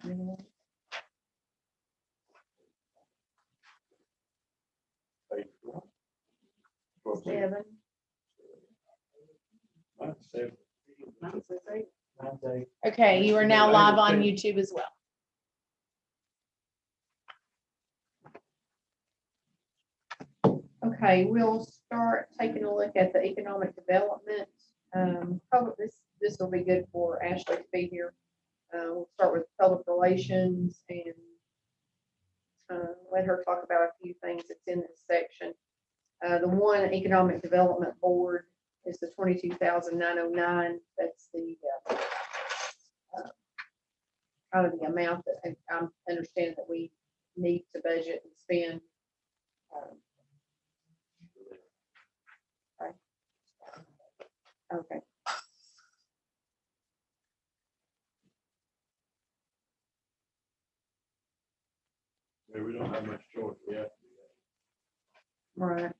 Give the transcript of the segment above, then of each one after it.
Seven. Okay, you are now live on YouTube as well. Okay, we'll start taking a look at the economic development. Probably this will be good for Ashley to be here. We'll start with public relations and let her talk about a few things that's in this section. The one economic development board is the 22,909. That's the kind of the amount that I understand that we need to budget and spend. Okay. Yeah, we don't have much choice. We have to do that. Right.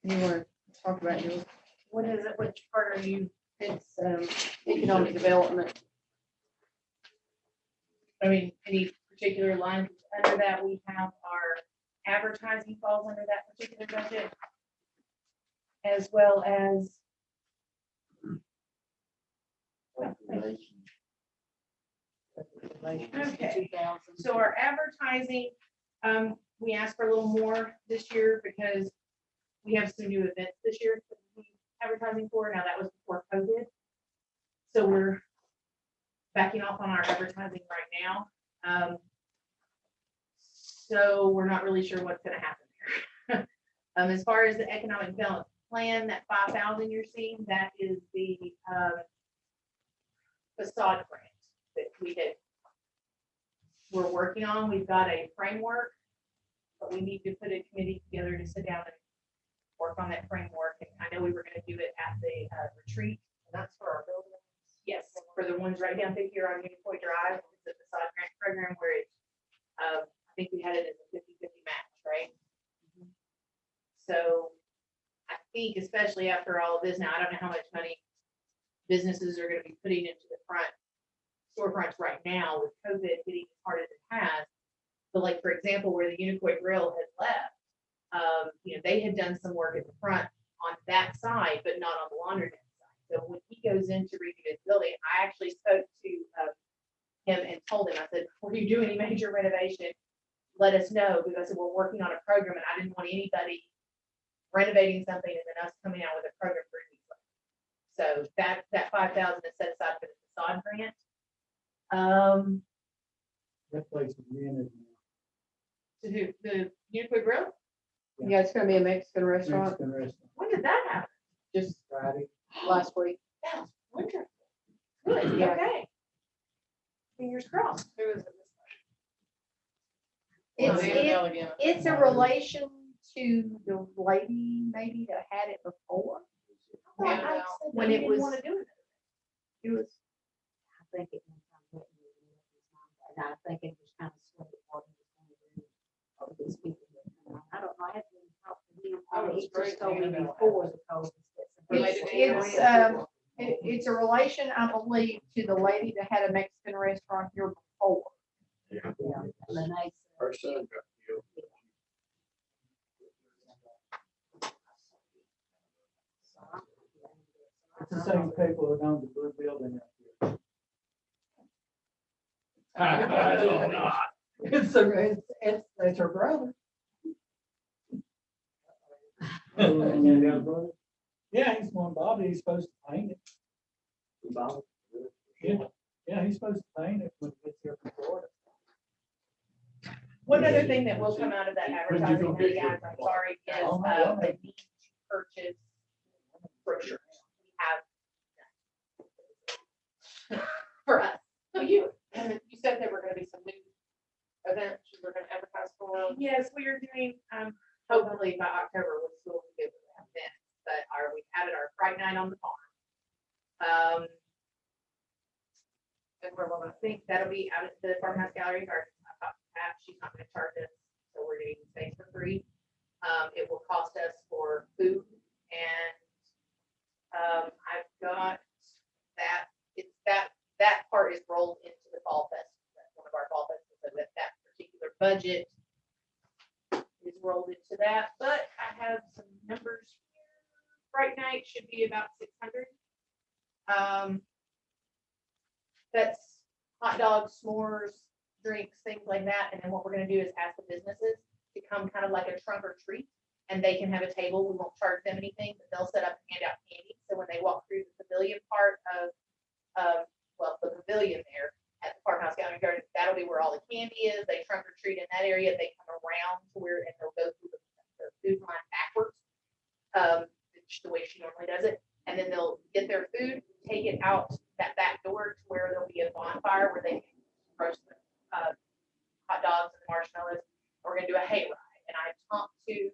You want to talk about your, what is it, which part are you, it's economic development. I mean, any particular line under that, we have our advertising falls under that particular budget, as well as okay. So our advertising, we asked for a little more this year because we have some new events this year that we advertising for. Now that was before COVID, so we're backing off on our advertising right now. So we're not really sure what's going to happen there. As far as the economic development plan, that 5,000 you're seeing, that is the facade grant that we're working on. We've got a framework, but we need to put a committee together to sit down and work on that framework. And I know we were going to do it at the retreat. And that's for our buildings. Yes, for the ones right down through here on Unicoi Drive. It's a facade grant program where it, I think we had it as a 50-50 match, right? Mm-hmm. So I think, especially after all of this, now I don't know how much money businesses are going to be putting into the front storefronts right now with COVID hitting as hard as it has. But like, for example, where the Unicoi Grill had left, they had done some work at the front on that side, but not on the laundromat side. So when he goes in to redo his building, I actually spoke to him and told him, I said, before you do any major renovation, let us know, because I said, we're working on a program and I didn't want anybody renovating something and then us coming out with a program for you. So that 5,000 is set aside for the facade grant. That place is rented. To do the Unicoi Grill? Yeah, it's gonna be a Mexican restaurant. Mexican restaurant. When did that happen? Just Friday. last week. That was wonderful. Good, Yeah. okay. Fingers crossed. Who is it? It's a relation to the lady maybe that had it before. Yeah, when it was, want to do it. it was, I think it was, and I think it was kind of sort of what he was going to do over these people. I don't know, I haven't even talked to him. Oh, He it's great just told me to know. before the COVID. it's a relation, I believe, to the lady that had a Mexican restaurant here before. Yeah. Yeah, and then they Her son got killed. It's the same people that own the blue building up here. I don't know. It's her brother. Yeah, he's one Bobby. He's supposed to paint it. Yeah, he's supposed to paint it when he gets here from Florida. One other thing that will come out of that advertising, money, guys, I'm sorry, is the need to purchase brochures. We have for us. So you said there were going to be some new events you were going to advertise for. Yes, we are doing. Hopefully by October we'll still be able to have events. But we added our Fright Night on the farm. And I think that'll be out at the Farmhouse Gallery Garden. I talked to Pat, she's not going to charge us, so we're getting space for free. It will cost us for food and rolled into the fall festival. That's one of our fall festivals, so that particular budget is rolled into that, but I have some numbers here. Fright night should be about 600. That's hot dogs, s'mores, drinks, things like that. And then what we're gonna do is ask the businesses to come kind of like a trunk or treat, and they can have a table. We won't charge them anything, but they'll set up and hand out candy. So when they walk through the pavilion part of, well, the pavilion there at the Farmhouse Gallery Garden, that'll be where all the candy is. They trunk or treat in that area. They come around to where, and they'll go through the food line backwards, the way she normally does it. And then they'll get their food, take it out that back door to where there'll be a bonfire where they can roast the hot dogs and marshmallows. We're gonna do a hayride, and I talked to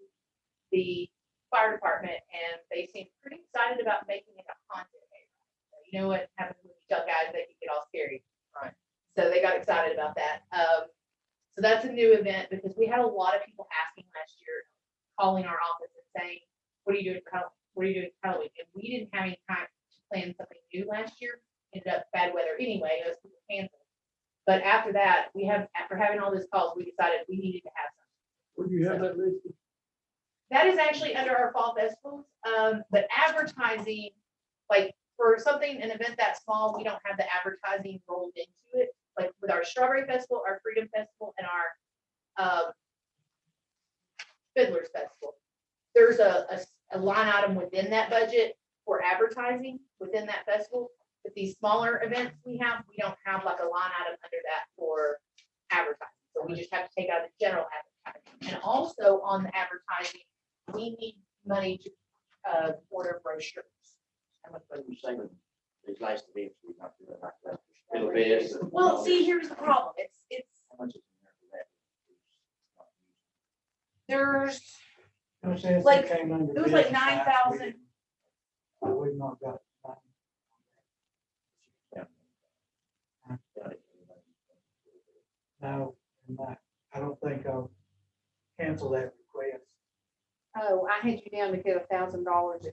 the fire department, and they seem pretty excited about making it a haunted hayride. So you know what happens when you tell guys they can get all scary, right? So they got excited about that. So that's a new event because we had a lot of people asking last year, calling our office and saying, "What are you doing for Halloween? What are you doing for Halloween?" And we didn't have any time to plan something new last year. Ended up bad weather anyway, those people canceled. But after that, after having all those calls, we decided we needed to have something. Where do you have that listed? That is actually under our fall festivals, but advertising, like for something, an event that small, we don't have the advertising rolled into it. Like with our Strawberry Festival, our Freedom Festival, and our Fiddlers Festival, there's a line item within that budget for advertising within that festival. But these smaller events we don't have like a line item under that for advertising. So we just have to take out the general advertising. And also on the advertising, we need money to order brochures. How much money you saving these last events we not doing like that? It'll be this. Well, see, here's the problem. It's How much is in there for that? there's It was since Like, came under it was like business tax, 9,000. We've not got. No, and I don't think I'll cancel that request. Oh, I had you down to get $1,000 of your 3,000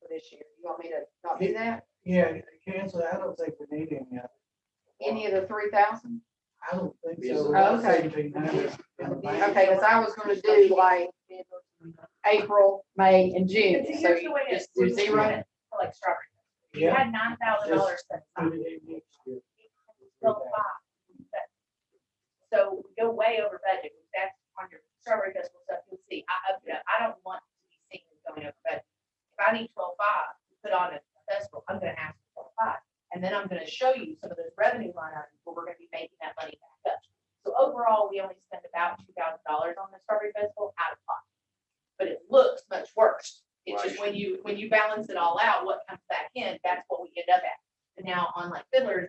for this year. You want me to not do that? Yeah, cancel that. I don't think we need any of it. Any of the 3,000? I don't think Yes. so. Oh, okay. 1,700 in the bank. Okay, because I was gonna do like April, May, and June. See, So here's the you way just we do run zero. it for like Strawberry. You Yeah. had $9,000 set Put aside. it in next year. Well, so we go way over budget. That's on your Strawberry Festival stuff. You'll see, I don't want to be seen as going over budget. If I need 12.5 to put on a festival, I'm gonna ask for 12.5. And then I'm gonna show you some of those revenue line items where we're gonna be making that money back up. So overall, we only spend about $2,000 on the Strawberry Festival out of pocket. But it looks much worse. It's just when you balance it all out, what comes back in, that's what we end up at. And now on like Fiddlers,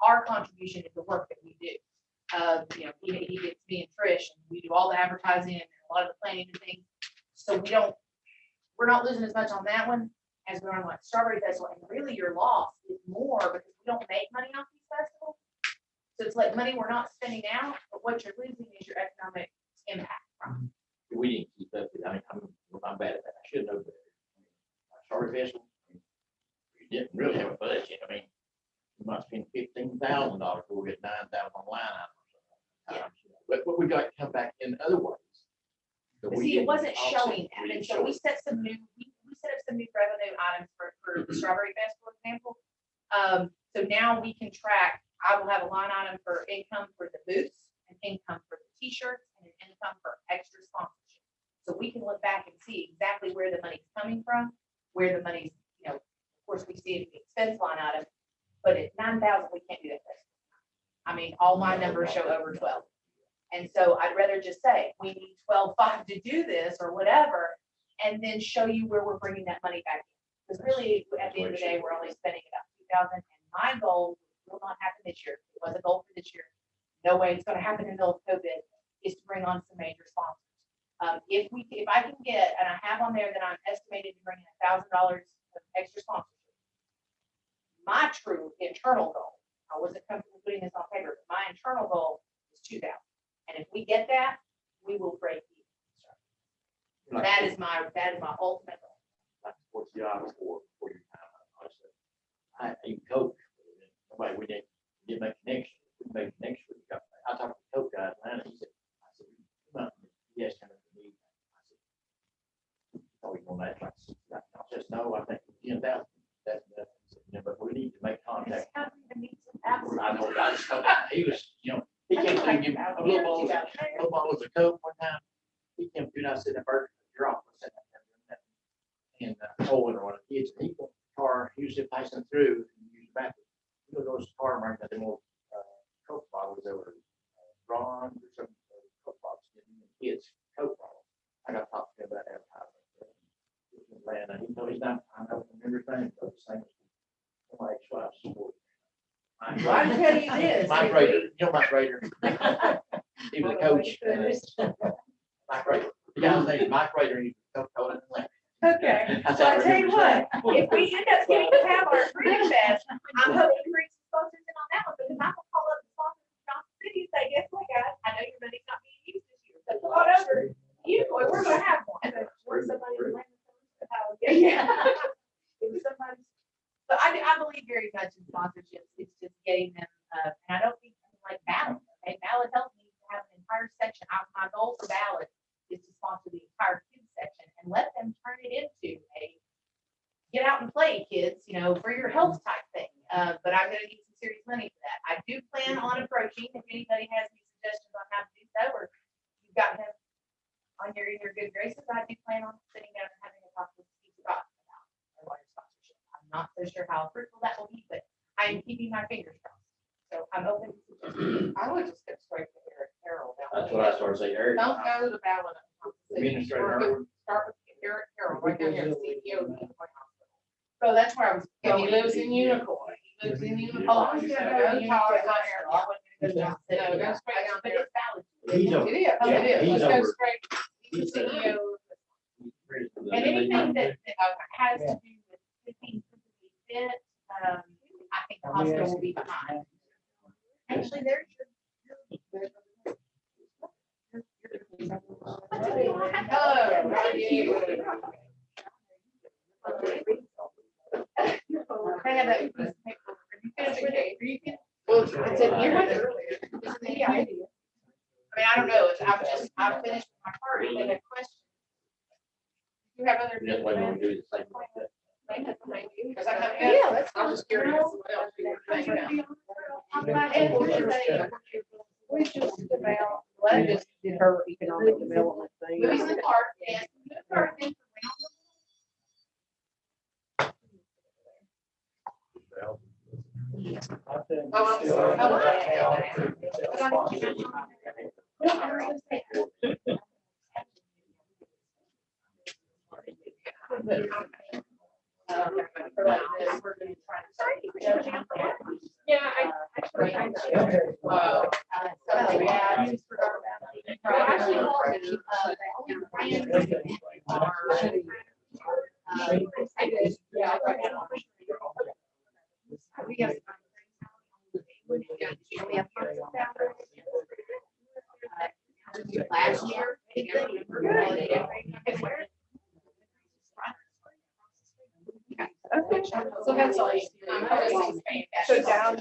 our contribution is the work that we do. He gets me and Trish, and we do all the advertising and a lot of the planning and things. So we're not losing as much on that one as we're on like Strawberry Festival. And really your loss is more because we don't make money off these festivals. So it's like money we're not spending out, but what you're losing is your economic impact from it. We didn't keep up with, I'm bad at that. I should know better. Sorry, Festival. We didn't really have a budget. We might spend $15,000 before we get 9,000 on line item. But we got to come back in other ways. So But we see, it didn't wasn't offset. showing that, We and didn't so show we it. set some new, we set up some new revenue items for the Strawberry Fest, for example. So now we can track, I will have a line item for income for the booths, an income for the t-shirts, and an income for extra sponsorship. So we can look back and see exactly where the money's coming from, where the money's, of course, we see it in the expense line item, but at 9,000, we can't do that. All my numbers show over 12. And so I'd rather just say, we need 12.5 to do this or whatever, and then show you where we're bringing that money back in. Because really, at the end of the day, we're only spending about 2,000, and my goal will not happen this year. It was a goal for this year. No way it's gonna happen in the middle of COVID, is to bring on some major sponsors. If I can get, and I have on there that I'm estimated to bring in $1,000 of extra sponsorship. My true internal goal, I wasn't comfortable putting this on paper, but my internal goal is 2,000. And if we get that, we will break even. That is my ultimate goal. Like sports job for your time. You coach, nobody, we didn't make connection. We made connection with the company. I talked to the coach guy in Atlanta, he said, yes, kind of need. I said, oh, you want that? I said, no, I think 10,000, that's nothing. He said, yeah, but we need to make contact. I know, I just told him, he was, he came through, give a little ball was a coke one time. He came through and I said, first, you're off. I said, and Owen or one of the kids, he put the car, he was just passing through and used the bathroom. He goes to the car, and got them old coke bottles that were bronze or something, coke bottles, kids coke bottles. I got talked to him about advertising. And he told he's not, I don't remember his name, but the same as my ex-wife's sport. Well, I can tell you this. Mike Rader, Mike Rader. He was a coach. Mike Rader. The guy's name is Mike Rader. He's Coca-Cola in Atlanta. Okay, so I tell you what, if we end up getting to have our Freedom Fest, I'm hoping to bring some sponsors in on that one, because I'm gonna call up the sponsors from Johnson City and say, guess what, guys, I know your money's not being used this year, so come on over, Unicoi, we're gonna have one. Yeah. It was somebody. So I believe very much in sponsorships, it's just getting them, and I don't think, like Ballot, okay, Ballot Health needs to have an entire section, my goal for Ballot is to sponsor the entire kids section and let them turn it into a get out and play, kids, for your health type thing. But I'm gonna need some serious money for that. I do plan on approaching, if anybody has any suggestions on how to do so, or you've got him on in your good graces, I do plan on sitting down and having a talk with Steve Scott about our water sponsorship. I'm not so sure how fruitful that will be, but I am keeping my fingers crossed. So I'm open to suggestions. I would just go straight to Eric Carroll. That's what I started saying, Eric. Don't go to Ballot. Administrator. Start with Eric Carroll, right down here, CEO of Unicoi Hospital. So that's where I was, and he lives in Unicoi. He lives in Unicoi. Oh, I was gonna go to Unicoi Hospital. Hospital. I wasn't gonna go to Johnson City. No, go straight down But there. it's valid. He's over. It is, it is. He's Let's go over. straight. He's the CEO. And anything that has to do with keeping physically fit, I think the hospital will be behind. Actually, there's Hello, how are you? I have that piece of paper. Are you finished with it? Are you finished? Well, it's in here earlier. Yeah, I mean, I don't know, I'm finished with my part, and a question. You have other. That's why we do the same. Because I have, yeah, I'm just curious. What else do you think about? We just about, Glenn just did her economic development thing. Movies in the park, yes. Oh, I'm sorry. Yeah, actually, I know. Wow. Yeah, I just forgot about it. Actually, the only brands are, I did, yeah. We have. We have last year. Okay, so that's all. So down.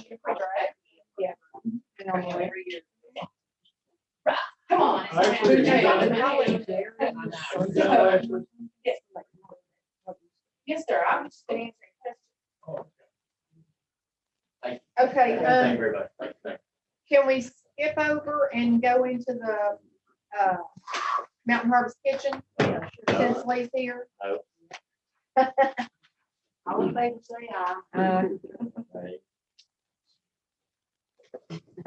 Yeah. Every year. Come on. Yes, sir, I'm just answering questions. Okay, Thank you very much. Thank you. can we skip over and go into the, Mountain Harvest Kitchen? Since Lee's here. No. All in favor, say aye. Right.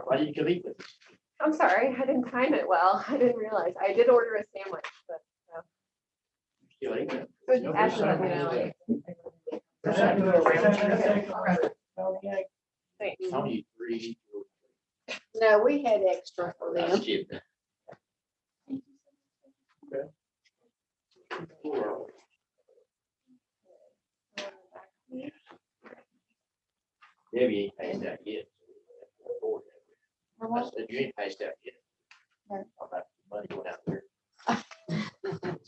Why did you come eat with us? I'm sorry, I didn't time it well. I didn't realize. I did order a sandwich, but Still eating it? so just ask them, you know. Thanks. It's only 3. No, we had extra for them. That's cheap. Debbie ain't passed out yet. I said, you ain't passed out yet. About the money going out there.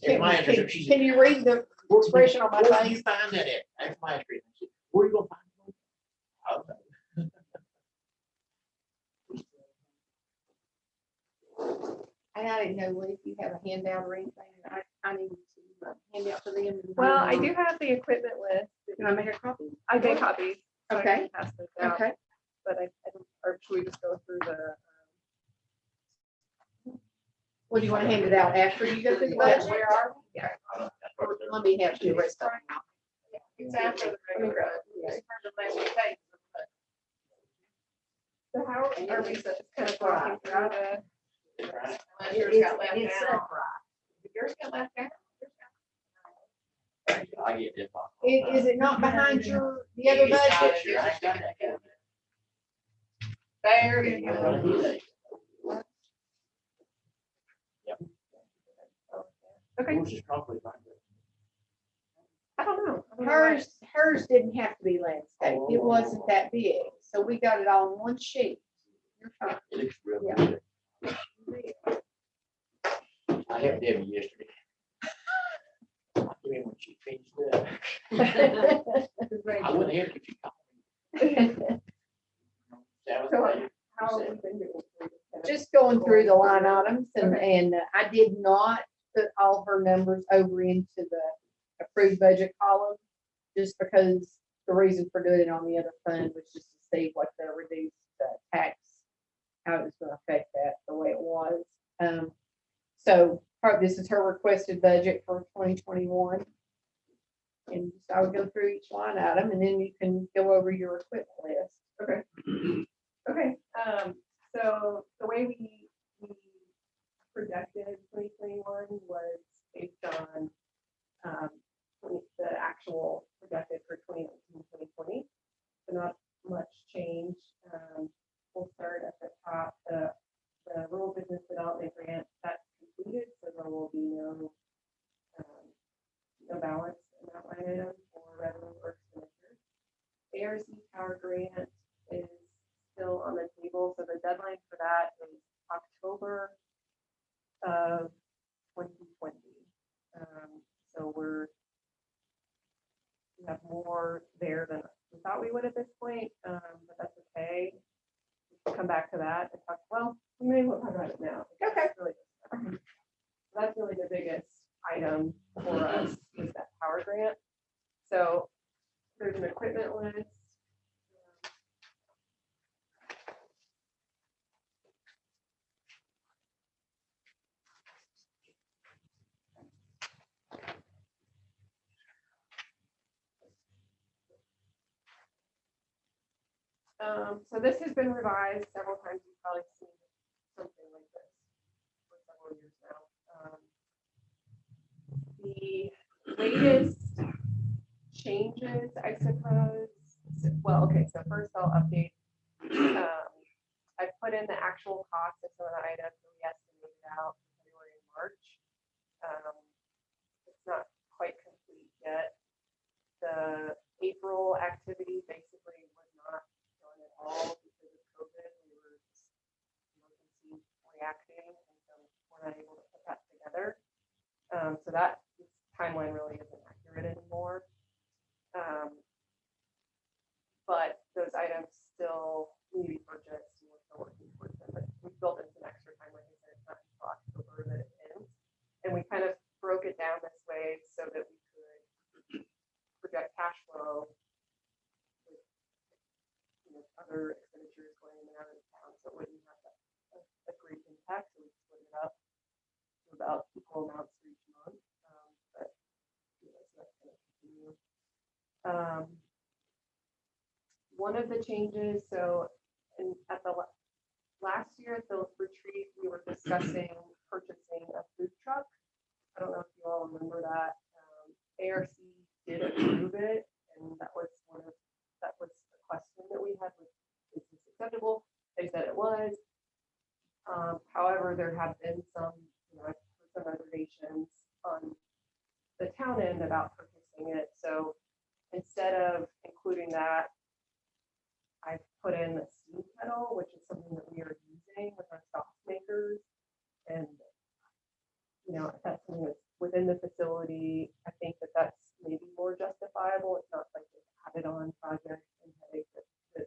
If my interest, she said, Can you read the expression on my where do you face? find that at? That's my interest. Where you gonna find it? I don't know. And I didn't know if you have a handout or anything, I need to hand out to them. Well, I do have the equipment list. Can I make a copy? I made copies. so I Okay. can pass those out, Okay. But I don't, or should we just go through the? Well, do you want to hand it out after you go through the budget? Where are we? I don't- that's what they're- Let me have the rest of them. It's after the regular. So how are we just kind of walking through the? Yours got left It's out. upright. Yours got left out. I get this. Is it not behind the other budget? Sure, I ain't got that kind of- There you I'm go. gonna do that. Okay, Yours is probably like that. I don't know. I don't know Hers didn't have to be landscape. It wasn't that big, so we got it all in one sheet. You're fine. It looks real Yeah. good. I helped Debbie yesterday. I came in when she finished up. I wouldn't help if you called me. That was So, my- How have we been doing? Just going through the line items and I did not put all her numbers over into the approved budget column. Just because the reason for doing it on the other fund was just to see what the reduced tax, how it was gonna affect that the way it was. So this is her requested budget for 2021. And so I would go through each line item and then you can go over your equipment list. Okay. Okay, so the way we projected 2021 was based on the actual projected for 2019, 2020. So not much change. We'll start at the top, the rural business development grant, that's completed, so there will be no balance in that line item for revenue or expenditures. ARC Tower grant is still on the table, so the deadline for that is October of 2020. So we have more there than we thought we would at this point, but that's okay. We'll come back to that and talk, well, we may well talk about it now. Okay. That's really the biggest item for us is that power grant. So there's an equipment list. So this has been revised several times. You've probably seen something like this for several years now. The latest changes, I suppose, well, okay, so first I'll update. I put in the actual cost of some of the items that we estimated out for February and March. It's not quite complete yet. The April activity basically was not done at all because of COVID. We were just emergency reacting, and so we're not able to put that together. So that timeline really isn't accurate anymore. But those items still need to be purchased, and we're still working towards them. But we built in some extra time, like I said, it's not until October that it ends. And we kind of broke it down this way so that we could project cash flow with, other expenditures going in and out of town, so it wouldn't have a great impact. So we split it up to about equal amounts for each month. But so that's going to continue. One of the changes, so at the last year at the retreat, we were discussing purchasing a food truck. I don't know if you all remember that. ARC did approve it, and that was the question that we had, was, is this acceptable? They said it was. However, there have been some, some reservations on the town end about purchasing it. So instead of including that, I put in a steam kettle, which is something that we are using with our sauce makers. And, if that's something that's within the facility, I think that that's maybe more justifiable. It's not like an added on project and headache that the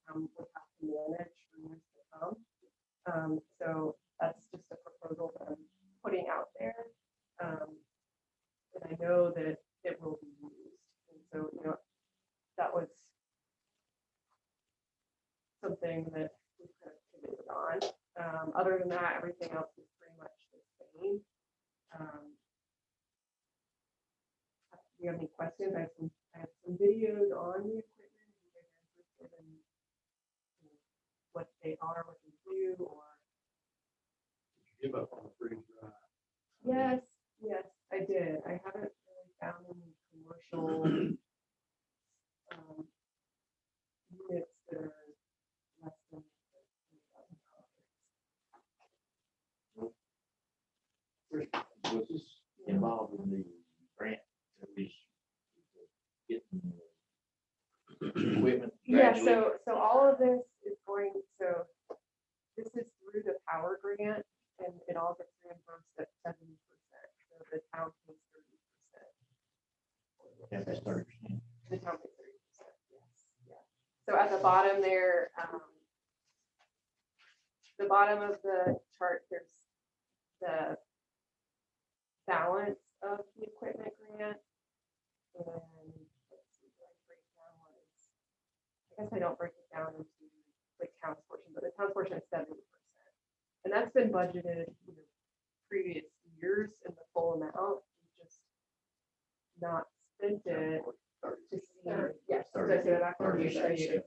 town would have to manage for years to come. So that's just a know that it will be used. And so, that was something that we kind of committed on. Other than that, everything else is pretty much the same. Do you have any questions? I have some videos on the equipment. If you guys are interested in what they are, what they do, or. Give up on the freeze dry. Yes, yes, I did. I haven't really found any commercial units that are less than $13,000. Was this involved in the grant that we getting equipment? Yeah, gradually? so all of this is going, so this is through the power grant and it all gets reimbursed at 70%. So the town pays 30%. Yeah, that's 30%. The town pays 30%, yes, yeah. So at the bottom there, the bottom of the chart, there's the balance of the equipment grant. And let's see, do I break down what is, I guess I don't break it down into like town's portion, but the town's portion is 70%. And that's been budgeted previous years in the full amount, we just not spent it to see. Yes, so I say that after you show you.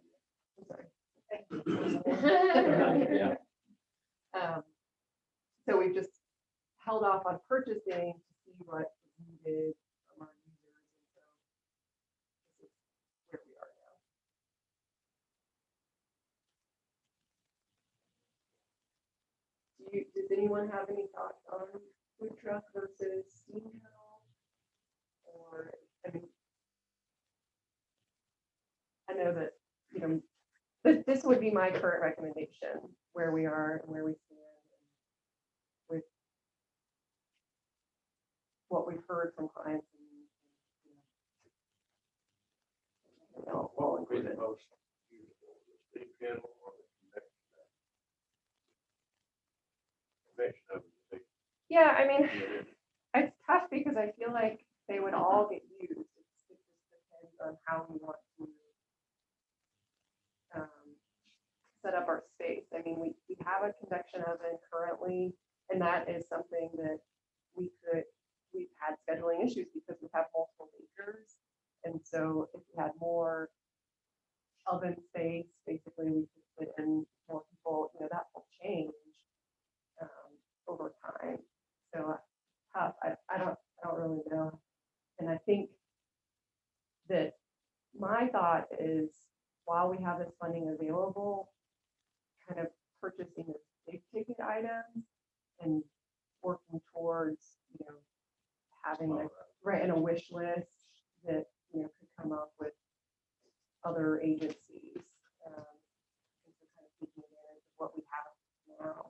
I'm sorry. Thank you. Yeah. So we've just held off on purchasing to see what is needed from our users. And so this is where we are now. Does anyone have any thoughts on food truck versus steam kettle? Or, I mean, I know that, this would be my current recommendation, where we are and where we stand with what we've heard from clients. What would be the most usable, the steam kettle or the convection oven? Yeah, I mean, it's tough because I feel like they would all get used. It just depends on how we want to set up our space. I mean, we have a convection oven currently, and that is something that we've had scheduling issues because we have multiple bakers. And so if we had more oven space, basically we could fit in more people, that will change over time. So tough. I don't really know. And I think that my thought is while we have this funding available, kind of purchasing the big ticket items and working towards, having a wish list that, could come up with other agencies. And so kind of taking advantage of what we have now.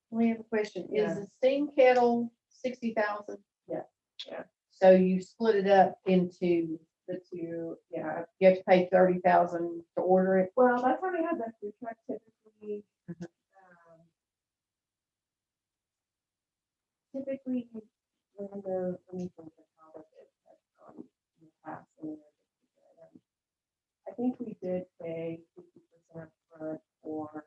We have a question. Yeah. Is the steam kettle 60,000? Yeah, yeah. So you split it up into the two, Yeah. you have to pay 30,000 to order it? Well, that's how we have that food truck typically. Mhm. Typically, let me think of how it has gone in the past. I think we did pay 50% upfront for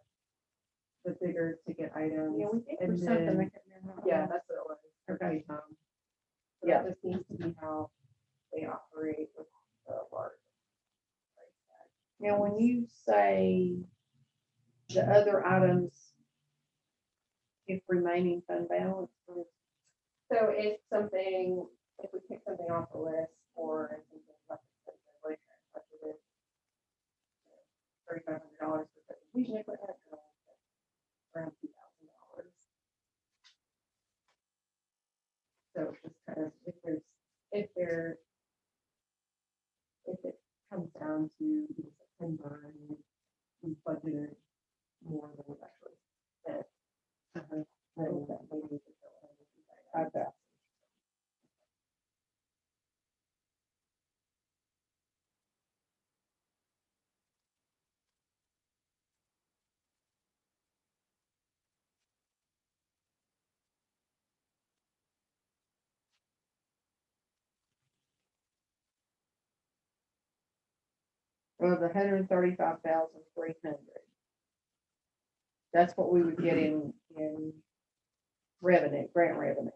the bigger ticket items. Yeah, we did for and something. I then- can't remember. Yeah, that's what it was. Okay. So Yeah. that just seems to be how they operate with the large. price tag. Now, when you say the other items, if remaining fund balance, So if something, if we pick something off the list or I think it's less expensive, like I budgeted $3,500 for presentation equipment, and I'll get around $2,000. So it's just kind of, if it comes down to September and we budgeted more than we actually spent, then that maybe we could go ahead and do that. Okay. of 135,300. That's what we would get in revenue, grant revenue.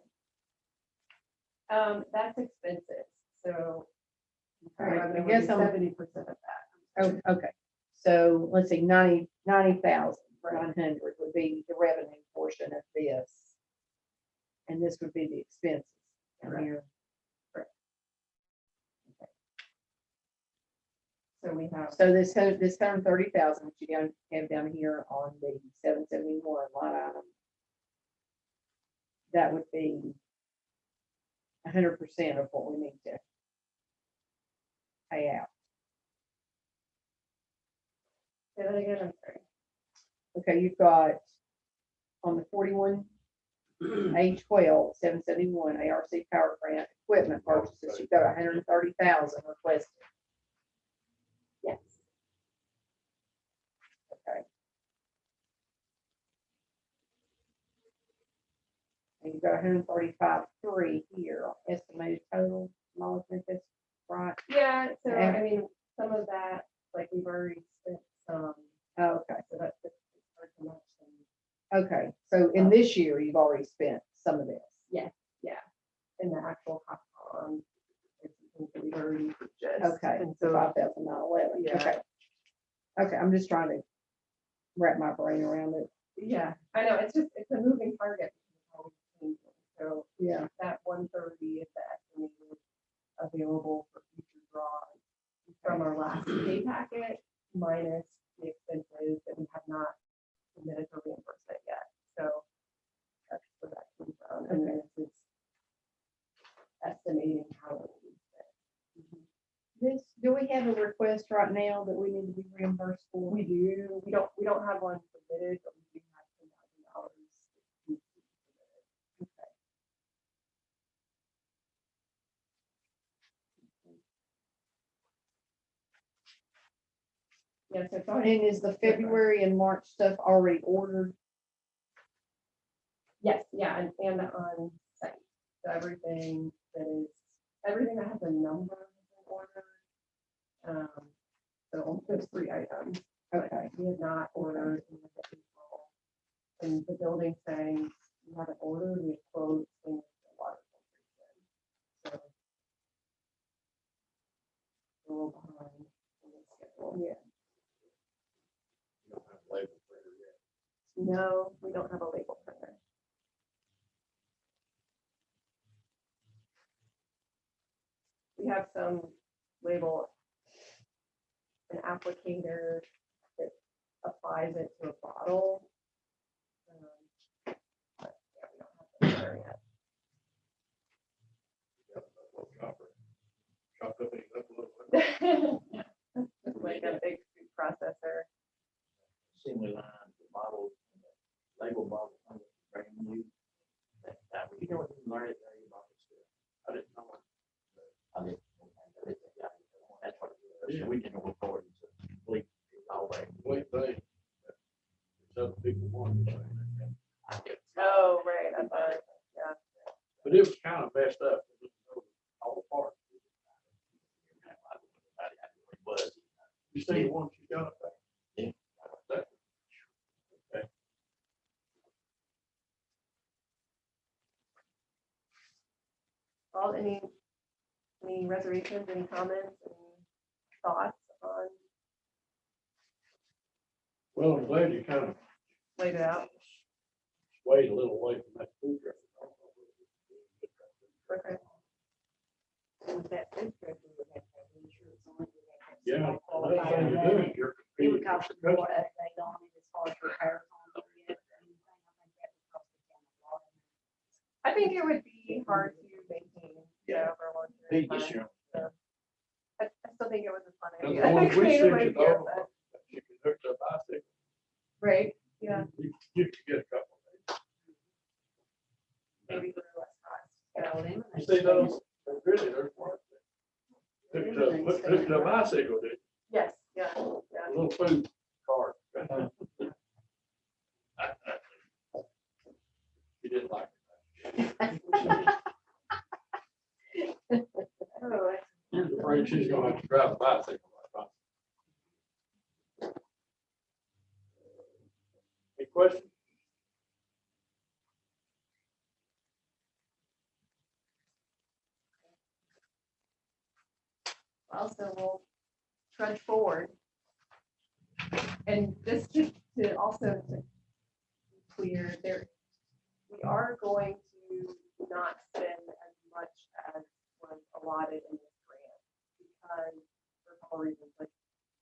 That's expensive, so. All right, I guess I'm, 70% of that. oh, okay. So let's see, 90,000 for 900 would be the revenue portion of this. And this would be the expenses. down here. So we have, So this 130,000, which you have down here on the 771 line item, that would be 100% of what we need to pay out. say that again, I'm sorry. Okay, you've got on the 41 A12 771 ARC power grant equipment purchases, you've got 130,000 requested. Yes. Okay. And you've got 135.3 here, estimated total, small that's right. Yeah, so And- I mean, some of that, like we've already spent some, Oh, okay, so that's it's hard to match them. okay, so in this year, you've already spent some of this. In the actual cost on. That we've already purchased. Okay, And so so, 5,911, Yeah. okay. Okay, I'm just trying to wrap my brain around it, yeah, I know, it's just, it's a moving target. So yeah, that 130 is the estimated available for future draws from our last pay packet minus the expenses that we have not submitted for reimbursement yet. So that's where that comes from. And then it's estimating how it will be spent. this, do we have a request right now that we need to be reimbursed for? We do, we don't have one submitted, but we do have $10,000. Yes, it's already, And is the February and March stuff already ordered? yes, yeah, and on site. So everything that has a number has been ordered. So those 3 items. Okay, We have not ordered in the April. And the building saying we haven't ordered, we closed things the water. filtration. So. A little behind in the schedule. yeah. You don't have label printer yet. No, we don't have a label printer. We have some label, an applicator that applies it to a bottle. But yeah, we don't have the printer yet. You got a little chopper. Chop up and up a little bit. Like a big food processor. Assembly line, the bottles, and the label bottles, brand new. You know what, you learn it, about this stuff. I didn't know. I didn't. That's what it is. We can go forward to complete all that. Wait, thing. It's other people want it. Oh, right, I thought, yeah. But it was kind of messed up. It was all apart. You see the ones you got up there? Yeah. That- Okay. All, any reservations, any comments, any thoughts on, Well, I'm glad you kind of laid it out? swayed a little away from that food truck. Okay. That food truck, we would have to have insurance on it. We'd have to have Yeah, somebody another qualified thing to to run do, it. you're It competing would cost us with more to update on it as far as repairs on it yet or anything. I think that would cost the town a lot. I think it would be hard to maintain, Yeah. over a long Big period of issue. time. I still think it was a fun And idea. the one we Creative sent you idea, though, but- you can hook to a bicycle. Right, yeah, You can get a couple of things. maybe for less cost. Got all them. You see those? They're really, they're worth it. Hook to a bicycle, dude. Yes, yeah, yeah. A little food cart. You didn't like it. Oh, You're afraid she's gonna have to drive a bicycle. also will trudge forward. And just to also to be clear, we are going to not spend as much as was allotted in this grant because for a couple reasons. Like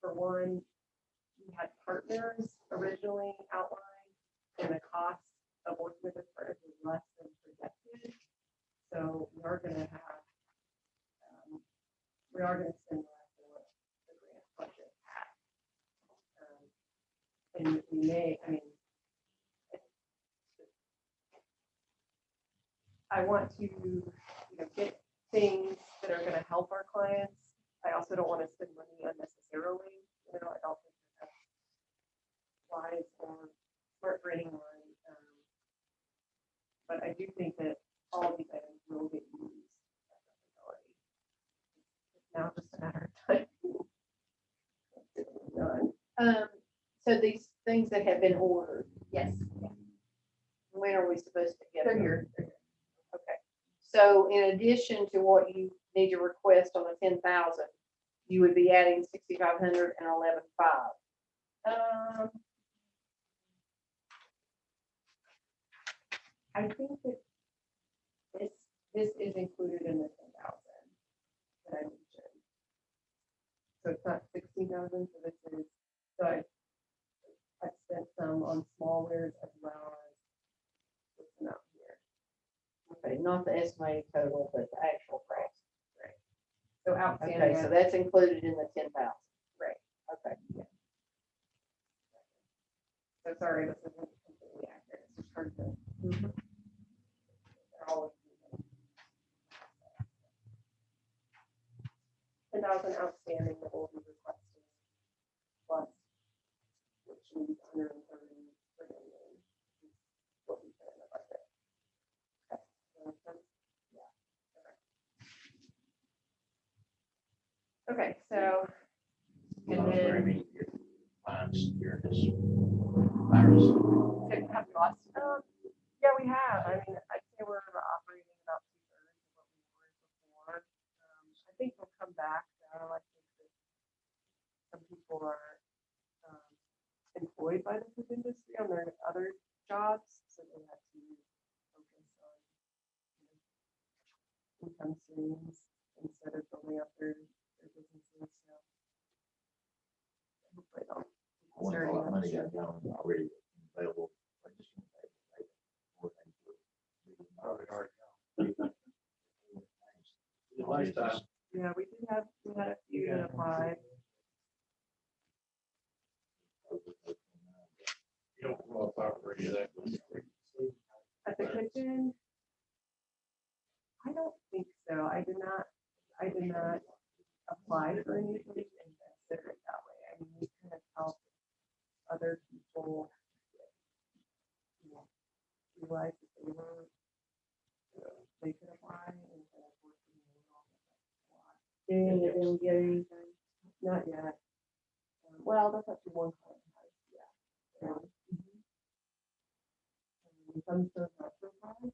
for one, we had partners originally outlined and the cost of working with this partners was less than projected. So we are gonna have, we are gonna spend less than what the grant budget had. And we may, I mean, I want to, get things that are gonna help our clients. I also don't want to spend money unnecessarily, I don't think that's wise or smart for anyone. But I do think that all these items will get used. It's now just a matter of time. Done. So these things that have been ordered, Yes, when are we supposed to get they're them? here. Okay, so in addition to what you need to request on the 10,000, you would be adding 6,500 and 11,500. I think that this is included in the 10,000 that I mentioned. So it's not 16,000, so this is, so I've spent some on small wares as well as this amount here. Okay, not the estimated total, but the actual price. So Okay, outstanding. so that's included in the 10,000. Right. Okay. So sorry, this isn't completely accurate. It's just hard to. They're all 10,000 outstanding that will be requested plus, which means 130 remaining. What we put in the budget. Okay. Does that make sense? Yeah. Okay, so, and Very then, many times during this virus. have we lost? Yeah, we have. I mean, I'd say we're operating about 2/3 of what we were before. I think we'll come back though. I think that some people are employed by the food industry on their other jobs, so they have to focus on income streams instead of building up their businesses. So hopefully they'll I wonder starting what up money soon. got gone already available. I just want to say, more things were- Last time, Yeah, we had a few that applied. you don't qualify for any of that. At the kitchen? I don't think so. I did not apply for anything and consider it that way. I mean, we kind of help other people realize that they could apply and kind of working on it. Did any of them get anything? Not yet. Well, that's up to one client. Yeah. Some still not so high.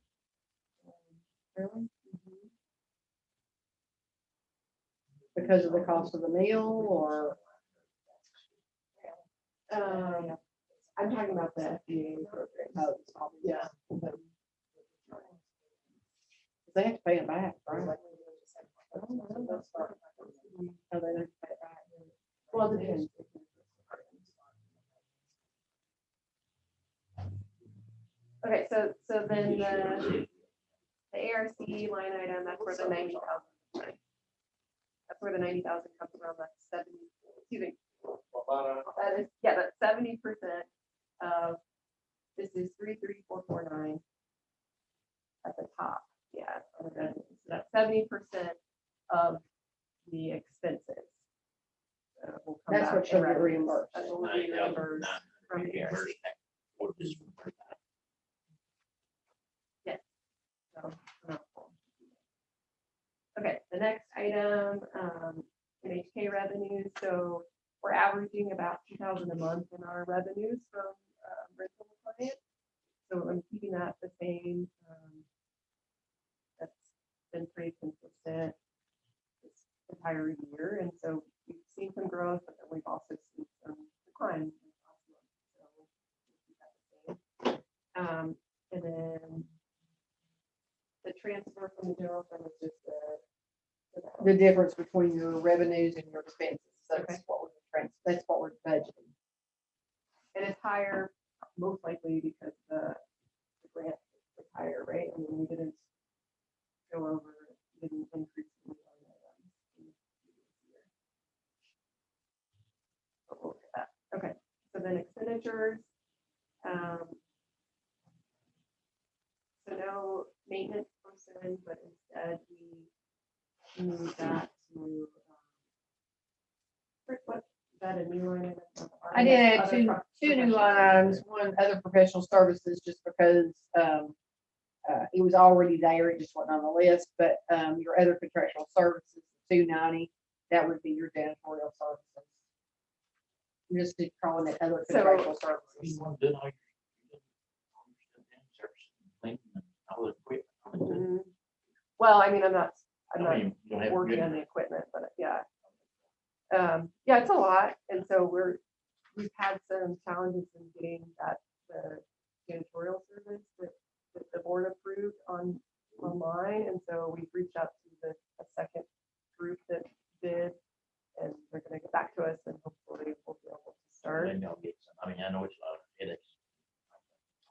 Really? Because of the cost of the meal or? I'm talking about the FDA program. Yeah. They have to pay it back, right? Oh, no, that's fine. Oh, they have to pay it back. Well, it depends. Okay, so then the ARC line item, that's where the 90,000. That's where the 90,000 comes from. That's 70. Excuse me. That is, yeah, that's 70% of. This is 33449 at the top. Yeah, and then so that's 70% of the expenses. Will come That's back what to she'll get revenues. reimbursed. That's what will be reimbursed from the ARC. So, okay, the next item, MHK revenues. So we're averaging about 2,000 a month in our revenues from rental clients. So I'm keeping that the same. That's been pretty consistent. entire year. And so we've seen some growth, but then we've also seen some decline. And then the transfer from the general fund is just The difference between your revenues and your expenses. Okay. That's what we're budgeting. and it's higher, most likely because the grant was higher, right? I mean, we didn't go over, didn't increase. the line items in the previous year. But we'll look at that. Okay, so then expenditures. So no maintenance person, but instead we moved that to. What, is that a new line item? I did add two new Professional line items, one other professional services, just because it was already there, it just wasn't on the list, but your other contractual services, 290, that would be your janitorial services. I'm just calling it other So- contractual You services. want to do all your service, cleaning and all the equipment. Mhm. Well, I mean, I'm not I mean, you don't have working good- on the equipment, but yeah. Yeah, it's a lot, and so we've had some challenges in getting the janitorial service that the board approved online, and so we've reached out to a second group that did, and they're gonna get back to us, and hopefully we'll be able to start. Then they'll get some, I mean, I know it's a lot of headaches.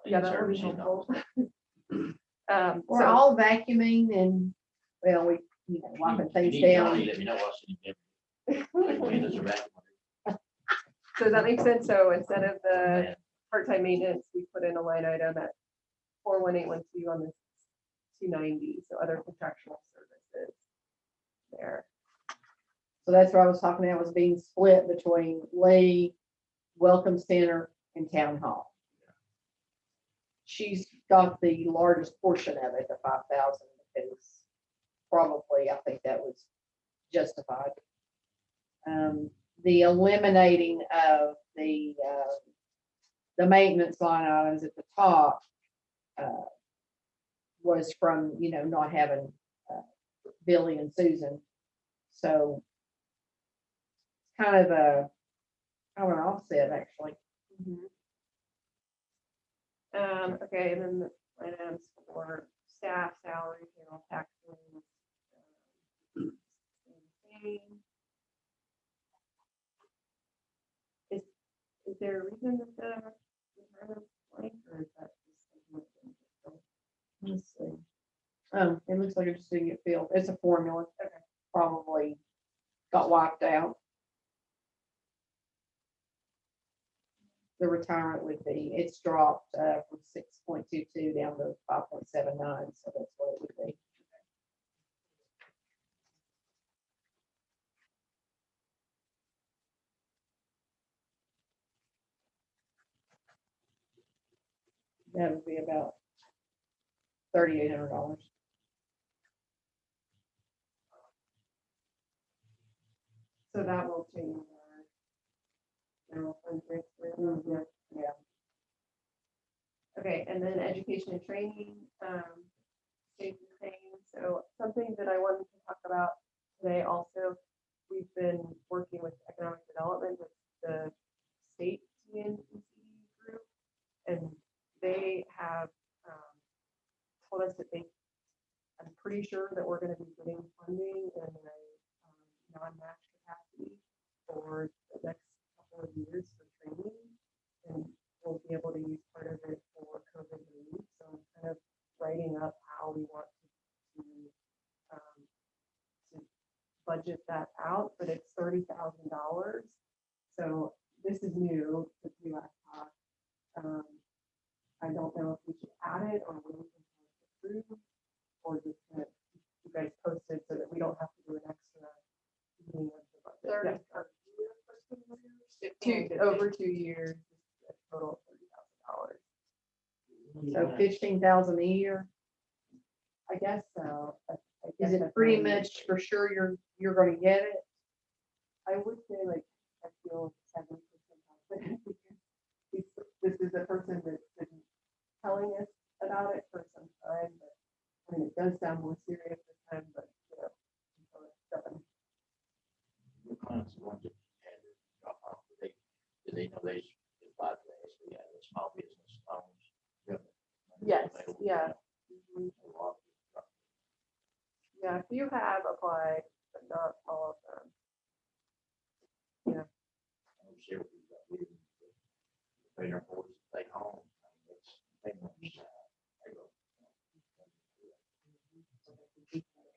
Yeah, that would be Services, all helpful. We're So- all vacuuming and, well, we, wiping You things need to down. Let me know what's in there. Like, when it's a vacuum. So does that make sense? So instead of the Man, part-time maintenance, we put in a line item at 41812 on this 290, so other contractual services there. So that's what I was talking about, was being split between Lee, Welcome Center, and Town Hall. She's got the largest portion of it, the 5,000, because probably, I think that was justified. The eliminating of the maintenance line items at the top was from, not having Billy and Susan. So it's kind of an offset, actually. Okay, and then the line items for staff, salary, payroll, taxes. Same thing. Is there a reason that the retirement blank, or is that just? Let's see. It looks like it just didn't get filled. It's a formula. Probably got wiped out. The retirement would be, it's dropped from 6.22 down to 5.79, so that's what it would be. That would be about $3,800. So that will change our general fund transfer. Mhm. Yeah. Okay, and then education and training, stays the same. So something that I wanted to talk about today also, we've been working with economic development with the state TNCC group, and they have told us that I'm pretty sure that we're gonna be getting funding in a non-match capacity for the next couple of years for training. And we'll be able to use part of it for COVID relief. So I'm kind of writing up how we want to budget that out, but it's $30,000. So this is new since we last talked. I don't know if we should add it or wait until it's approved, or just kind of keep you guys posted so that we don't have to do an extra meeting of the budget. Over 2 years, a total of $30,000. So 15,000 a year. I guess so. Is it pretty much for sure you're gonna get it? I would say like, I feel 7% confident. This is a person that's been telling us about it for some time, but I mean, it does sound more serious this time, but until it's done. they applied for the SBA, the small business loans. Yes, yeah. Mhm. Yeah, a few have applied, but not all of them. Pay their boards, stay home. They want to,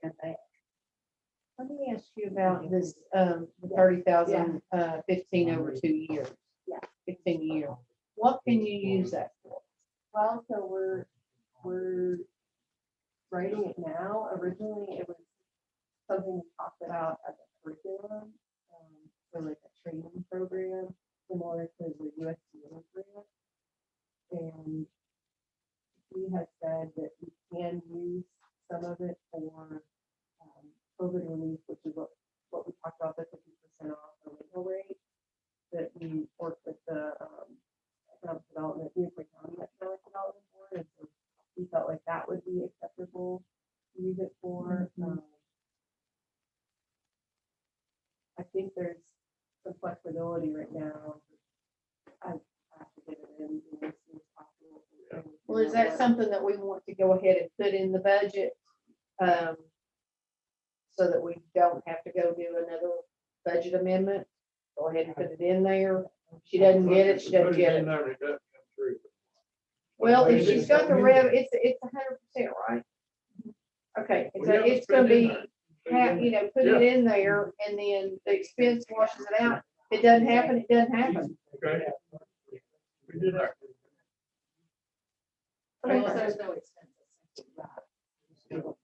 Cut that. Let me ask you about this, 30,000, 15 over 2 years. Yeah. 15 years. What can you use that for? Well, so we're writing it now. Originally, it was something we talked about as a curriculum, for like a training program, similar to the USDA grant. And we had said that we can use some of it for COVID relief, which is what we talked about, the 50% off the legal rate, that we work with the economic development, Unicoi County Economic Development Board, and so we felt like that would be acceptable to use it for. I think there's some flexibility right now. I have to get it in as soon as possible. Well, is that something that we want to go ahead and put in the budget? So that we don't have to go do another budget amendment? Go ahead and put it in there. She doesn't get it, she doesn't get it. Never does come through. Well, if she's got the it's 100%, right? Okay, Well, yeah, it's put gonna it in be, there. put it in there, and then the expense washes it out. If it doesn't happen, it doesn't happen. Okay. We did that. Well, there's no expenses.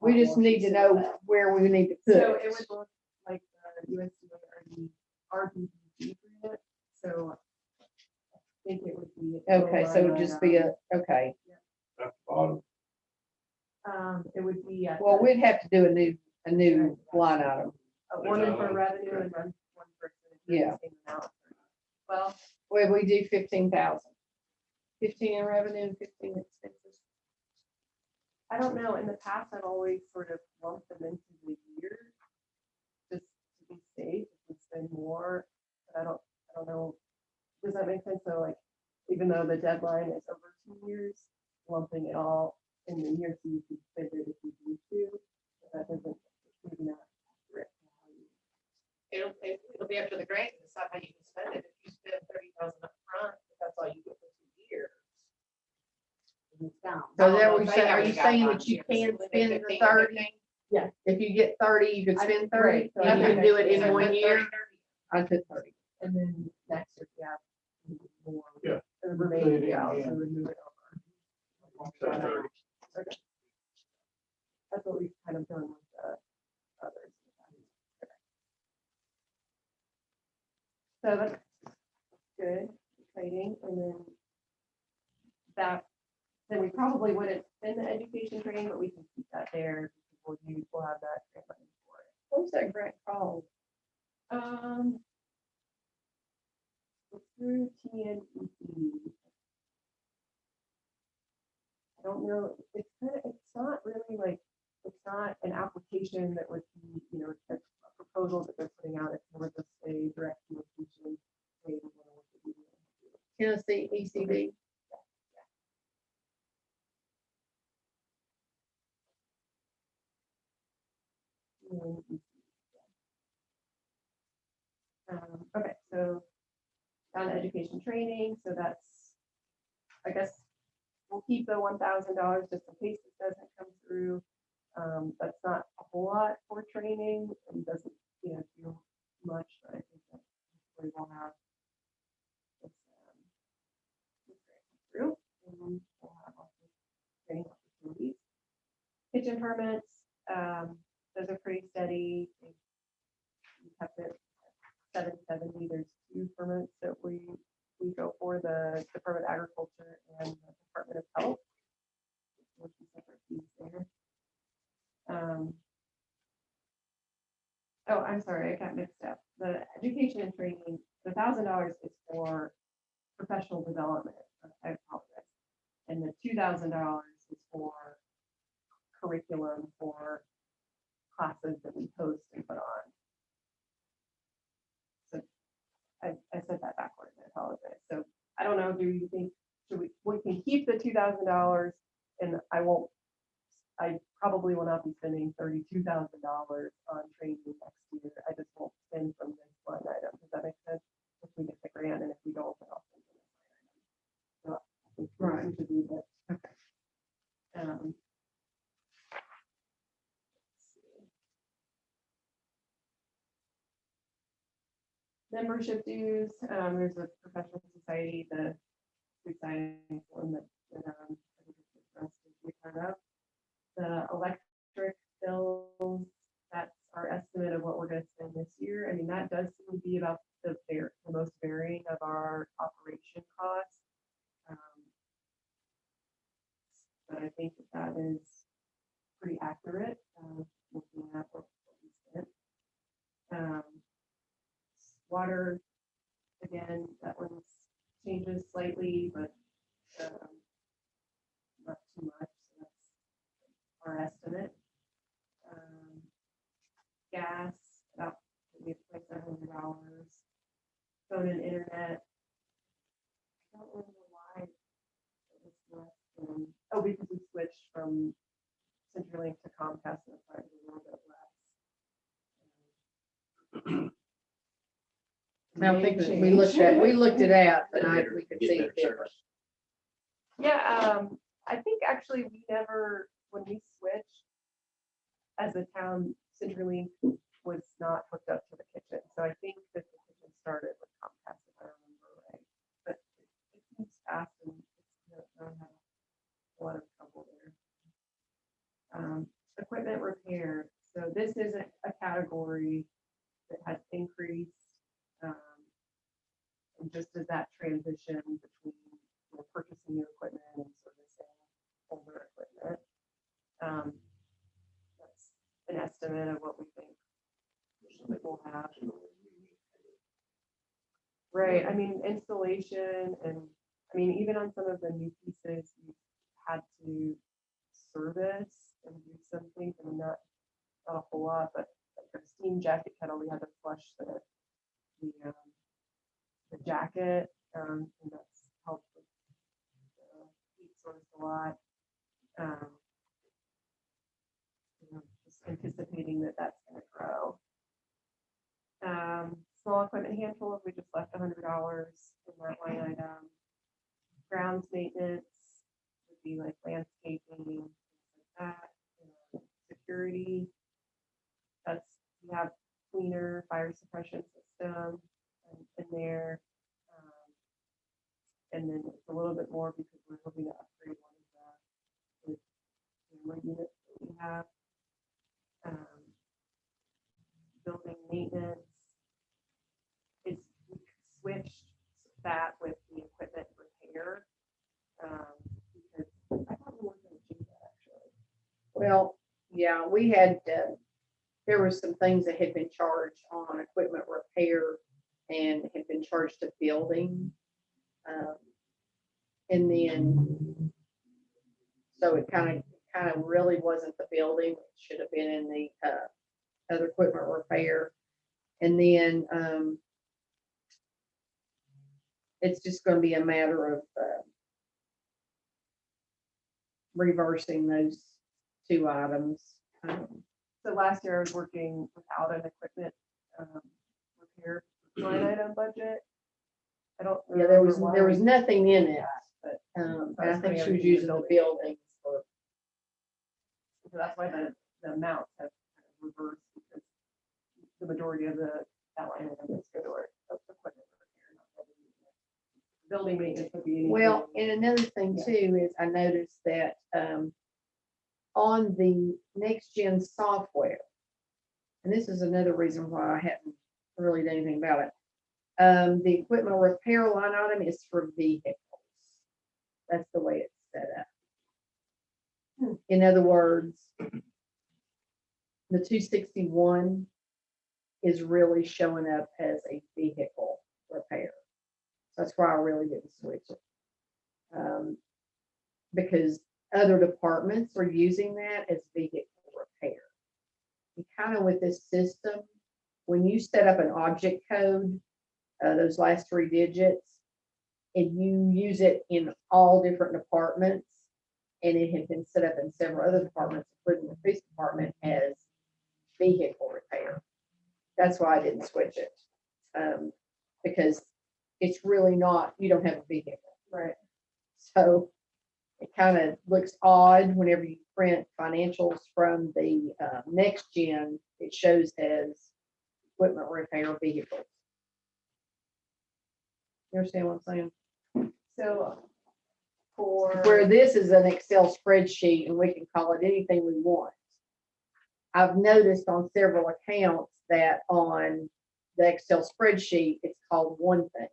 We just need to know where we need to put So it. it would look like the USDA or the RBG grant, so I think it would be. Okay, so it would just be okay. At the bottom. It would be. Well, we'd have to do a new line item. One in for revenue and one for. Yeah. Well, Where we do 15,000. 15 in revenue and 15 expenses. I don't know, in the past, I've always sort of lumped them into the year, just to be safe, if we spend more, but I don't know, does that make sense? So like, even though the deadline is over 2 years, lumping it all in the year, so you can spend it if you need to, that doesn't, maybe not. It'll be up to the grant to decide how you can spend it. If you spend 30,000 up front, that's all you get for 2 years. It's gone. So there I we don't know if say, they are have you any saying guidelines that you here. can So spend the 15, 30? 15? Yeah. If you get 30, you could spend 30, Right, so you I can think do it in So one put year. 30. I took 30. And then next year, yeah. More. Yeah. The Put it remaining, in, yeah, yeah. so we move it over. Okay. That's what we've kind of done with the others. So that's good, exciting, and then we probably wouldn't spend the education training, but we can keep that there. We'll have that grant money for it. What's that grant called? It's through TNED. I don't know, it's not really like, it's not an application that would be, a proposal that they're putting out, it's more just a direct communication. Tennessee ECD. Okay, so down to education training, so that's, I guess, we'll keep the $1,000 just in case it doesn't come through. That's not a whole lot for training and doesn't, do much, but I think that we will have this, through, and we'll have also training opportunities. Kitchen permits, those are pretty steady. We kept it 770. There's 2 permits that we go for, the Department of Agriculture and the Department of Health. Which is separate fees there. Oh, I'm sorry, I got mixed up. The education and training, the $1,000 is for professional development. I apologize. And the $2,000 is for curriculum for classes that we host and put on. So I said that backwards. I apologize. So I don't know, do you think, we can keep the $2,000 and I probably will not be spending $32,000 on training next year. I just won't spend from this line item. Does that make sense? If we get the grant and if we don't, then I'll spend from this line item. So I think Right. we should do that. Okay. Let's see. Membership dues, there's a professional society, the signing form that for us to be part of. The electric bills, that's our estimate of what we're gonna spend this year. I mean, that does seem to be about the most varying of our operation costs. But I think that is pretty accurate, looking at what we spent. Water, again, that one changes slightly, but not too much. So that's our estimate. Gas, about maybe $2,700. Phone and internet. I don't remember why it was less than, oh, because we switched from CenturyLink to Comcast and it's probably a little bit less. I think that we Change. looked it out, and we could Get see better the difference. service. Yeah, I think actually we never, when we switched as a town, CenturyLink was not hooked up to the kitchen. So I think that the kitchen started with Comcast, if I remember right. But it moves fast and it's not a lot of trouble there. Equipment repair. So this is a category that has increased. And just as that transition between purchasing new equipment and servicing older equipment. That's an estimate of what we think we'll have. Right, I mean, installation and, I mean, even on some of the new pieces, we had to service and do some things, I mean, not a whole lot, but like our steam jacket kettle, we had to flush the jacket, and that's helped with the heat source a lot. Just anticipating that that's going to grow. Small equipment hand tools, we just left $100 in that line item. Grounds maintenance would be like landscaping, things like that. Security, that's, we have cleaner fire suppression system in there. And then it's a little bit more because we're hoping to upgrade one of the camera units that we have. Building maintenance. We switched that with the equipment repair. Because I thought we weren't going to do that actually. Well, yeah, we had, there were some things that had been charged on equipment repair and had been charged to building. And then, so it kind of really wasn't the building, it should have been in the other equipment repair. And then it's just going to be a matter of reversing those two items. So last year I was working without an equipment repair line item budget. I don't. Yeah, there was remember why. nothing in it, But and I think she was using the buildings for. so that's why the amounts have kind of reversed because the majority of that line item is go to our equipment repair, not building maintenance would be. anything. Well, and another thing too is I noticed that on the next gen software, and this is another reason why I hadn't really done anything about it. The equipment repair line item is for vehicles. That's the way it's set up. In other words, the 261 is really showing up as a vehicle repair. That's why I really didn't switch it. Because other departments are using that as vehicle repair. And kind of with this system, when you set up an object code, those last 3 digits, and you use it in all different departments. And it had been set up in several other departments, including the police department, as vehicle repair. That's why I didn't switch it. Because it's really not, you don't have a vehicle. Right. So it kind of looks odd whenever you print financials from the next gen, it shows as equipment repair vehicles. You understand what I'm saying? So for. Where this is an Excel spreadsheet and we can call it anything we want. I've noticed on several accounts that on the Excel spreadsheet, it's called one thing.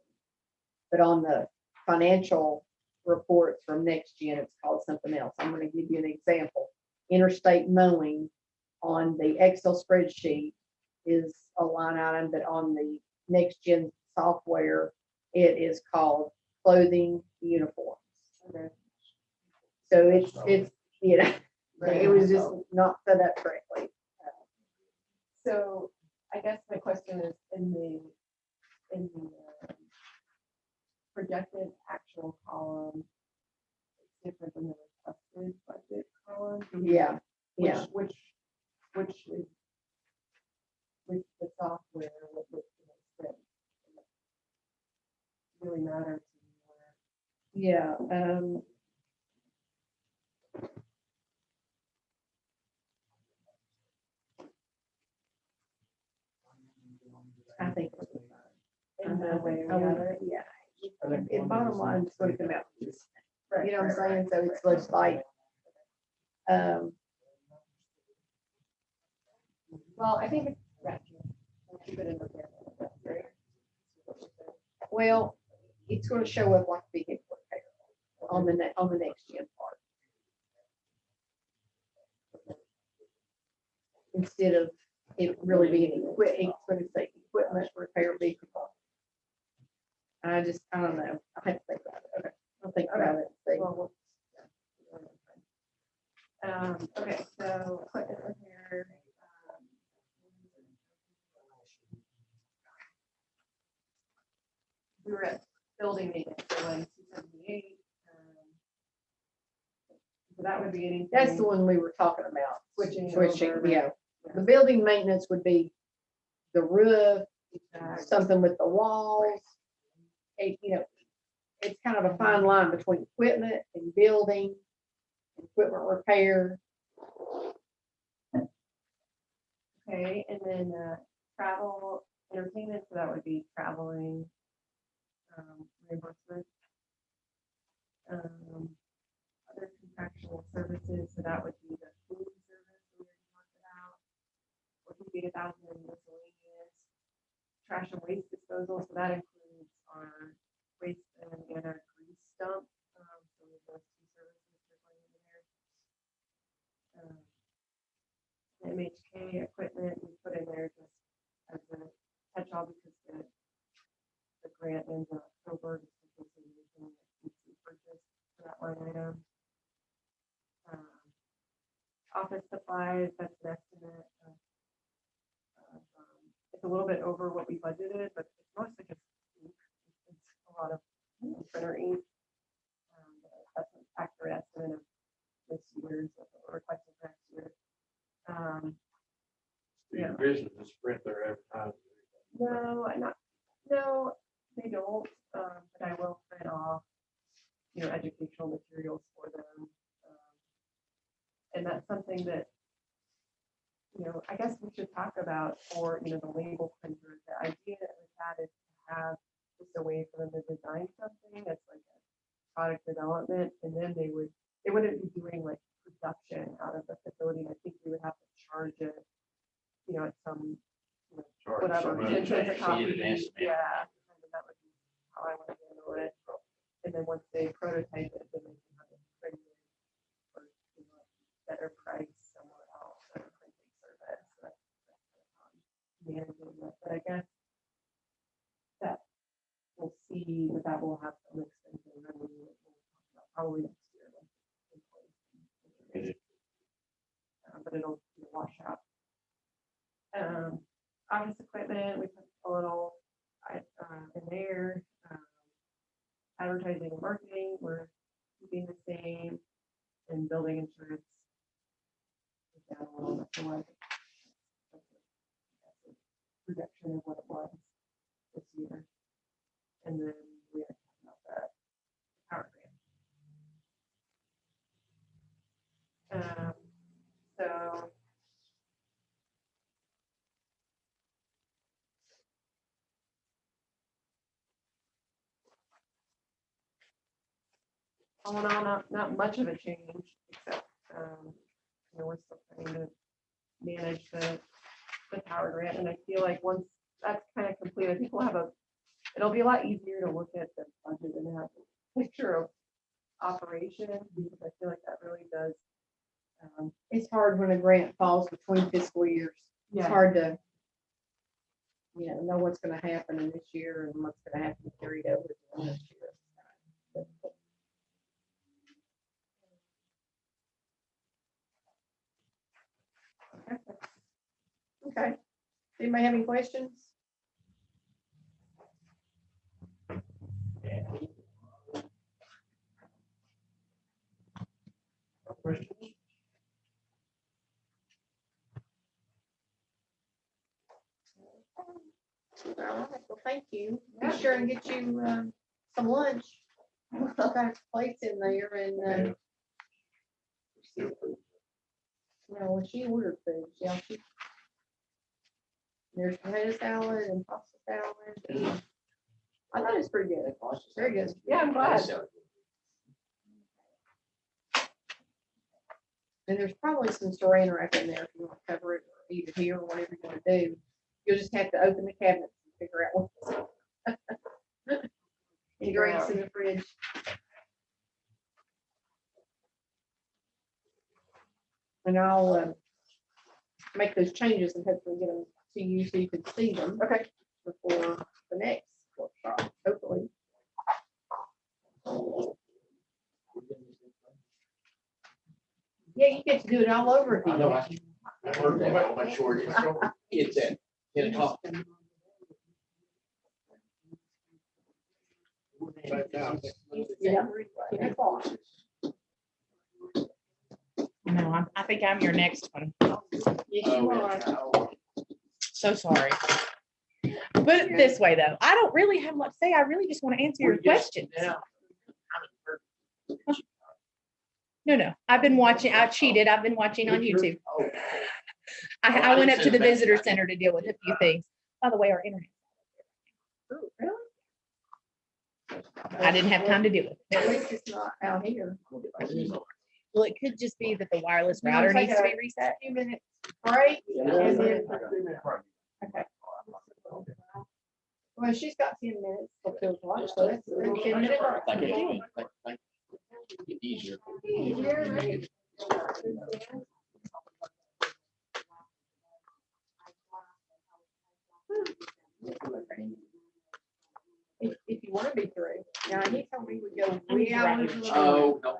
But on the financial reports from next gen, it's called something else. I'm going to give you an example. Interstate mowing on the Excel spreadsheet is a line item, but on the next gen software, it is called clothing uniforms. Okay. So it's, you know, it was just not set up correctly. So I guess my question is in the projected actual column, it's different than the requested budget column. Yeah, yeah. Which is, with the software, what really matters. Yeah, I think it'll be fine. In the way we I would- have it. Yeah. In bottom line, it's going to come out. You Right, know what I'm right, saying? So it's less like, Well, I think it's, right. We'll keep it in the family, right? well, it's going to show up like vehicle repair on the next gen part. Instead of it really being it's going to say equipment repair vehicle. I don't know. I have to think about it. Okay. I'll think about it. See. Well, okay, so equipment repair. We were at building maintenance, so like 278. So that would be anything. That's the one we were talking about. Switching Switching, over. yeah. The building maintenance would be the roof, something with the walls. You know, it's kind of a fine line between equipment and building, equipment repair. Okay, and then travel, entertainment, so that would be traveling, reimbursement. Other contractual services, so that would be the food service we already talked about. What would be 1,000 in miscellaneous. Trash and waste disposal, so that includes our waste and our grease dump. So those two services are going in there. MHK equipment, we put in there just as a catch-all because the grant ends in October. Just in case anything that needs to be purchased for that line item. Office supplies, that's an estimate. It's a little bit over what we budgeted, but it's mostly just ink. It's a lot of printer ink. That's an accurate estimate of this year's requested next year. The businesses print their advertising. No, they don't, but I will print off, educational materials for them. And that's something that, I guess we should talk about for, the label printer. The idea that we had is to have just a way for them to design something that's like a product development, and then they wouldn't be doing like production out of the facility. And I think we would have to charge it, at some, whatever. somebody 10 cents a to copy. see it and estimate. Yeah, and that would be how I want to handle it. And then once they prototype it, then they can have it printed for better price somewhere else, or a printing service. So that's managing that. But I guess that we'll see that will have some expensive revenue that we'll talk about probably next year. But it'll wash out. Office equipment, we put a little in there. advertising and marketing, we're keeping the same, and building insurance. is down a little bit, so that's a projection of what it was this year. And then we are talking about the power grant. So. All in all, not much of a change, except, we're still trying to manage the power grant, and I feel like once that's kind of complete, I think it'll be a lot easier to look at the budget and have a picture of operation, because I feel like that really does. It's hard when a grant falls between fiscal years. It's Yeah. hard to, know what's gonna happen in this year and what's gonna have to be carried over to the next year. Okay. Anybody have any questions? Questions? All right, well, thank you. Be sure and get you some lunch. I've got plates in there and, well, she ordered food, yeah. There's potato salad and pasta salad. I thought it was pretty good. Very good. Yeah, I'm glad. And there's probably some saran wrap in there if you want to cover it or eat it here or whatever you're gonna do. You'll just have to open the cabinets and figure out what. And drinks in the fridge. And I'll make those changes and hopefully get them to you so you can see them. Okay. Before the next workshop, hopefully. Yeah, you get to do it all over I know, again. I heard that, I'll make sure it's at 10 o'clock. Yeah. 10 o'clock. No, I think I'm your next one. Yes, you are. So sorry. Put it this way, though, I don't really have much to say. I really just want to answer your questions. No, I've been watching. I cheated. I've been watching on YouTube. I went up to the visitor center to deal with a few things. By the way, our internet. I didn't have time to deal with At it. least it's not out here. Well, it could just be that the wireless You wanna router take needs to a be reset. Few minutes break. And then, okay. Well, she's got 10 minutes till 2 o'clock, so that's a 10-minute Thank break. you. Thank you. Easier. If you want to be through. Now, he told me we go I'm 3 hours. ready. Oh, no.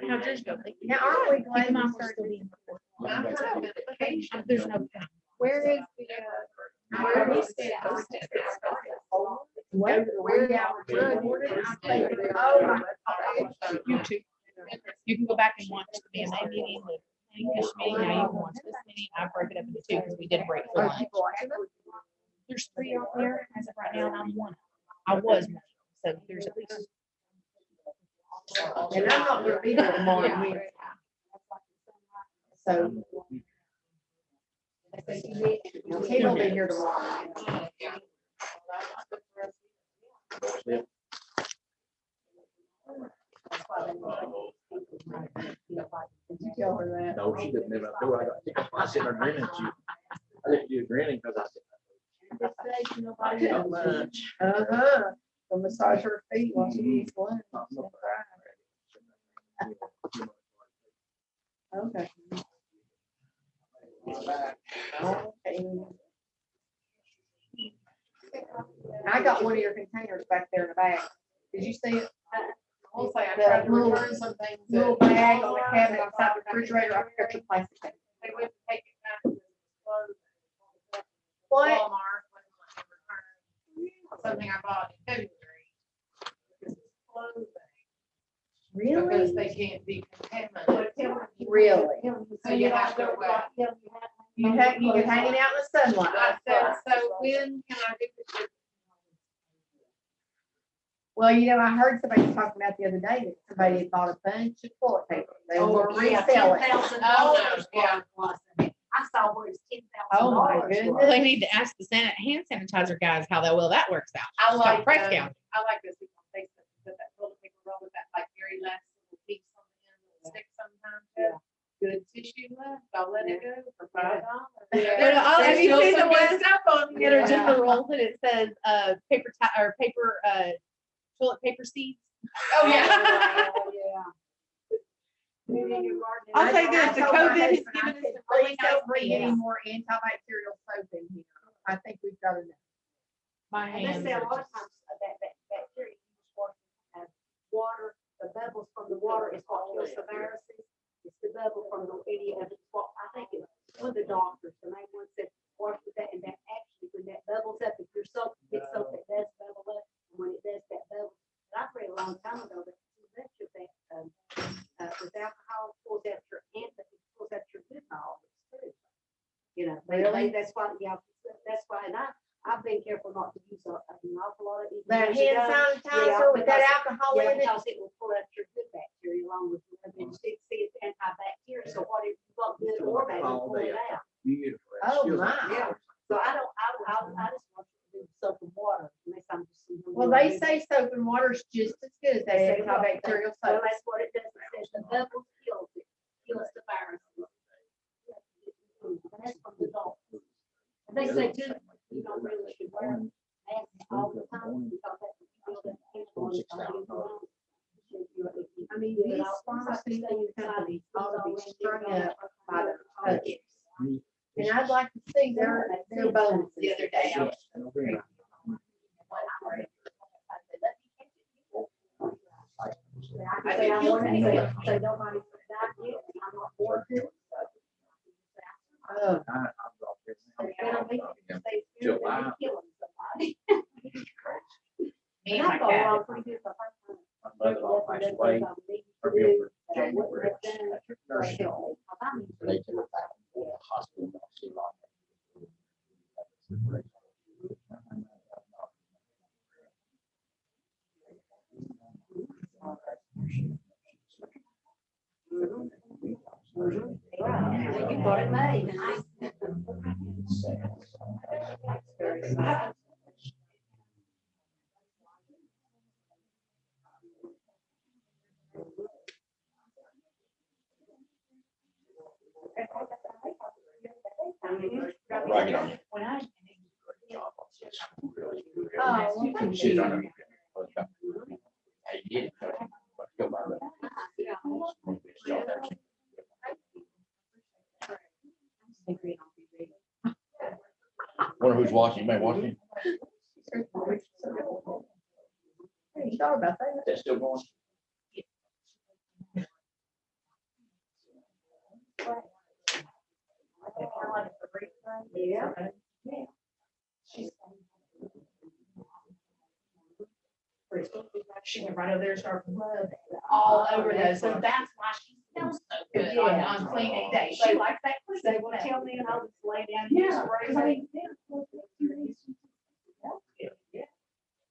How'd yours go? Now, aren't we glad Keep we mine started? still being I'm recorded. not on vacation. There's no. Where is the, where is the hosted? What? Where YouTube. You can go back and watch the BMA meeting, the planning commission meeting. Now you can watch this meeting. I broke it up into two because we did a break for lunch. There's 3 out there as of right now, and I'm one. I was one. So there's at least. And I'm not gonna be there tomorrow. either. So. He will be here tomorrow. Did you tell her that? No, she didn't never do it. I sent her grinning at you. I didn't do grinning because I said. Not much. Uh-huh. So massage her feet while she eats lunch. Okay. Okay. I got one of your containers back there in the bag. Did you see it? I'll say I The tried to little- return some things. Little bag on the cabinet outside the refrigerator. I picked up your plastic bag. They wouldn't take it back. It was closed. What? Walmart wouldn't let me return something I bought in February. Because it's because they can't be contaminated. Really? So you have to wait. You can hang it out in the sunlight. I said, so when can I do the? Well, I heard somebody talking about the other day that somebody had bought a bunch of toilet paper. They were Oh, yeah, reselling. $10,000 yeah. was it. I saw where it's Oh, my $10,000. goodness. Well, they need to ask the hand sanitizer guys how well that works out. I Stop like, price I gouging. like this, we can take that toilet paper roll with that like very last little piece on the end, little stick sometimes. Yeah. Good tissue left, I'll let it go for $5. But have you There's seen still the some ones good stuff on that are just there. the rolls and it says, paper toilet paper seeds? Oh, yeah. I'll say this, the COVID has Please given us some don't really nice bring any hands. more antibacterial soap in here. I think we've got enough. My And they hands say a are lot of just. times that bacteria, you just water, the bubbles from the water is what kills the viruses. It's the bubble from the idiot, and it's what, I think it's one of the doctors, the main one said, wash with that, and that actually, when that bubbles up, if your soap gets soap that does bubble up, and when it does that bubble, and I read a long time ago that with alcohol, pulls out your pulls out your good knowledge too. Really? That's why, that's why, and I've been careful not to use an awful lot of it. That years hand ago. sanitizer with that because- alcohol Yeah, in it. because it will pull out your good bacteria along with your, and it's antibacterial, so whatever you got good or bad, will pull it out. Oh, my. Yeah. So I just want to do soap and water, unless I'm just. Well, they say soap and water's just as good as that antibacterial Well, soap. that's what it does, it says the bubbles kills it, kills the viruses. And that's from the doctors. And they say too, you don't really should wear masks all the time, because that's what you build up. I mean, these pharmaceutical companies ought to be strung up by their touches. And I'd like to see their bonuses. The other day, I was I say I want to say nobody died yet, I'm not born to. Oh, Me and my cat. My mother-in-law passed away. Her bill for January. I took nursing home. They took her back to the hospital. Not too long. You got it made. Right, you know. When I, Oh, well, thank She's you. on her- Hey, you did. Go by the- Wonder who's watching, anybody watching? You thought about that? Is that still going? Yeah. she went right over there and started rubbing all over those, so that's why she smells so good on cleaning day. She likes that. They will tell me and I'll just lay down. and Yeah, spray because I it. mean,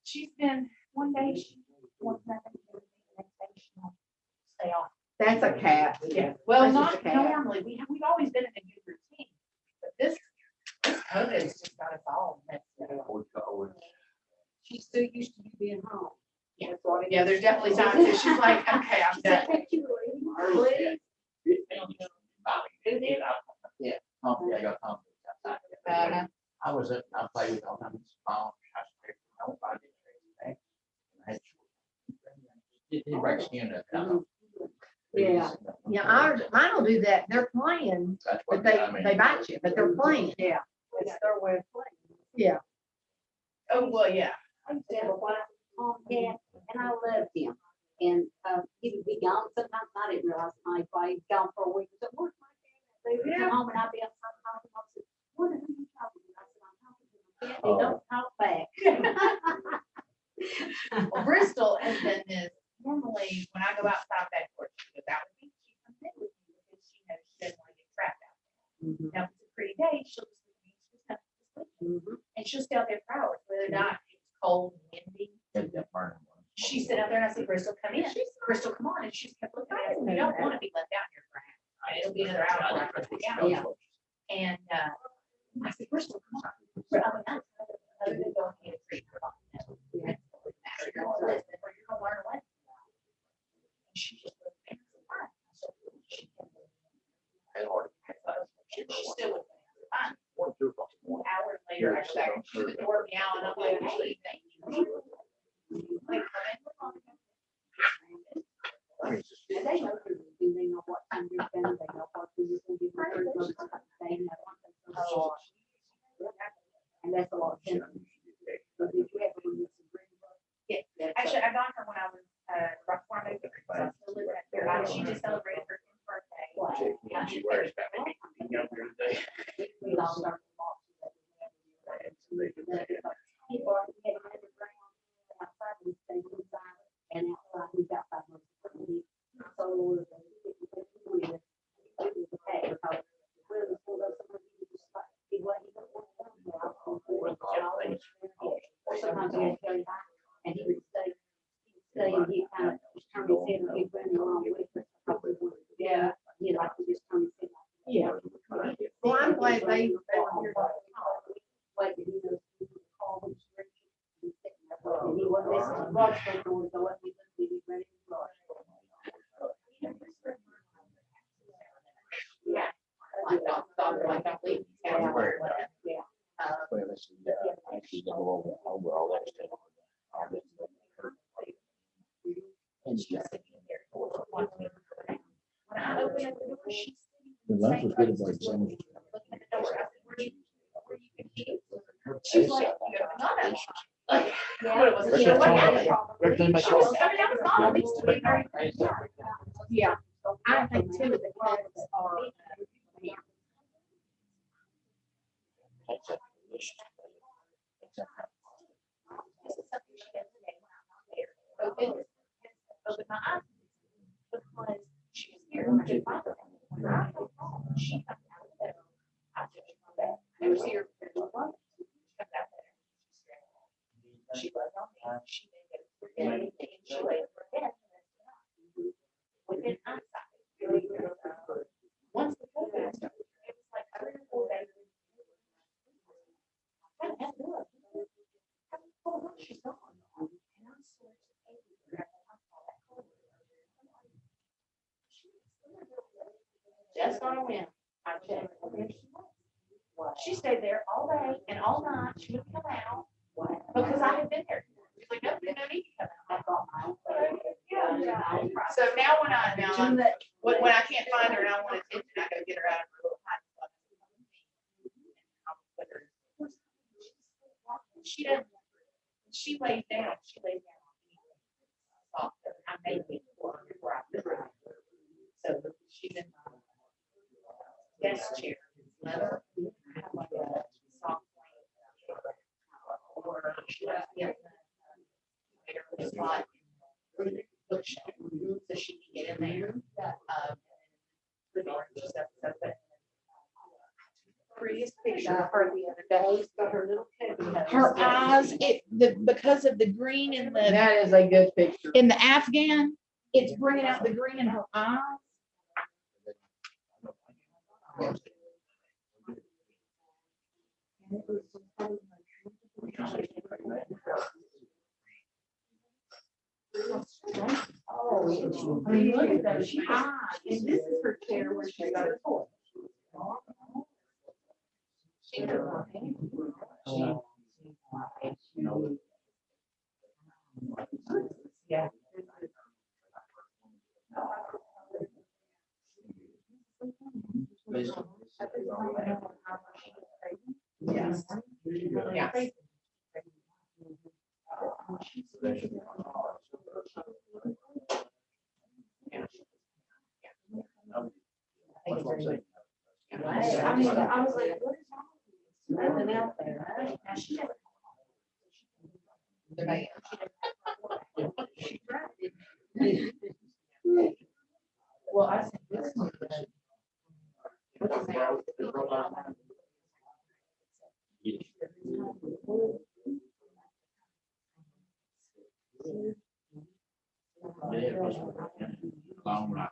she's been, one day she wants nothing to do with me, the next day she wants to stay off. That's a cat. Yeah, well, That's not just a cat. normally, we've always been in a good routine, but this COVID's just got us all messed up. She's so used to you being home. Yeah. That's what it Yeah, is. there's definitely times that she's like, okay, I'm She done. said, "You were eating Yeah, Tom, yeah, I got Tom. Uh-huh. I was up, I played with all them small. It breaks skin up. Yeah. Yeah, mine will do that. They're playing, That's but what they bite you, but they're playing. Yeah, it's their way of playing. Yeah. Oh, well, yeah. I used to have a white cat, and I loved him. And he would be gone sometimes. I didn't realize my wife gone for a week. I said, "Where's my cat?" They would come home and I'd be outside talking. I said, "What are you talking about?" I said, "I'm talking to my cat." They don't talk back. Well, Bristol has been this, normally when I go outside that And she'll stay out there for hours, whether or not it's cold, windy. Had that burning one. She sat out there and I said, Crystal, come in. Crystal, come on. And she just kept looking at me. You don't want to be left out here for an hour. It'll be another hour. before I put it down. Yeah. And I said, Crystal, come on. Other than going to get a treat. You're going to listen or you're going to learn a lesson. And she just looked at me. Had hard. She still was fine. Hours later, I go back and she was working out and I'm like, hey, thank you. Like, come in. And they know who to do, they know what time you're done, they know what to do, they know. And that's a lot of sense. But if you ever miss a ring, Yeah, actually, I got her when I was, right before I moved here, so I still live right there. She just celebrated her 10th birthday. She wears about 15 younger today. we lost our boss. People are getting underground, outside we stay inside, and outside we got 5 months. So, sometimes he had to carry back, and he would stay, and he kind of just turned his head and he'd run along with it. Yeah, you know, he just turned his head. Yeah. Well, I'm glad they. Like, he knows, he would call him straight. And he wasn't listening, Rod's supposed to go up, he was ready to go. Yeah. Like, I'm leaving. Yeah. Well, this is, actually go over all that stuff. All this stuff. And she just sitting there. When I opened up the door, she's The lunch was good about the looking sandwich. at the door. I said, where you can keep? She's like, you have not had one. Like, what it was. Where's She that was like, phone? "Yeah." Where's that make She was coming down the hall, these two big very- Yeah, I think too, the kids are. This is something she does today when I'm not there. Open my eyes. Because she was here when I did my. When I go home, she comes out of there. I just come back. I never see her. She comes out there. She was on me. She didn't get it. Anything. She laid for dead. Within eyesight. Once the COVID started, it was like 3 or 4 days. I had to look. She's gone. And I swear to God, I saw that COVID. Just on a whim, I checked. She stayed there all day and all night. She wouldn't come out because I had been there. She's like, no, you don't need to come out. I thought, yeah. So now when I can't find her and I want attention, I gotta get her out of her little hiding spot. She doesn't. She lays down. She lays down. Soft. I made it for her before I put her. So she's in my desk chair. Leather. I have like a soft blanket. Or she lets me in the spot. Bookshelf. So she can get in there. The door and stuff. Prettiest picture of her the other day. Got her little tabby. Her eyes, because of the green in the That is a good picture. Afghan, it's bringing out the green in her eyes. Oh, I mean, look at those eyes. And this is her chair where she got her toy. She doesn't want any. Yeah. Yes. Yeah. I mean, I was like, what is wrong with you? Nothing out there, right? Now she never. She tried it. Well, I said, this is good. What is that? Yeah, it was a long night.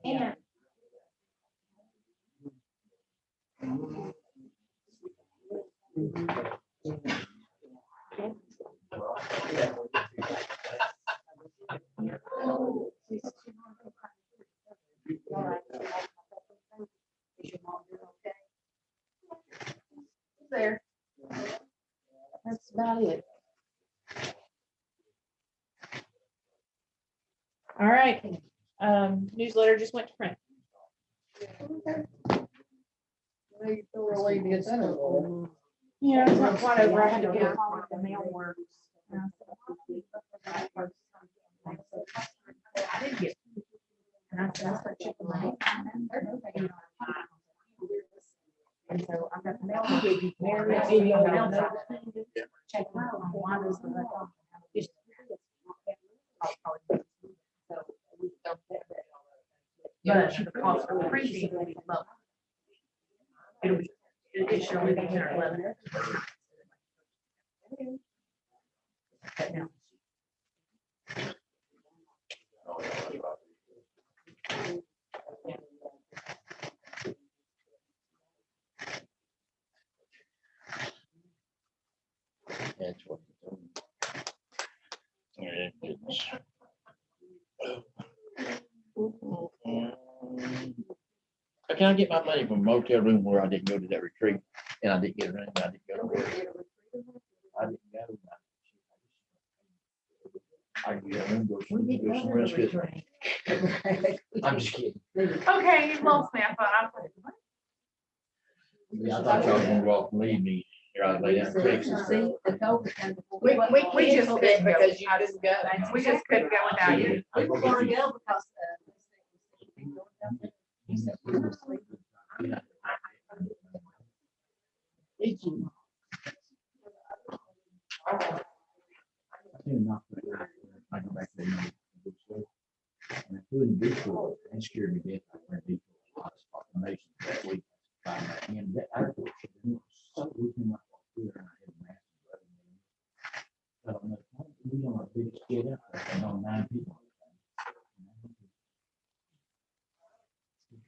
And There. That's about it. All right, newsletter just went to print. You feel relieved to get that over with. Yeah, it's not quite over. I had to Yeah, get. the mail works. I did get. And I said, I start checking my mail. And so I've got the mail. Check them out on why does the. But the cost of the printing will be low. It'll be, it should only be 10 or 11. Okay, now. That's what. Yeah, goodness. Can I get my money from a motel room where I didn't go to that retreat and I didn't get a room, I didn't go to work. I didn't go. I can get a room, go somewhere else, 'cause- I'm just kidding. Okay, you lost me. I thought I was. Yeah, I thought y'all was gonna go off and leave me here. I lay down in Texas. We just did couldn't go. because you didn't go. We just couldn't go without you. We were gonna go because, I go back there. And I couldn't do it. That scared me to death. I went to proclamation that week. And that airport, so we came up here and I had a massive. But on the, we don't have a big skid up there, and on 9 people.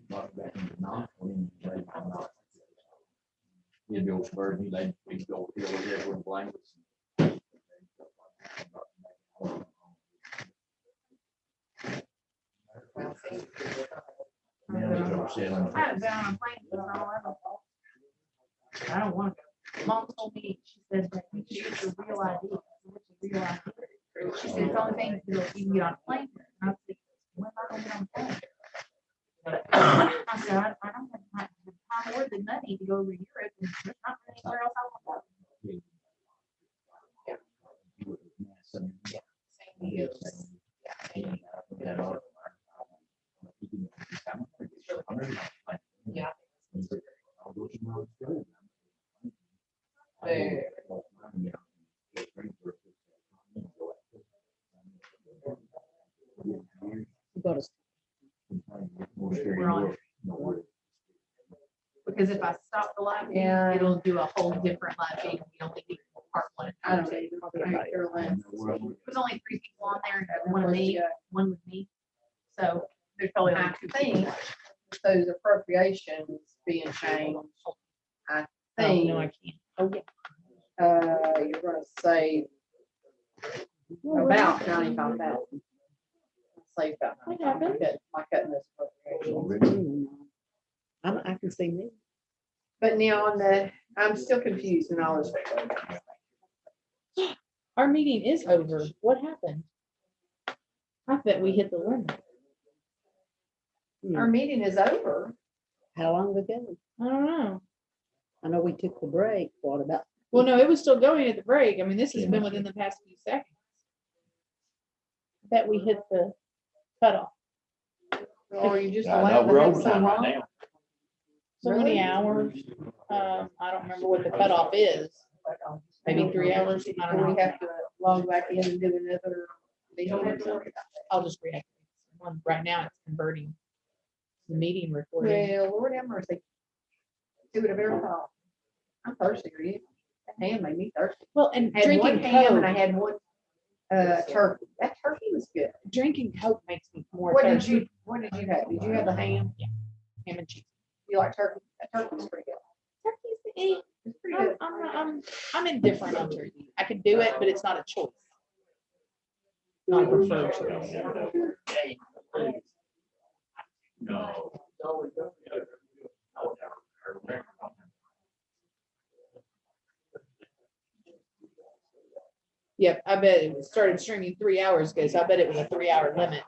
Brought back into knock, and then knock. He'd go spur, he laid, we'd go fill it there with blankets. I haven't been on a plane since 9/11. I don't want to go. Mom told me, she said that you should use your real ID. What's your real ID? She said it's the only thing that you can get on a plane. And I said, when am I gonna get on a plane? I said, I don't have time or the money to go over to Europe, and there's not really anywhere else I want to go. Yeah. We're on. Because if I stop the live feed, Yeah. it'll do a whole different live feed. We only do part one. I don't even know about your lens. There's only 3 people on there, one with me. So there's probably only I 2 think people. those appropriations being changed, I Oh, think, no, I can't. you're gonna save about 95,000. Save about What 95,000 happened? by cutting this appropriation. I can see me. But now on the, I'm still confused in all this. Our meeting is over. What happened? I bet we hit the limit. Our meeting is over. How long ago? I don't know. I know we took the break. What about? Well, no, it was still going at the break. I mean, this has been within the past few seconds. I bet we hit the cutoff. Or you just I know allowed we're to have so overtime right long? now. So many hours. I don't remember what the cutoff is. Maybe 3 hours. I don't Or know. we have to log back in and do another They don't have to worry about that. I'll just reactivate this one. Right now it's converting the meeting recording. Well, Lord have mercy. Do it a very thought. I'm thirsty, are you? That ham made me thirsty. Well, and I had one drinking ham and I Coke, had one turkey. That turkey was good. drinking Coke makes me more What did thirsty. you have? Did you have the ham? Ham and cheese. You like turkey? That turkey was pretty good. Turkey's the eight. It's pretty good. I'm indifferent on turkey. I can do it, but it's not a choice. Not a preferred choice. No. Yep, I bet it started streaming 3 hours ago, so I bet it was a 3 hour limit.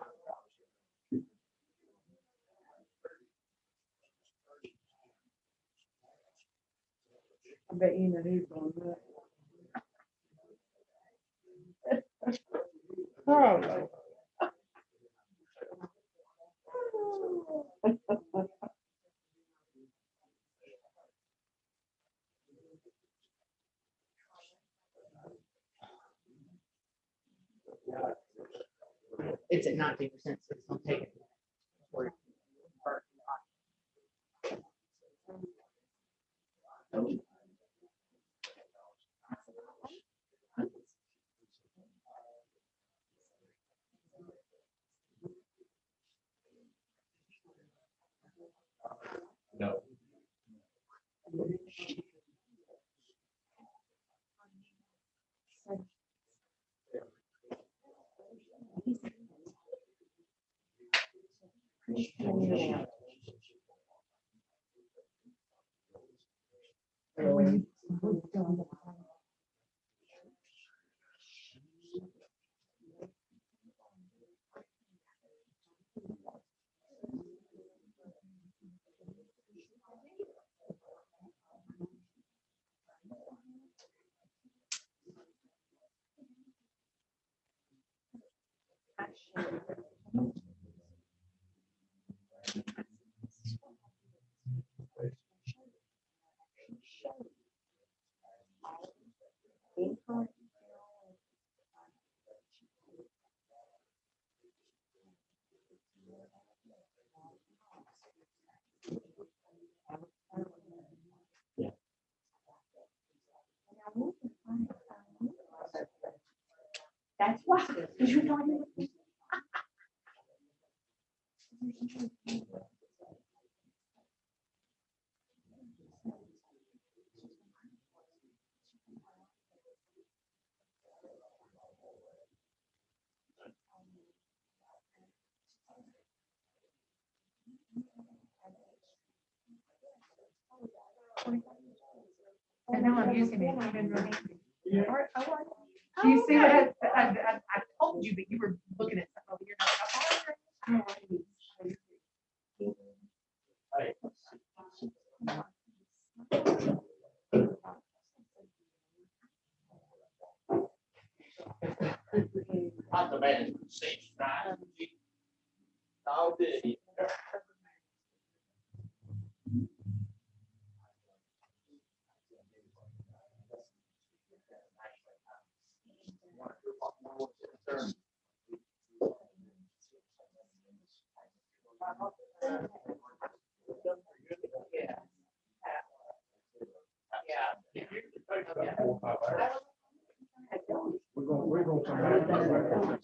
I bet you know who's going to do it. Oh, it's at 19%, so it's gonna take it. No. That's why. 'Cause you don't even- And now I'm using it. I've been really. Yeah. Do you see what I told you, but you were looking at something over here. and I was like, oh, Not the man who says, right? All day. We're gonna come back.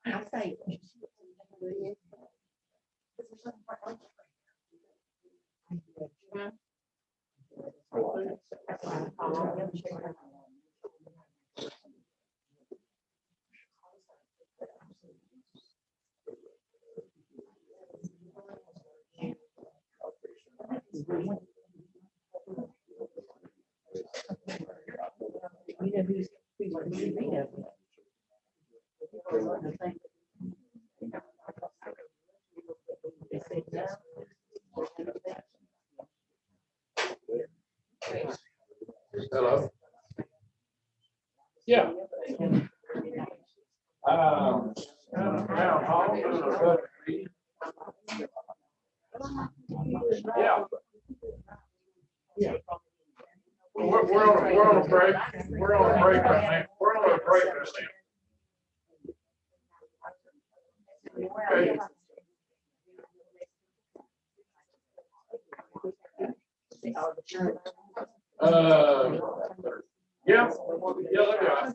I say. You know who's gonna be there. Hello? Yeah. Town hall, doing a budget meeting. Yeah. We're on a break. We're on a break right now. We're on a break right now. Okay. Yeah, yeah, that'd be all right.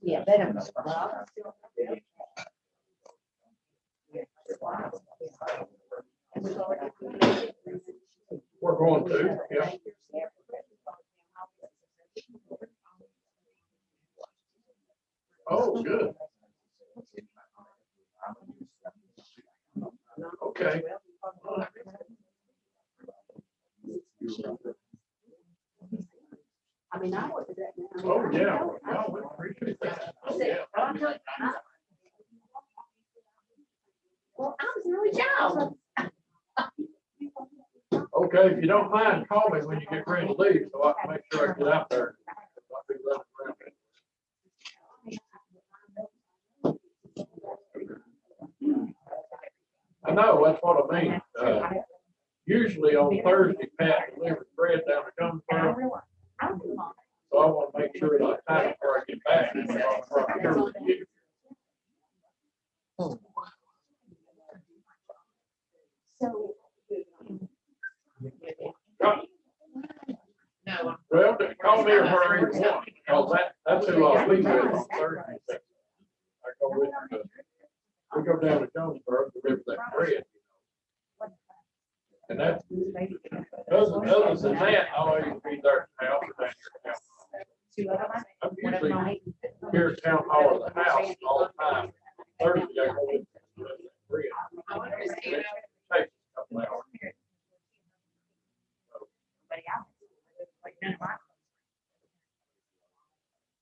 Yeah, that was. We're going to, yeah. Oh, good. Okay. I mean, I looked at that. now. Oh, yeah. No, we appreciate that. Oh, yeah. Well, I was an early child. Okay, if you don't mind, call me when you get ready to leave, so I can make sure I get out there. I'll be running around. I know, that's what I mean. Usually on Thursday, Pat delivers bread down to Jonesboro. So I want to make sure that I time it before I get back. Before I'm here with you. So. No. Well, call me or wherever you want, because that's who I'll be with on Thursday. I go with, we go down to Jonesboro to deliver that bread. And that, other than that, I'll always be there at the house or down here at the house. I'm usually here at town hall at the house all the time. Thursday, I go with the bread. I wonder if It takes a couple hours.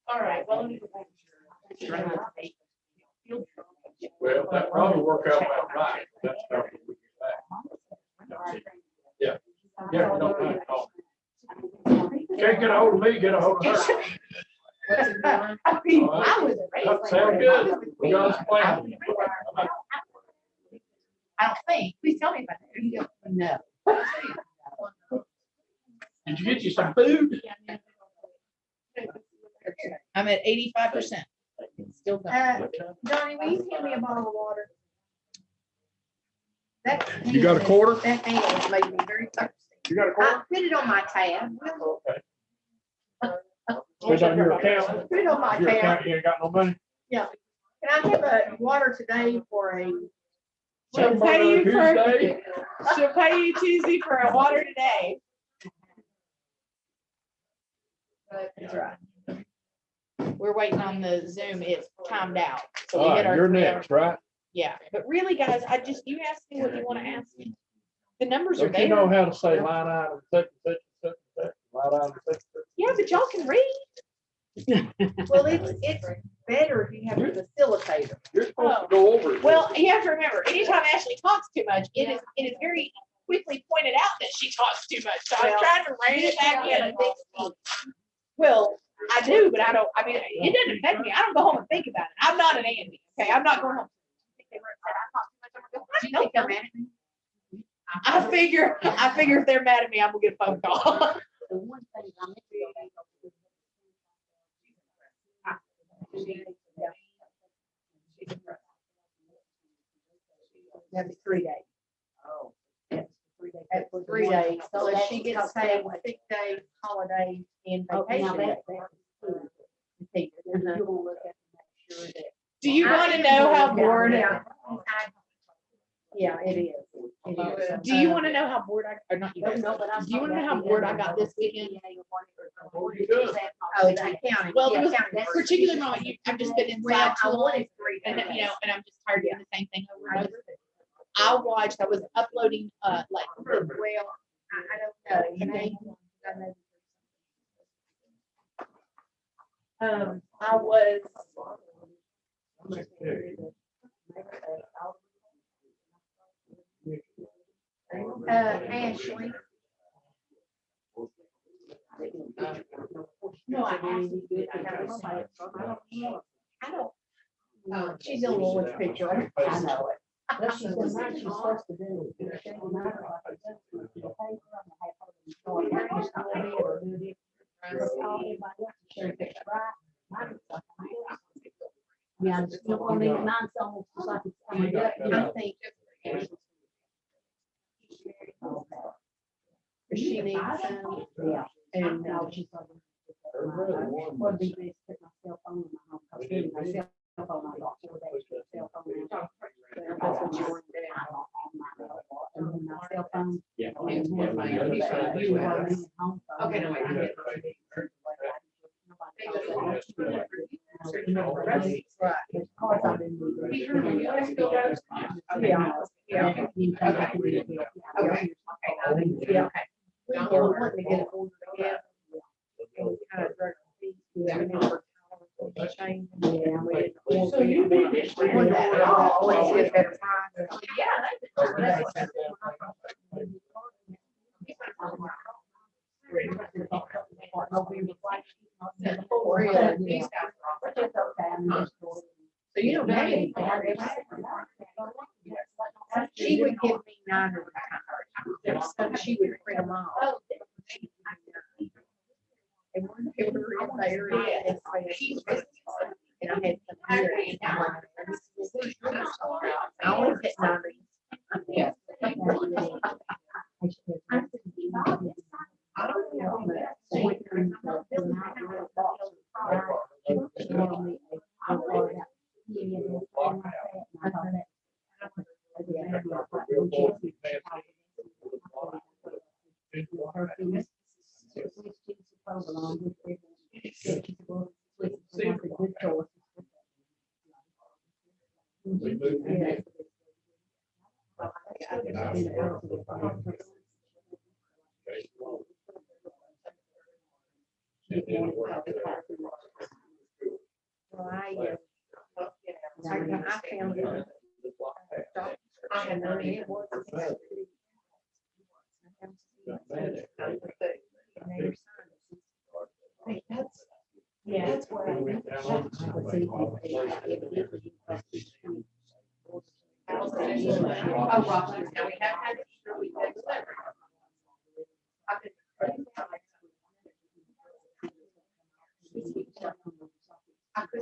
all right, well. Well, that probably work out about right. That's how we get back. Yeah, yeah, you don't mind calling. Can't get a hold of me, get a hold of her. I mean, I was That sounds good. We got a plan. I don't think, please tell me about that. You don't know. Did you get you some food? I'm at 85%. Still going. Donnie, will you hand me a bottle of water? That You got a quarter? That hand made me very thirsty. You got a I quarter? put it on my tab. Okay. Put it on your account. Put it on my Your tab. account, you ain't got no money? Yeah. Can I have a water today for a? She'll pay you for, Tuesday? she'll pay you Tuesday for a water today. That's right. We're waiting on the Zoom. It's timed out. So we All hit right, our you're 3 hours. next, right? Yeah, but really, guys, you ask me what you want to ask me. The numbers are Don't you there. know how to say line item, such and such, line item, such and such? Yeah, but y'all can read. Well, it's better if you have a facilitator. You're supposed to go over it. Well, you have to remember, anytime Ashley talks too much, it is very quickly pointed out that she talks too much. So I'm Well, trying to rein it back Yeah, in. big speech. Well, I do, but I don't, I mean, it doesn't affect me. I don't go home and think about it. I'm not an Andy, okay? I'm not going home. think they're mad at me? I figure if they're mad at me, I'm gonna get a phone call. The one thing I'm That'd be 3 days. Oh. That's 3 days. So that's she gets because paid they- sick days, holidays, and Oh, now vacation. that's. Uh-huh. You're gonna look at to make sure that. Do you want to know how bored, Yeah, it is. It is. do you want to know how bored or not you? No, no, but I'm Do you want to know talking how about bored the I got this weekend? What are you doing? Oh, the accounting. Well, Yeah, it was accounting. particularly moment, I've just been inside Well, I too long, wanted 3 and, days. you know, and I'm just tired of doing the same thing over and over. I watched, I was uploading, like, well, I don't know, name. I was, Ashley. No, I actually, I don't, she's in the Lord's picture. I know it. But she's the one she's supposed to do. Yeah, it's still on me, mine's almost just like it's. I think she needs some, Yeah. and, No, she's. Would be best to put my cell phone in my home. I was getting my cell phone, I got 4 days to cell phone. that's what you want to do. And then my cell phone. Yeah. And then my- you are in home phone. Okay, no, wait, I get it. Right. There's cars I've been moving. Yeah. Yeah. You can take it to the- Okay. Yeah, okay. We were wanting to get it ordered again. And we kind of broke the feet. Yeah. We never changed. Yeah, we did. So you did it. We wanted to order it all, let's get a better price. So you don't pay. She would give me 9 or 10. So she would print them all. And one they were in there, and I had some here, and I'm like, I always get 9. Yeah. I don't know. I found it. I had no idea it was. Yeah, that's what I think. Oh, Rob, now we have had. I could.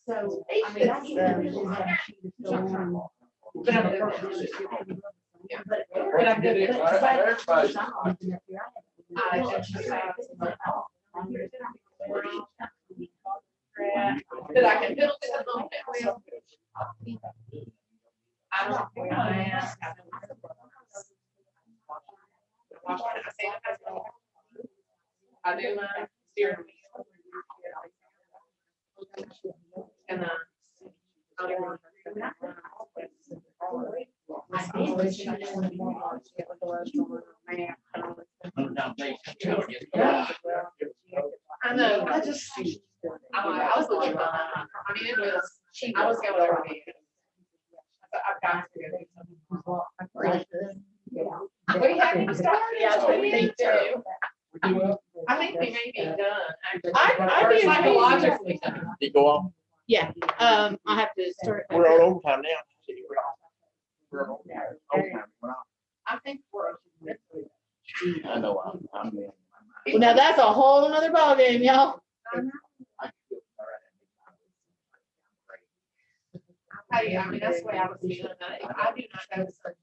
So, I mean, that's, but I'm good. But I'm good. Everybody. Cause I can fiddle with it a little bit. Well, I don't know. I do mine, steering wheel. And then. I do mine. I know, I just, I was looking, I mean, it was cheap, I was going over it. I've got to go do something. We haven't started. Yeah, we need to. I think we may be done. I We're do. psychologically done. Did it go on? Yeah, I have to start. We're on overtime now. We're on overtime. I think we're. I know, I'm. Well, now that's a whole nother ballgame, y'all. I mean, that's the way I was feeling. I do not go to certain.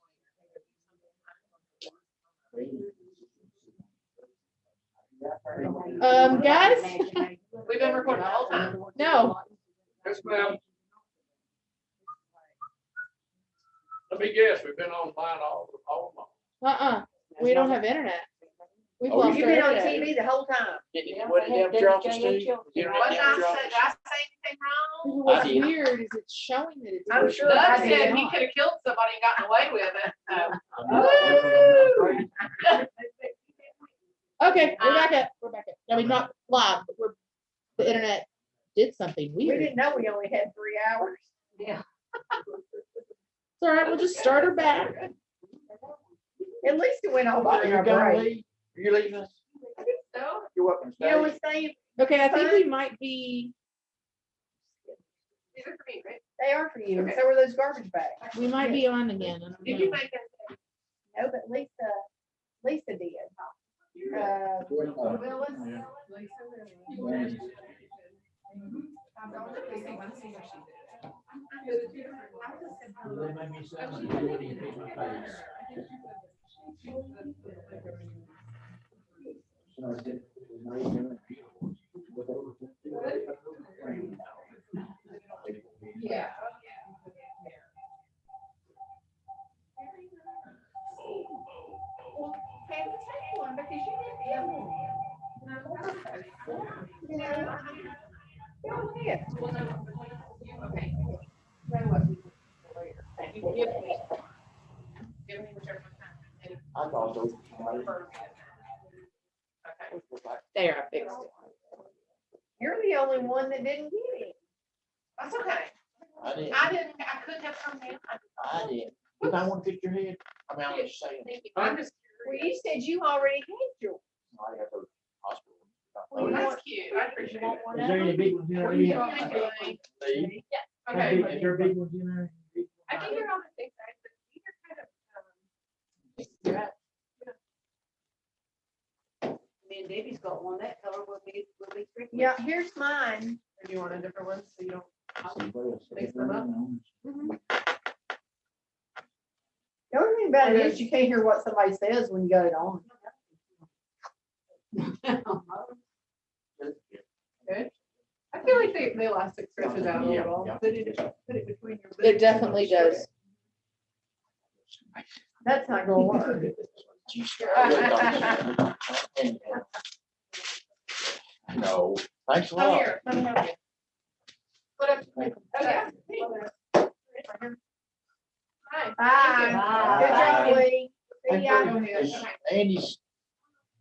Guys, We've been recording the whole time. no, Yes, ma'am. Let me guess, we've been online all month. We don't have internet. We've Oh, lost You've our been on internet. TV the whole time. What did them troubles do? Did I say anything wrong? What's I did. weird is it's showing that it's. I'm working. sure Doug I said did he not. could have killed somebody and gotten away with it. Okay, we're back up. We're back up. I mean, not live, but the internet did something We weird. didn't know we only had 3 hours. Yeah. It's all right, we'll just start her back. At least it went over Are in you our gonna break. leave? Are you leaving us? So, You're welcome to You know stay. what's saying? Okay, I think we might be, these are for me, right? They are for you, and so are those garbage bags. we might be on again. I don't Did you know. make that? No, but Lisa did. Well, let's. They made me sound like you wouldn't even hit my face. So I said, Yeah. Okay, let's take one because you did the other one. No, that's okay. Yeah. Okay. Tell you what, we can do later. You give me whichever one. I thought those. Okay. There, I fixed it. You're the only one that didn't get it. That's okay. I couldn't have come in. I did. If I want to fix your head, I mean, I'm just saying. Thank you. I'm just Well, curious. you said you already had yours. I got to hospital. Well, that's cute. I appreciate it. is there any big ones in there? Leave. Leave. Okay. Is there big ones in there? I think you're on the safe side, but these are kind of, Me and Debbie's got one, that color will be tricky. Yeah, here's mine. do you want a different one so you don't? Mix them up. The only thing about it is you can't hear what somebody says when you got it on. Good. I feel like the elastic stretches out a little. Yeah. Put it between your. It definitely does. That's not gonna work. No, thanks a Come lot. here, let me help you. Put up. Oh, yeah. Hi. Bye. Good job, Lee. See ya. Is Andy's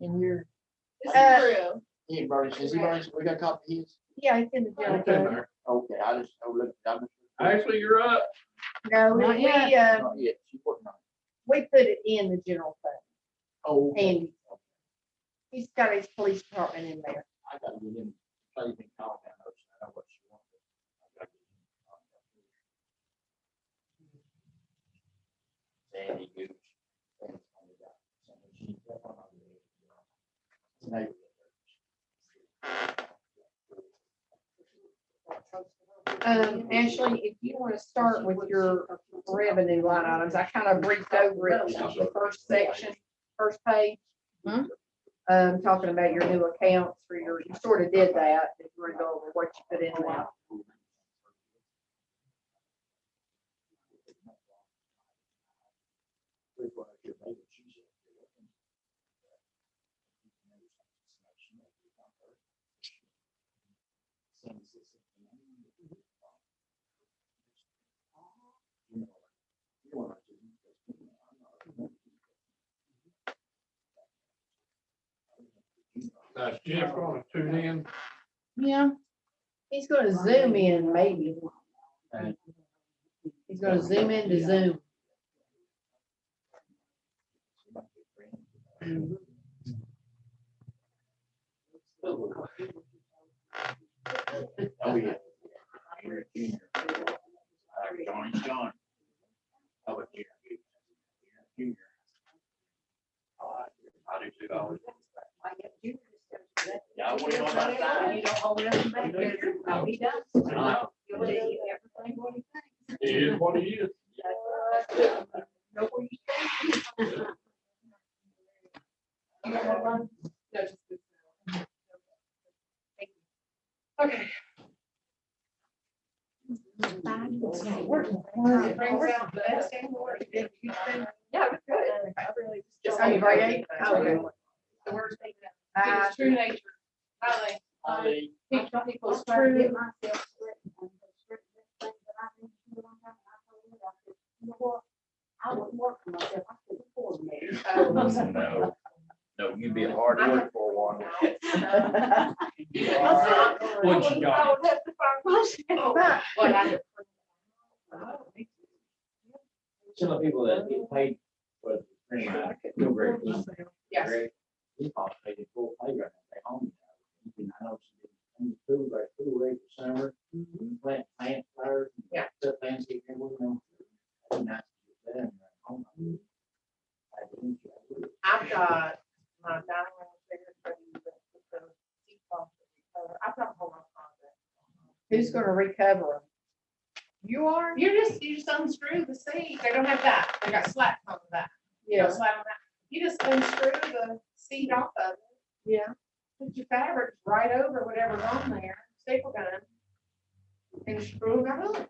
in here? This is true. He ain't brought his, has he brought his, we got a copy of his? Yeah, it's in the general It's in fund. there. Okay, I just, I looked, I just. Actually, you're up. No, Not we, Not yet, she's working on it. we put it in the general fund. Oh, okay. And he's got his police department in there. I gotta get him, so you can call down there, so I know what she wants. I gotta get him. Sandy Goose. Ashley, if you want to start with your revenue line items, I kind of briefed over it, the first section, first page. Hmm? Talking about your new accounts for your, you sort of did that, if you want to go over what you put in there. That's Jeff gonna tune in. Yeah, He's gonna zoom in, maybe. He's gonna zoom into Zoom. Oh, yeah. You're a junior. Johnny's John. How about you? Junior. I do too. Yeah, I wouldn't know about that. You don't hold it back there. Oh, he does. No. You'll see everything what he thinks. He is what he is. Know where you stand. You got one line? No, just this. Okay. Brings out the best and worst. Yeah, it was good. I really just. Oh, you already? Oh, Okay. The worst thing Uh, that, it's true nature. Hi, Holly, people's I tried to true. get myself straightened and the straightened things that I need to do on time, and I told her, I said, you know what? I wouldn't work for myself, I could afford me. no, no, you'd be a hard work for one. Once you got it. I would have to find myself. What I- Some of the people that get paid for the training, feel very good. Yes. Greg, he cost paid in full pay right now, they home. You can, I know she did, in the pool, like pool rate for summer, plant flowers. Yeah. Stuff landscape, and we're going. That'd be nice to get that in their home. I think, I've got my dining room figure for the seat bump. I've got a whole lot of projects. Who's gonna recover them? You are? You just unscrew the seat. They don't have that. They got slats on that. You know, slat on that. You just unscrew the seat off of it. Yeah. Put your fabric right over whatever's on there, staple gun, and screw it on.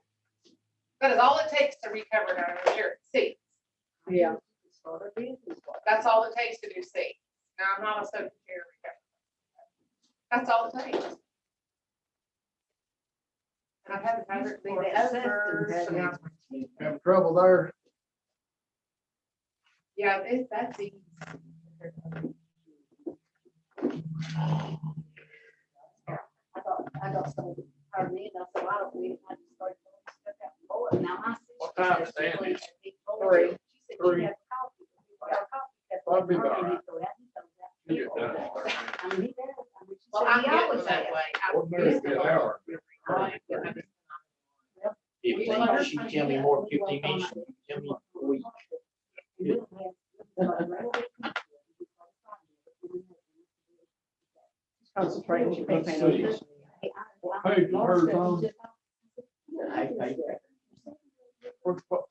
That is all it takes to recover dining room seats. Yeah. That's all it takes to do seats. Now, I'm not a sofa chair recovery. That's all it takes. And I've had fabric for ever. Have trouble there? Yeah, that's easy. I got some, pardon me, and I said, I don't need it, I just started throwing stuff out the board, now my sister. What time is said she that? cleaned that big bowl. Three. She said Three. she had coffee, we got coffee, kept I'll be it all burning, right. he threw it out, he throws it out the You big get bowl. done. I mean, he does, I mean, she Well, said I'm he getting always that has. way. I What minute is it, hour? If she tell me more than 15 minutes, tell me a week. He will have- Concentrate. She can't pay no Hey, attention. Hey, you heard something?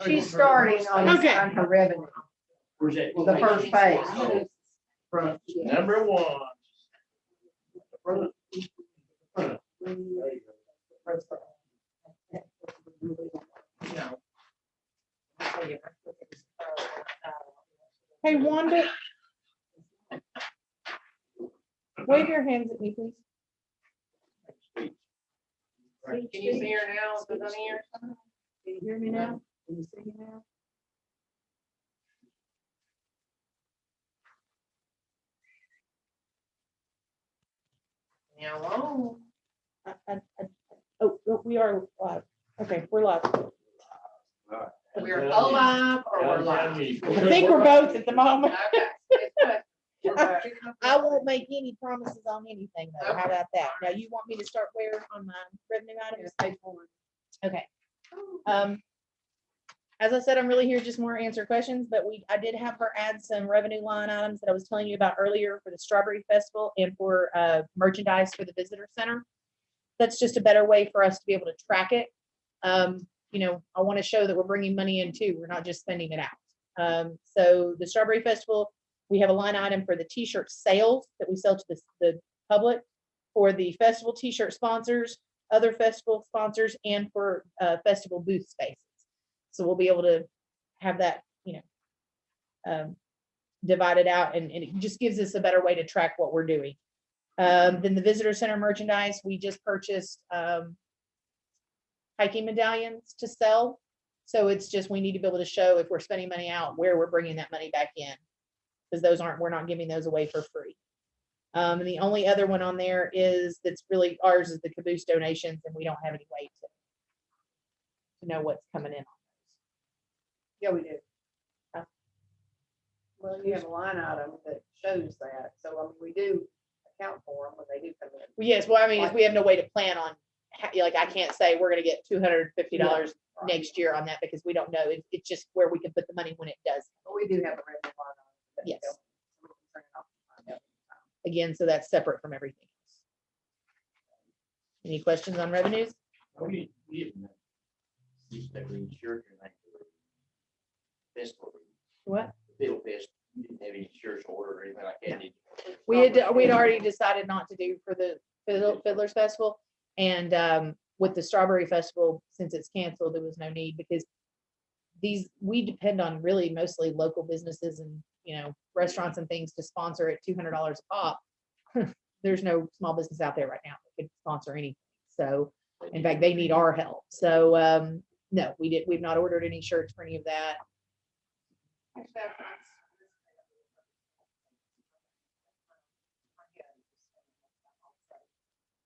She's starting on Okay. on her revenue, Where's that? the first page. Front. Number one. Front. Hey, Wanda. Wave your hands at me, please. Can you see her now? Is it on here? Can you hear me now? Can you see me now? Yeah, well, Oh, we are live. Okay, we're live. we're alive or we're live. I think we're both at the moment. Okay. It's good. We're back. I won't make any promises on anything though. How about that? Now, you want me to start where on my revenue items? Okay. As I said, I'm really here just more to answer questions, but I did have her add some revenue line items that I was telling you about earlier for the Strawberry Festival and for merchandise for the visitor center. That's just a better way for us to be able to track it. You know, I want to show that we're bringing money in too. We're not just spending it out. So the Strawberry Festival, we have a line item for the t-shirt sales that we sell to the public, for the festival t-shirt sponsors, other festival sponsors, and for festival booth spaces. So we'll be able to have that, you know, divided out, and it just gives us a better way to track what we're doing. Then the visitor center merchandise, we just purchased hiking medallions to sell. So it's just, we need to be able to show if we're spending money out, where we're bringing that money back in. Because we're not giving those away for free. And the only other one on there that's really ours is the caboose donations, and we don't have any way to know what's coming in on those. Yeah, we do. Well, you have a line item that shows that, so I mean, we do account for them when they do come in. Well, yes, well, I mean, we have no way to plan on, like, I can't say we're gonna get $250 next year on that, because we don't know. It's just where we can put the money when it does. But we do have a revenue line item. that Yes. shows, so we can turn it off. Again, so that's separate from everything else. Any questions on revenues? Oh, you didn't. You said we insured your name for the festival. What? Fiddle Fest, you didn't have any insurance order or anything like that, did you? We'd already decided not to do for the Fiddlers Festival, and with the Strawberry Festival, since it's canceled, there was no need, because we depend on really mostly local businesses and, restaurants and things to sponsor at $200 a pop. There's no small business out there right now that could sponsor anything. So in fact, they need our help. So, no, we've not ordered any shirts for any of that.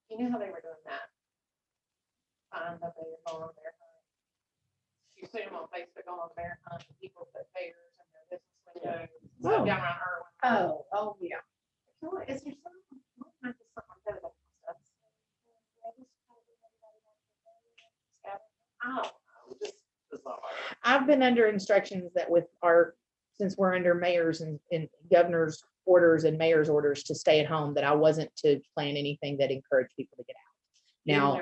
You know how they were doing that? That they were going on their hunt. You see them on Facebook going on their hunt, and people put bears in their business windows. Oh. Down around Irwin. Oh, yeah. Is there something? Might be something like that about stuff. I don't know, just bizarre. I've been under instructions that since we're under mayors and governor's orders and mayor's orders to stay at home, that I wasn't to plan anything that encouraged people to get out. Now,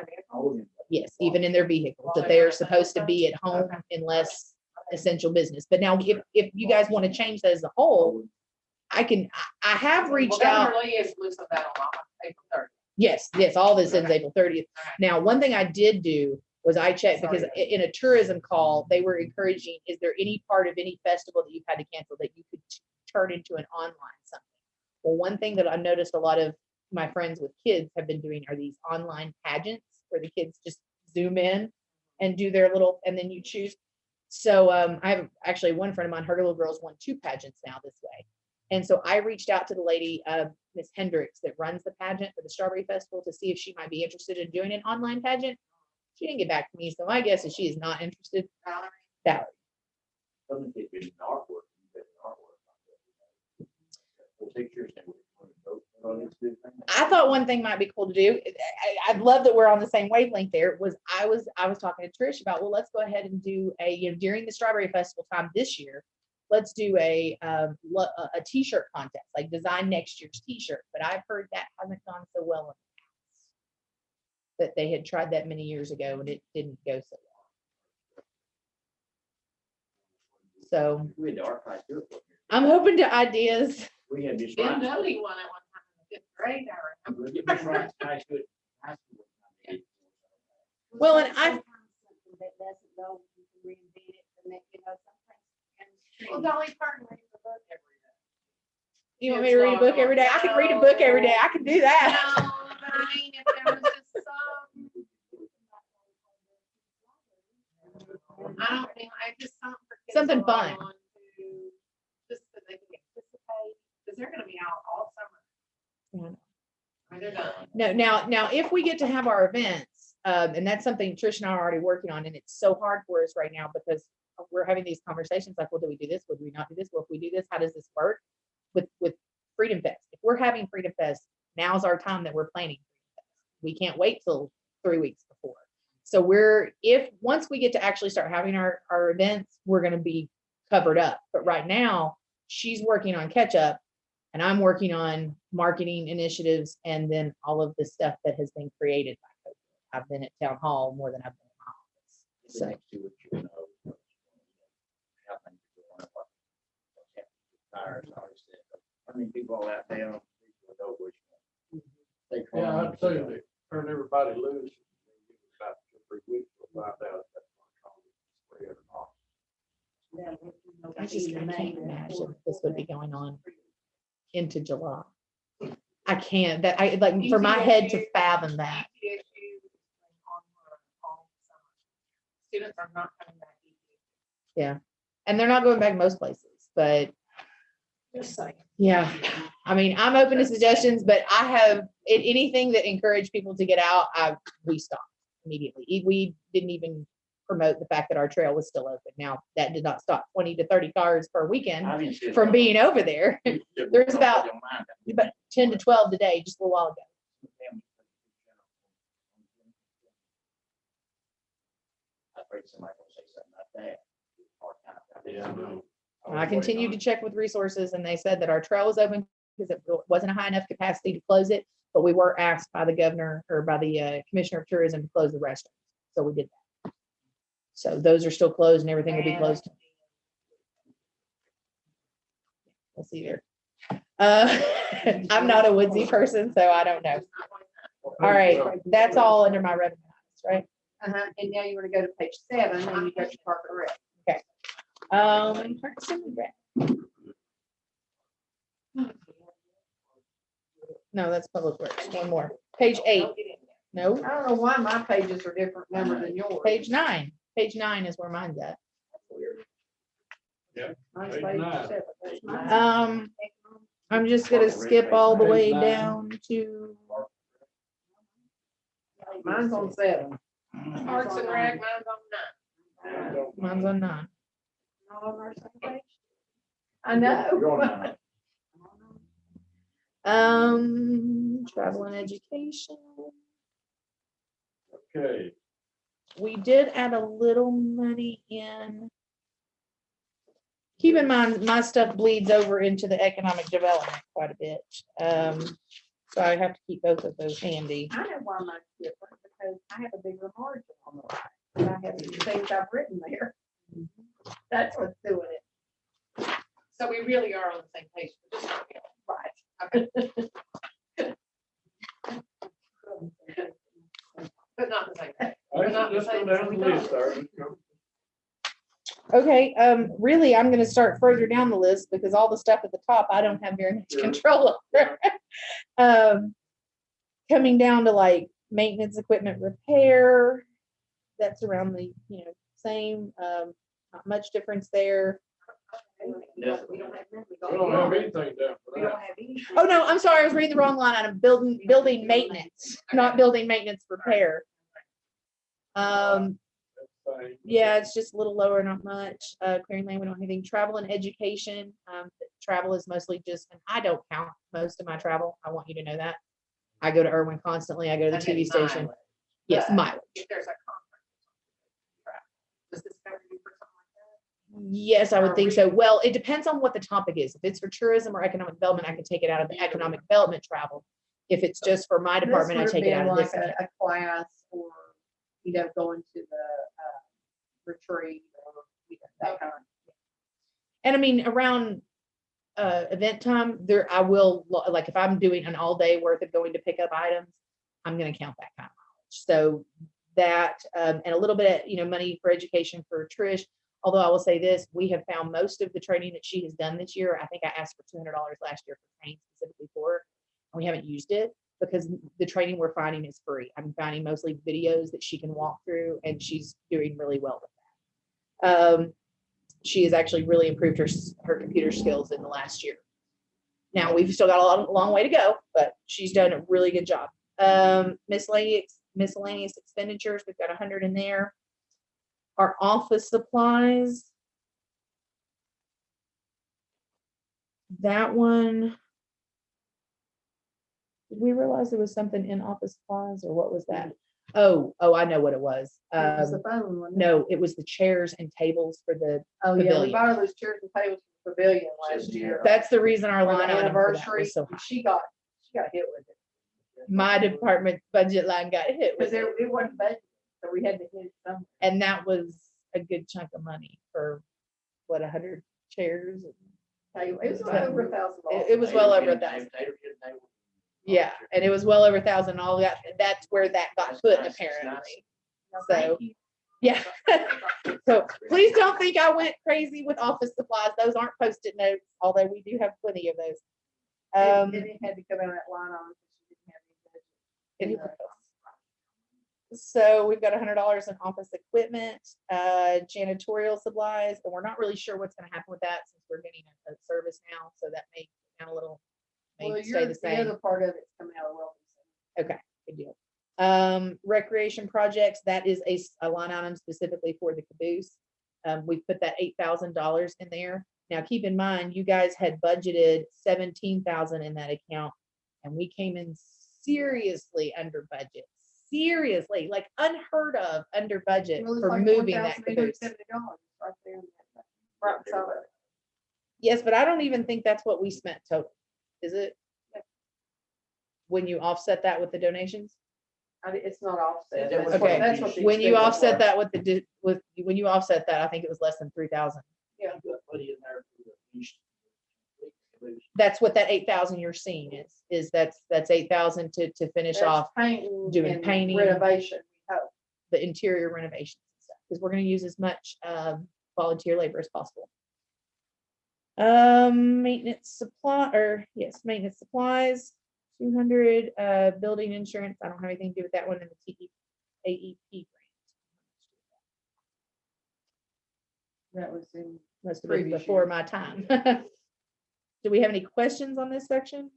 yes, even in their vehicles, that they are supposed to be at home unless essential business. But now, if you guys want to change that as a whole, I have reached out. Governor Lee is losing that on April 30th. Yes, all this ends April 30th. Now, one thing I did do was I checked, because in a tourism call, they were encouraging, is there any part of any festival that you've had to cancel that you could turn into an online something? Well, one thing that I noticed a lot of my friends with kids have been doing are these online pageants where the kids just zoom in and do their little, and then you choose. So I have actually one friend of mine, her little girls won 2 pageants now this way. And so I reached out to the lady, Miss Hendricks, that runs the pageant for the Strawberry Festival, to see if she might be interested in doing an online pageant. She didn't get back to me, so my guess is she is not interested. Valerie. Doesn't it be artwork? Pictures. I thought one thing might be cool to do. I love that we're on the same wavelength there. I was talking to Trish about, well, let's go ahead and do a, during the Strawberry Festival time this year, let's do a t-shirt contest, like design next year's t-shirt. But I've heard that hasn't gone so well in the past. That they had tried that many years ago and it didn't go so well. So We had the archive here. I'm open to ideas. We had this. Ben Dudley won at one time in 5th grade, I remember. Well, and Sometimes something that doesn't go, you can reinvent it, and that, sometimes. Well, Dolly Parton reads the book every day. You want me to read a book every day? I can read a book every day. I can do that. No, but I mean, if there was just some. I don't think, I just something for kids. Something to log fun. on to, just so they can participate, because they're gonna be out all summer. I mean, they're done. Now, if we get to have our events, and that's something Trish and I are already working on, and it's so hard for us right now because we're having these conversations like, well, do we do this? Would we not do this? Well, if we do this, how does this work with Freedom Fest? If we're having Freedom Fest, now's our time that we're planning Freedom Fest. We can't wait till 3 weeks before. So once we get to actually start having our events, we're going to be covered up. But right now, she's working on catch up, and I'm working on marketing initiatives, and then all of the stuff that has been created by COVID. I've been at town hall more than I've been in my office. So I mean, people all out there. Yeah, I'd say they turn everybody loose. About 2 or 3 weeks, we'll find out if that's going to or not. I can't imagine this would be going on into July. I can't, for my head to fathom that. Students are not coming back. Yeah. And they're not going back most places, but Just saying. yeah, I mean, I'm open to suggestions, but I have anything that encouraged people to get out, we stopped immediately. We didn't even promote the fact that our trail was still open. Now, that did not stop 20 to 30 cars per weekend from being over there. There's about 10 to 12 today, just a little while ago. I continued to check with resources, and they said that our trail was open because it wasn't a high enough capacity to close it, but we were asked by the governor or by the commissioner of tourism to close the restaurants. So we did that. So those are still closed and everything will be closed. We'll see there. I'm not a woodsy person, so I don't know. All right, that's all under my revenue, right? And now you want to go to page 7 and you got your Park and Rec. Okay. Parks and Rec. No, that's Public Works. One more. Page 8. No, I don't know why my pages are different number than yours. page 9. Page 9 is where mine's at. Mine's Page page 9. 7. That's mine. I'm just gonna skip all the way down to, Mine's on 7. Parks and Rec, mine's on 9. mine's on 9. Not on our same page. I know. Travel and education. Okay, We did add a little money in. Keep in mind, my stuff bleeds over into the economic development quite a bit. So I have to keep both of those handy. I know why mine's different, because I have a bigger margin on the right. And I have the things I've written there. That's what's doing it. So we really are on the same page. We're just not getting Right. But not the same page. let's go down the list, there. Let's go. Okay, really, I'm gonna start further down the list because all the stuff at the top, I don't have very much Yeah. control over. Coming down to like maintenance, equipment repair, that's around the, same, not much difference there. We don't have none. We don't have anything down for We don't that. have anything. Oh, no, I'm sorry, I was reading the wrong line item, building maintenance, not building maintenance repair. That's fine. Yeah, it's just a little lower, not much. Clearing lane, we don't have anything. Travel and education. Travel is mostly just, and I don't count most of my travel. I want you to know that. I go to Irwin constantly. I go to the And then TV station. mileage. Yes, But mileage. If there's a conference. Does this cover you for something like that? Yes, I would think so. Well, it depends on what the topic is. If it's for tourism or economic development, I can take it out of the economic development travel. If it's just for my department, I take it out of this. Like a class, or, going to the retreat, or that kind of. And I mean, around event time, there, I will, like, if I'm doing an all day worth of going to pick up items, I'm gonna count that kind of mileage. So that, and a little bit, money for education for Trish. Although I will say this, we have found most of the training that she has done this year. I think I asked for $200 last year for training specifically for her, and we haven't used it because the training we're finding is free. I'm finding mostly videos that she can walk through, and she's doing really well with that. She has actually really improved her computer skills in the last year. Now we've still got a long way to go, but she's done a really good job. Miscellaneous expenditures, we've got 100 in there. Our office supplies. That one. Did we realize there was something in office supplies, or what was that? Oh, I know what it was. It was the phone one. No, it was the chairs and tables for the Oh, yeah, we pavilion. bought all those chairs and tables for the pavilion last year. That's the reason our For the line item for that anniversary, was so high. she got hit with it. My department budget line got hit Because with it, it wasn't budgeted, so we had to hit some. and that was a good chunk of money for what, 100 chairs? It was over $1,000. It was well over 1,000. Yeah, and it was well over 1,000. All that, that's where that got put apparently. No, So, thank you. yeah. So please don't think I went crazy with office supplies. Those aren't Post-it notes, although we do have plenty of those. And it had to come out of that line item because she didn't have any budget. So we've got $100 in office equipment, janitorial supplies, and we're not really sure what's gonna happen with that since we're getting a service now, so that may go down a little, may Well, stay the the same. other part of it's coming out of wealthy center. Okay, good deal. Recreation projects, that is a line item specifically for the caboose. We put that $8,000 in there. Now, keep in mind, you guys had budgeted 17,000 in that account, and we came in seriously under budget. Seriously, like unheard of under budget Well, it's for like moving that caboose. $4,870 right there in that, right beside it. Yes, but I don't even think that's what we spent total, is it? When you offset that with the donations? It's not offset. Yeah, That's Okay. what- that's what the When you expenses offset were. that with when you offset that, I think it was less than 3,000. That's what that 8,000 you're seeing is that's 8,000 to finish That's off painting doing and painting. renovation. We hope. the interior renovations and stuff, because we're gonna use as much volunteer labor as possible. Maintenance maintenance supplies, 200, building insurance. I don't have anything to do with that one in the AEP grant. That was in. Must have been Previous before year. my time. Do we have any questions on this section?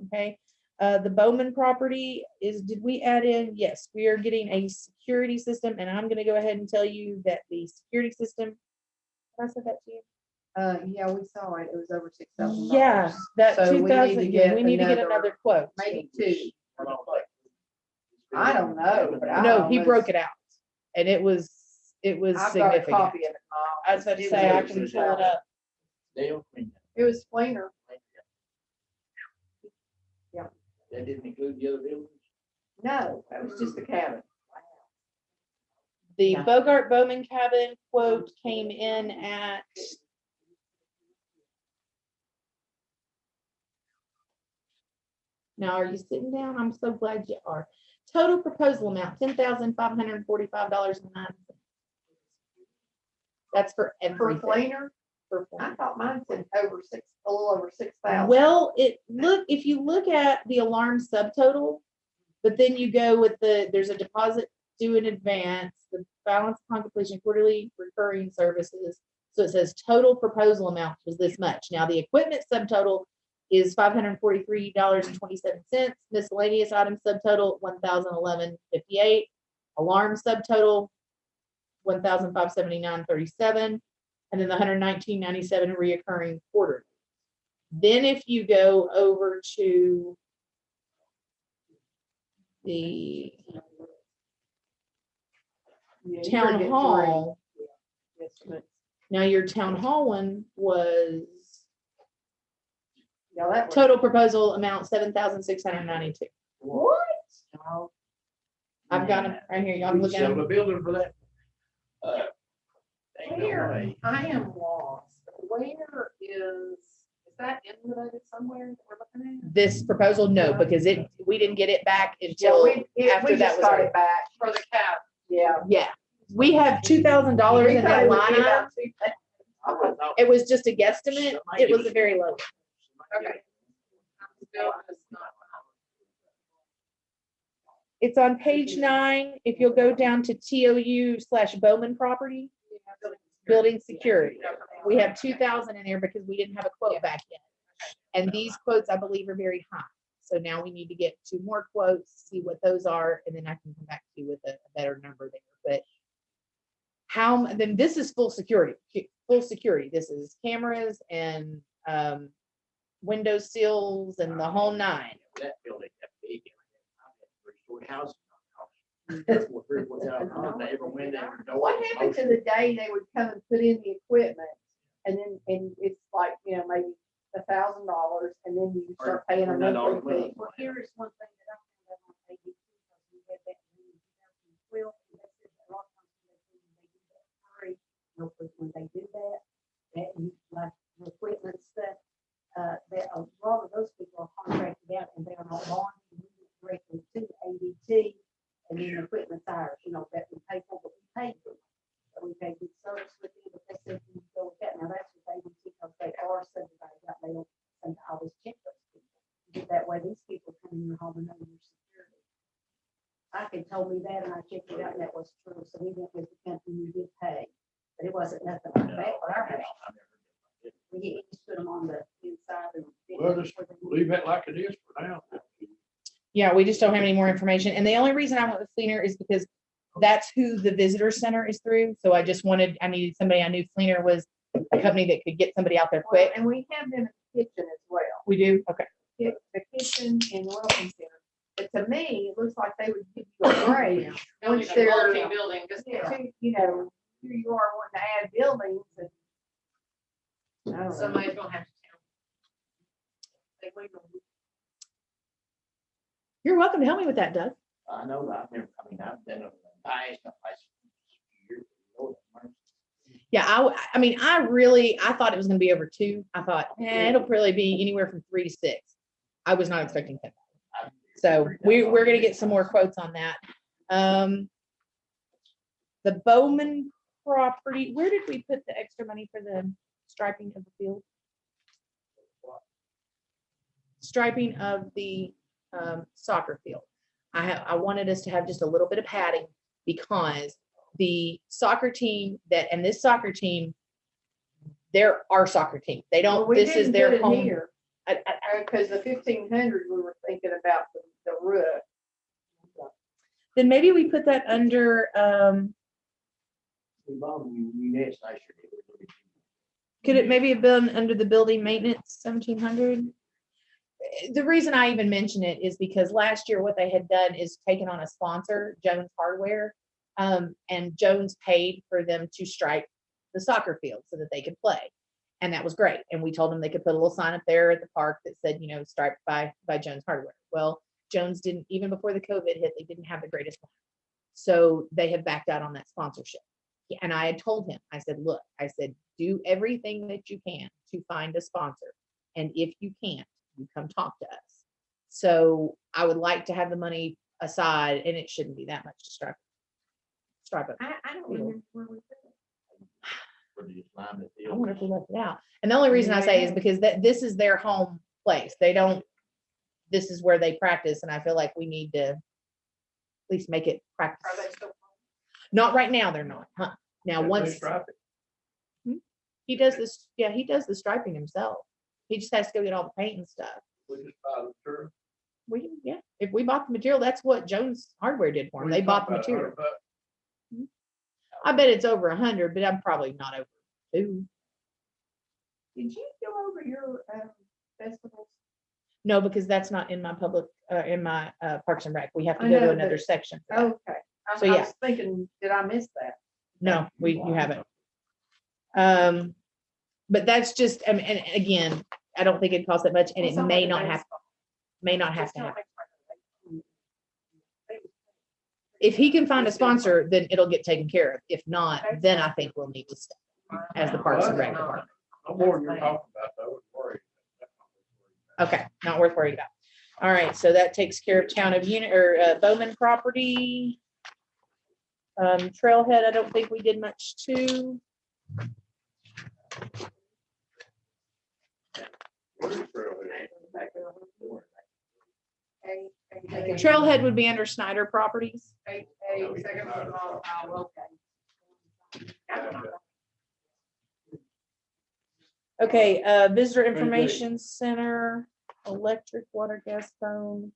Okay, the Bowman property did we add in? Yes, we are getting a security system, and I'm gonna go ahead and tell you that the security system, have I said that to you? Yeah, we saw it. It was over $6,000. Yeah, that So we need 2,000, to yeah, get we need to get another- another quote. Maybe 2. I don't know, but I No, he almost- broke it out, and it was I've got a significant. copy of it, Mom. I was about to say, I can pull it up. Dale, I mean, It was Fleener. that didn't include the other buildings? No, that was just the cabin. The Bogart Bowman cabin quote came in at. Now, are you sitting down? I'm so glad you are. Total proposal amount, $10,545.09. That's for For everything. Fleener, For I thought mine said a little over 6,000. Well, if you look at the alarm subtotal, but then you go with there's a deposit due in advance, the balance upon completion, quarterly recurring services. So it says total proposal amount was this much. Now, the equipment subtotal is $543.27. Miscellaneous items subtotal, $1,011.58. Alarm subtotal, $1,579.37. And then the $119.97 reoccurring quarter. Then if you go over to the town hall, now your town hall one was Yeah, that was. total proposal amount $7,692. What? I've got them right here. Y'all We look at sell them. a building for that. Ain't no Where? way. I am lost. Where is that innovated somewhere that we're looking at? This proposal, no, because we didn't get it back Yeah, until we after that just was got already- it back for the cap. Yeah. yeah. We have $2,000 in that line item. I would've thought- It was just a guesstimate. It was a very low. Okay. Still just not- It's on page 9. If you'll go down to TOU/Bowman property, building security. We have 2,000 in there because we didn't have a quote back yet. And these quotes, I believe, are very high. So now we need to get 2 more quotes, see what those are, and then I can come back to you with a better number there. But then this is full security, This is cameras and window sills and the whole 9. That building, that big, I've had 3-story houses. That's what 3,000 $4,000 to every window, every door. What happened to the day they would come and put in the equipment and it's like, maybe $1,000 and then you start paying a monthly fee? Well, here's one thing that I found out on ADT, because we had that in 2012, and they said that a lot of times when they do that free, when they do that, you like equipment stuff, that a lot of those people are contracted out and they are not bonding directly to ADT, and then the equipment's ours, that we pay for, but we pay for it. So we pay good service with them, but they said you go with that. Now that's what ADT, because they are subdivided out, they don't, and I always check those people. That way, these people come in your home and know your security. Ike told me that, and I checked it out, and that was true. So we went with the company we did pay, but it wasn't nothing like that. But our house, we just put them on the inside and. Well, just leave it like it is for now. Yeah, we just don't have any more information. And the only reason I went with Fleener is because that's who the visitor center is through. So I needed somebody. I knew Fleener was a company that could get somebody out there Well, quick. and we have them in the kitchen as well. We do? Okay. The kitchen and welcome center. But to me, it looks like they would give you a grade once they're, Building, just. here you are wanting to add buildings and. I don't know. Somebody's gonna have to You're welcome to help me with that, Doug. I know that, I've never, I've done it. I Yeah, I thought it was gonna be over 2. I thought, it'll probably be anywhere from 3 to 6. I was not expecting 10. So we're gonna get some more quotes on that. The Bowman property, where did we put the extra money for the striping of the field? Striping of the soccer field. I wanted us to have just a little bit of padding because the soccer team and this soccer team, they're our soccer team. They don't, this is their home. Because the 1,500, we were thinking about the roof. Then maybe we put that under, We bought new nets last year. could it maybe have been under the building maintenance, 1,700? The reason I even mention it is because last year what they had done is taken on a sponsor, Jones Hardware, and Jones paid for them to stripe the soccer field so that they could play. And that was great. And we told them they could put a little sign up there at the park that said, striped by Jones Hardware. Well, Jones didn't, even before the COVID hit, they didn't have the greatest one. So they have backed out on that sponsorship. And I had told him, I said, look, I said, do everything that you can to find a sponsor. And if you can't, you come talk to us. So I would like to have the money aside, and it shouldn't be that much to stripe it. I don't remember where we put it. I wonder if we left it out. And the only reason I say is because this is their home place. This is where they practice, and I feel like we need to at least make it practice. Are they still? Not right now, they're not, huh? Now, If they once stripe it, he does this, yeah, he does the striping himself. He just has to go get all the paint and stuff. we just buy the material. Yeah, if we bought the material, that's what Jones Hardware did for him. They bought the material. I bet it's over 100, but I'm probably not over 2. Did you go over your festivals? No, because that's not in my public, in my Parks and Rec. We have to I go to know, another but- section. for that. Okay. So, I yeah. was thinking, did I miss that? No, you haven't. But that's just, and again, I don't think it costs that much, and it may not have to happen. If he can find a sponsor, then it'll get taken care of. If not, then I think we'll need to step as the Parks and Rec department. No more than you're talking about, though, it's worried. Okay, not worth worrying about. All right, so that takes care of town of Bowman property. Trailhead, I don't think we did much too. Trailhead would be under Snyder Properties. Okay, Visitor Information Center, electric, water, gas, phone.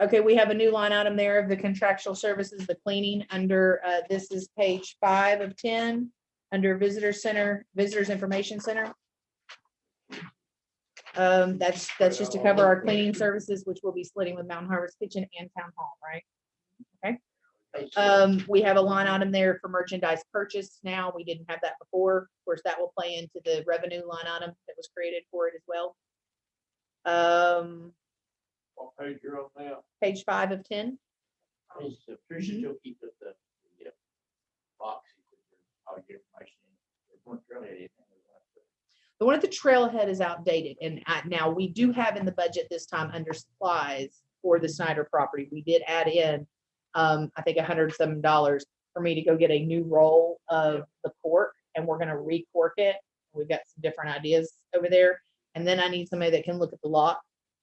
Okay, we have a new line item there of the contractual services, the cleaning under, this is page 5 of 10, under Visitor Center, Visitors Information Center. That's just to cover our cleaning services, which we'll be splitting with Mountain Harvest Kitchen and Town Hall, right? Okay. We have a line item there for merchandise purchase now. We didn't have that before. Of course, that will play into the revenue line item that was created for it as well. What page you're on now? Page 5 of 10. Is Tricia still keep up the boxes with all your information in? There's one trailhead in there. The one at the trailhead is outdated, and now we do have in the budget this time under supplies for the Snyder property. We did add in, I think $107 for me to go get a new roll of the cork, and we're gonna recork it. We've got some different ideas over there, and then I need somebody that can look at the lock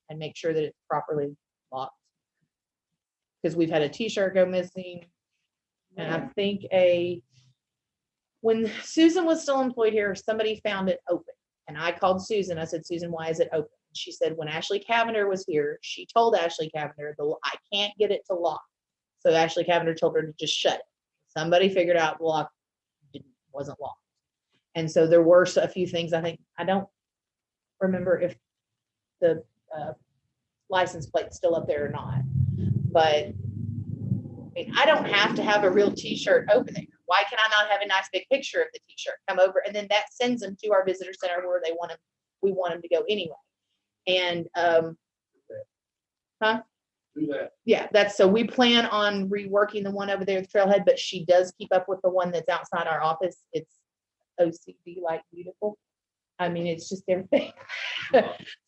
and make sure that it's properly locked. Because we've had a T-shirt go missing, and I think when Susan was still employed here, somebody found it open. And I called Susan. I said, Susan, why is it open? She said, when Ashley Cavender was here, she told Ashley Cavender, I can't get it to lock. So Ashley Cavender told her to just shut it. Somebody figured out the lock wasn't locked. And so there were a few things, I don't remember if the license plate's still up there or not. But I don't have to have a real T-shirt over there. Why can I not have a nice big picture of the T-shirt come over, and then that sends them to our visitor center where they want them. We want them to go anyway. And Do that. yeah, so we plan on reworking the one over there at the trailhead, but she does keep up with the one that's outside our office. It's OCD like beautiful. I mean, it's just everything.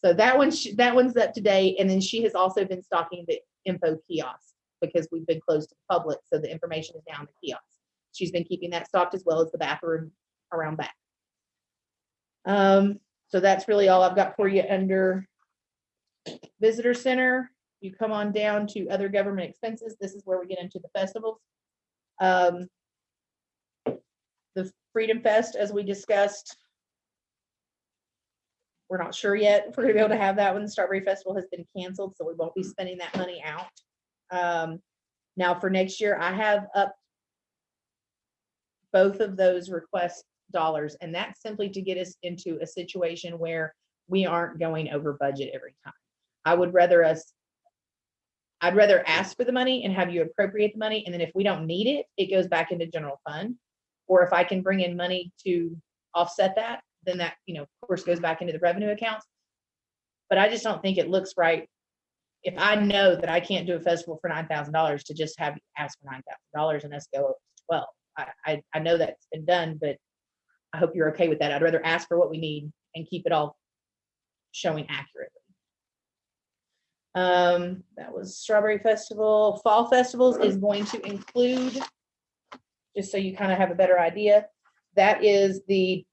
So that one's up to date, and then she has also been stocking the info kiosk because we've been closed to the public, so the information is down in the kiosk. She's been keeping that stocked as well as the bathroom around back. So that's really all I've got for you under visitor center. You come on down to other government expenses. This is where we get into the festivals. The Freedom Fest, as we discussed, we're not sure yet if we're gonna be able to have that one. The Strawberry Festival has been canceled, so we won't be spending that money out. Now for next year, I have up both of those request dollars, and that's simply to get us into a situation where we aren't going over budget every time. I'd rather ask for the money and have you appropriate the money, and then if we don't need it, it goes back into general fund. Or if I can bring in money to offset that, then that, of course, goes back into the revenue accounts. But I just don't think it looks right. If I know that I can't do a festival for $9,000 to just have you ask for $9,000 and us go up to 12. I know that's been done, but I hope you're okay with that. I'd rather ask for what we need and keep it all showing accurately. That was Strawberry Festival. Fall Festivals is going to include, just so you kind of have a better idea, that is the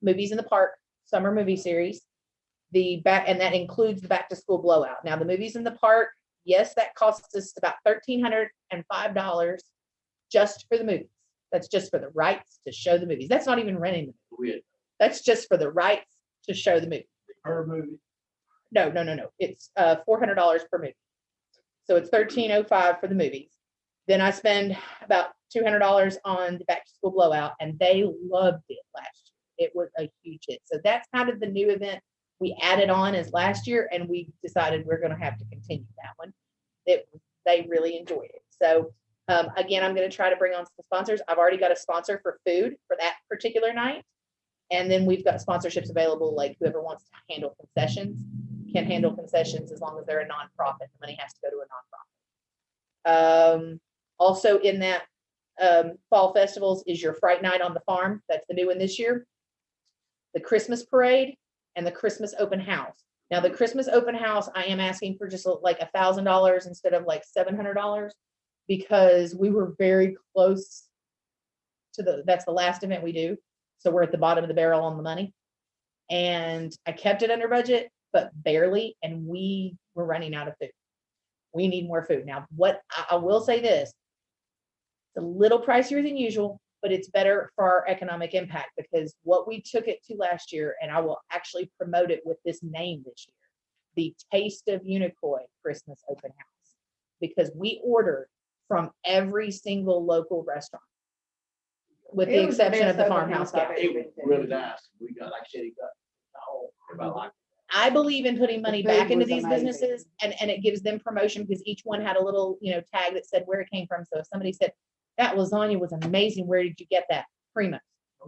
movies in the park, summer movie series. And that includes the back to school blowout. Now the movies in the park, yes, that costs us about $1,305 just for the movies. That's just for the rights to show the movies. That's not even renting the movie. That's just for the rights to show the movie. Per movie. No. It's $400 per movie. So it's $1,305 for the movies. Then I spend about $200 on the back to school blowout, and they loved it last year. It was a huge hit. So that's kind of the new event we added on as last year, and we decided we're going to have to continue that one. They really enjoyed it. So again, I'm going to try to bring on some sponsors. I've already got a sponsor for food for that particular night. And then we've got sponsorships available, like whoever wants to handle concessions can handle concessions as long as they're a nonprofit. The money has to go to a nonprofit. Also in that fall festivals is your Fright Night on the Farm. That's the new one this year. The Christmas parade and the Christmas open house. Now the Christmas open house, I am asking for just like $1,000 instead of like $700 because we were very close to that's the last event we do. So we're at the bottom of the barrel on the money. And I kept it under budget, but barely. And we were running out of food. We need more food. Now, what I will say this, it's a little pricier than usual, but it's better for our economic impact because what we took it to last year, and I will actually promote it with this name this year, the Taste of Unicoi Christmas Open House, because we ordered from every single local restaurant, with the exception of the farmhouse gal. It was really nice. We got, like I said, it got all about like. I believe in putting money The food back into was these amazing. businesses and it gives them promotion because each one had a little, tag that said where it came from. So if somebody said, that lasagna was amazing, where did you get that? Primo's.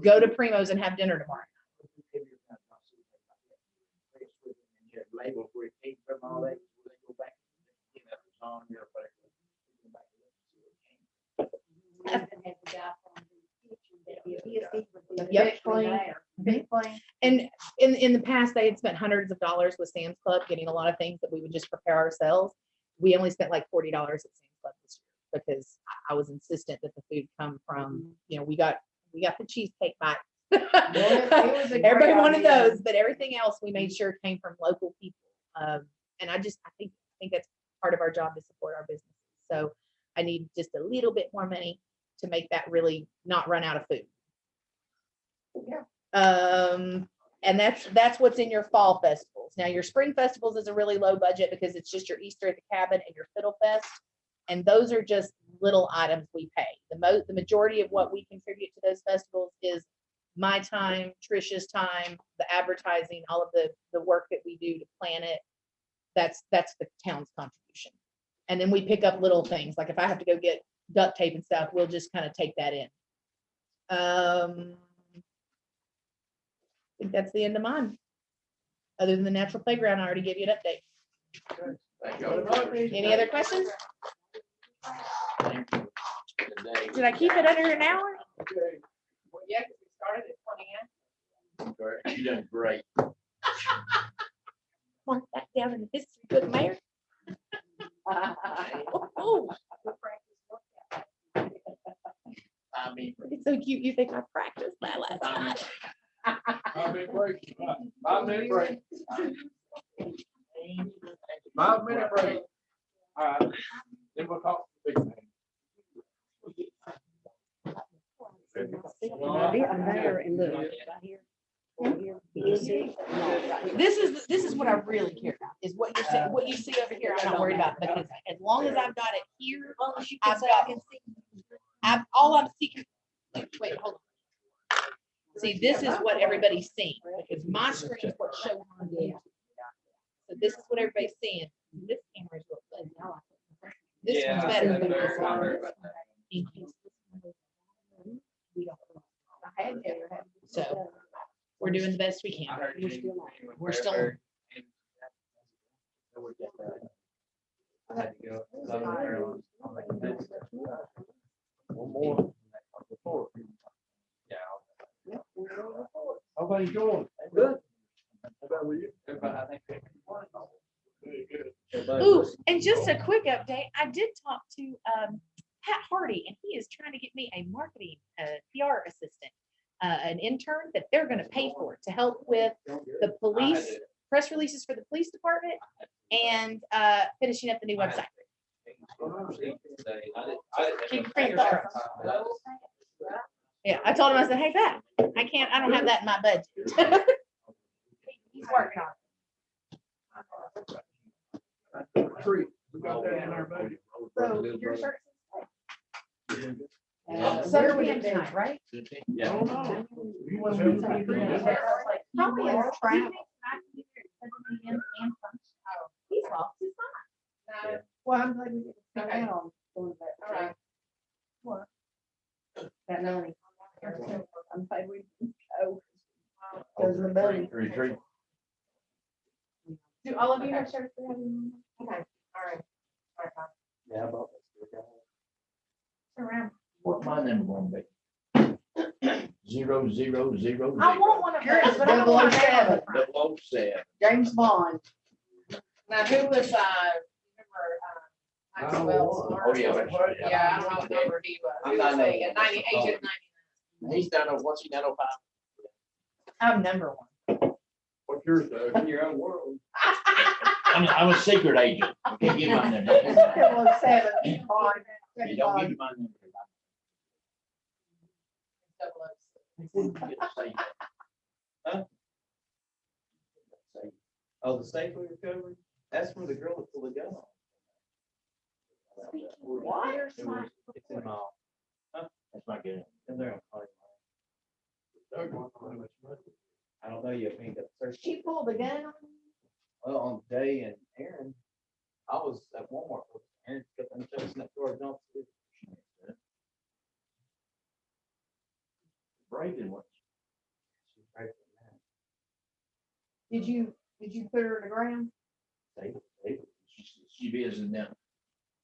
Go to Primo's and have dinner tomorrow. Labels where it came from, all that, they go back, you know, lasagna, And in the past, they had spent hundreds of dollars with Sam's Club, getting a lot of things that we would just prepare ourselves. We only spent like $40 at Sam's Club this year because I was insistent that the food come from, we got the cheesecake bites. Everybody wanted those, but everything else we made sure came from local people. And I think that's part of our job to support our businesses. So I need just a little bit more money to make that really not run out of food. Yeah. And that's what's in your fall festivals. Now your spring festivals is a really low budget because it's just your Easter at the Cabin and your Fiddle Fest. And those are just little items we pay. The majority of what we contribute to those festivals is my time, Trisha's time, the advertising, all of the work that we do to plan it. That's the town's contribution. And then we pick up little things. Like if I have to go get duct tape and stuff, we'll just kind of take that in. I think that's the end of mine. Other than the natural playground, I already gave you an update. Thank you. Any other questions? Thank you. Today. Did I keep it under an hour? Okay. Well, yeah, because we started at 20 in. You done great. Mark that down in the history book, Mayor. Oh, so cute. You think I practiced that last night? 5 minute break. 5 minute break. 5 minute break. All right. Then we'll talk to the big man. I'm there and look, right here. Over here. You see? This is what I really care about, is what you're saying, what you see over here, I'm not worried about, because as long as I've got it here, I've got, all I'm seeking, wait, hold on. See, this is what everybody's seeing, because my screen is what shows on the. So this is what everybody's seeing. This camera is real good. This one's better than this one. In case we don't- So we're doing the best we can. We're still. I had to go. One more. How about you going? Good. How about with you? Very good. Ooh, and just a quick update, I did talk to Pat Hardy, and he is trying to get me a marketing PR assistant, an intern that they're gonna pay for to help with the police, press releases for the police department, and finishing up the new website. Keep your fingers crossed. Yeah, I told him, I said, hey, Pat, I don't have that in my budget. He's working on it. Tree. We got that in our budget. So your shirt. Yeah. So you're with him tonight, right? Yeah. Oh, no. You must have a tree. Probably is travel. He's lost his mind. Well, I'm glad we get to Okay. sit down on that. All right. What? That money. I'm glad we go. Those are the money. Retreat. Do all of you have shirts that have? Okay, all right. All right, fine. Yeah, about Around. What my number gonna be? 0000. I want one of Yours those, is but I don't want 007. that. 007. James Bond. Now, who was, Maxwell's? Oh, yeah, that's right. Yeah, I don't know what number he was. He was a 90, agent 90. He's down over, what's he down over? I'm number one. What's yours, Doug? In your own world. I'm a secret agent. I can't give my number. 007. Bond. You don't give me my number. Oh, the safely recovery? That's where the girl that pulled the gun on. What? It's in my, That's my good. in there. On Holly Lane. Doug wants to know how much money. I don't know yet. We ain't got the search. She pulled the gun on you? Well, on Day and Aaron, I was at Walmart. Aaron got them checks next door. Don't. Breaking what? She's right for that. Did you put her in the ground? David. She busy now.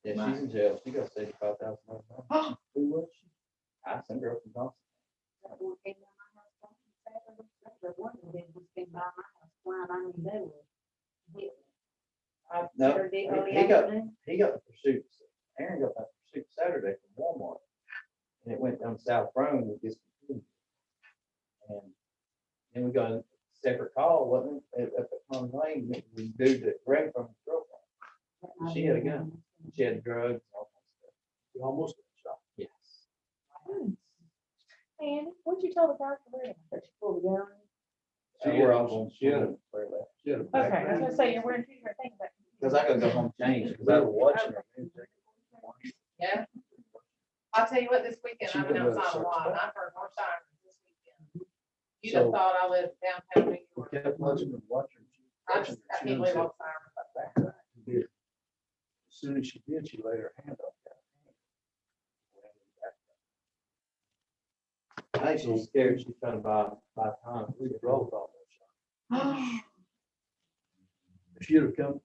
Yeah, she's in jail. She got $75,000. Who was she? I sent her up from Thompson. That one came down my house on Saturday. The one that was been by my house, flying on the middle. No, Saturday, early he got, afternoon. he got the pursuit. Aaron got that pursuit Saturday from Walmart. And it went down South Rome with this. And then we got a separate call, wasn't it, at the Common Lane, the dude that ran from his girlfriend. She had a gun. She had drugs, all that stuff. You almost got shot. Yes. And what'd you tell the guy to wear? That she pulled the gun on you? She we're all going She had a- to wear that. she had a Okay, I was backpack. gonna say, you're wearing two different things, but. Because I gotta go home change, because I was watching her. Yeah. I'll tell you what, this weekend, She I've been would've outside a searched lot, and that. I've heard more sirens this weekend. You'd have So- thought I lived downtown New We York. kept watching her, watching her. I just, I can't believe all the sirens. She did. As soon as she did, she laid her hand on that. I think she was scared. She's trying to buy time. We drove all that shot. If she'd have come,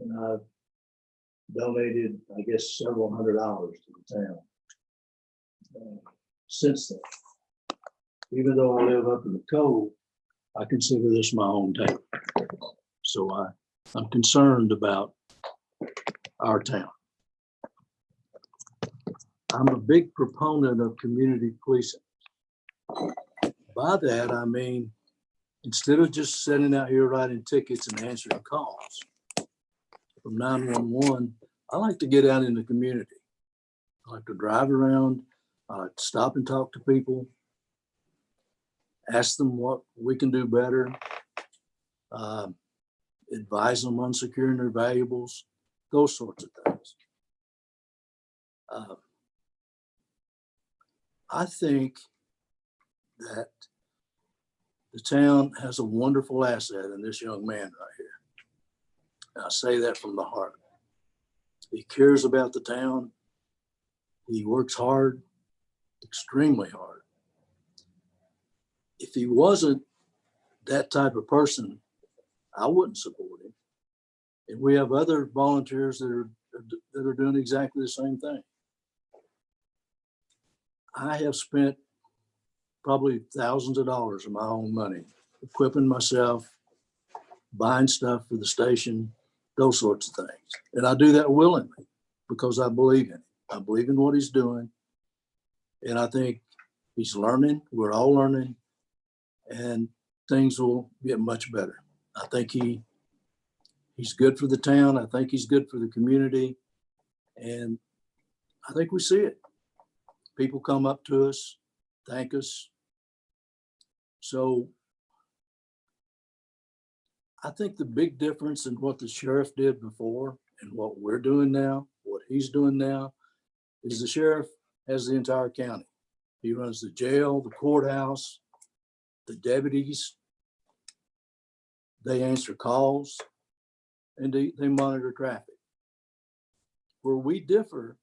And I've donated, I guess, several $100s to the town. Since then, even though I live up in the Cove, I consider this my hometown. So I'm concerned about our town. I'm a big proponent of community policing. By that, I mean, instead of just sitting out here writing tickets and answering calls from 911, I like to get out in the community. I like to drive around, I like to stop and talk to people, ask them what we can do better, advise them on securing their valuables, those sorts of things. I think that the town has a wonderful asset in this young man right here. And I say that from the heart. He cares about the town. He works hard, extremely hard. If he wasn't that type of person, I wouldn't support him. And we have other volunteers that are doing exactly the same thing. I have spent probably thousands of dollars of my own money, equipping myself, buying stuff for the station, those sorts of things. And I do that willingly because I believe in it. I believe in what he's doing. And I think he's learning, we're all learning, and things will get much better. I think he's good for the town. I think he's good for the community. And I think we see it. People come up to us, thank us. So I think the big difference in what the sheriff did before and what we're doing now, what he's doing now, is the sheriff has the entire county. He runs the jail, the courthouse, the deputies. They answer calls and they monitor traffic. Where we differ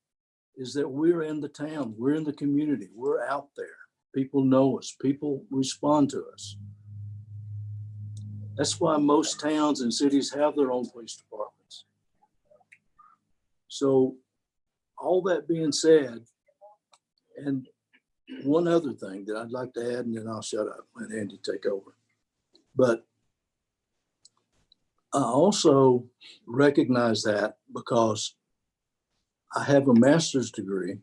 is that we're in the town, we're in the community, we're out there. People know us, people respond to us. That's why most towns and cities have their own police departments. So all that being said, and one other thing that I'd like to add, and then I'll shut up, let Andy take over. But I also recognize that because I have a master's degree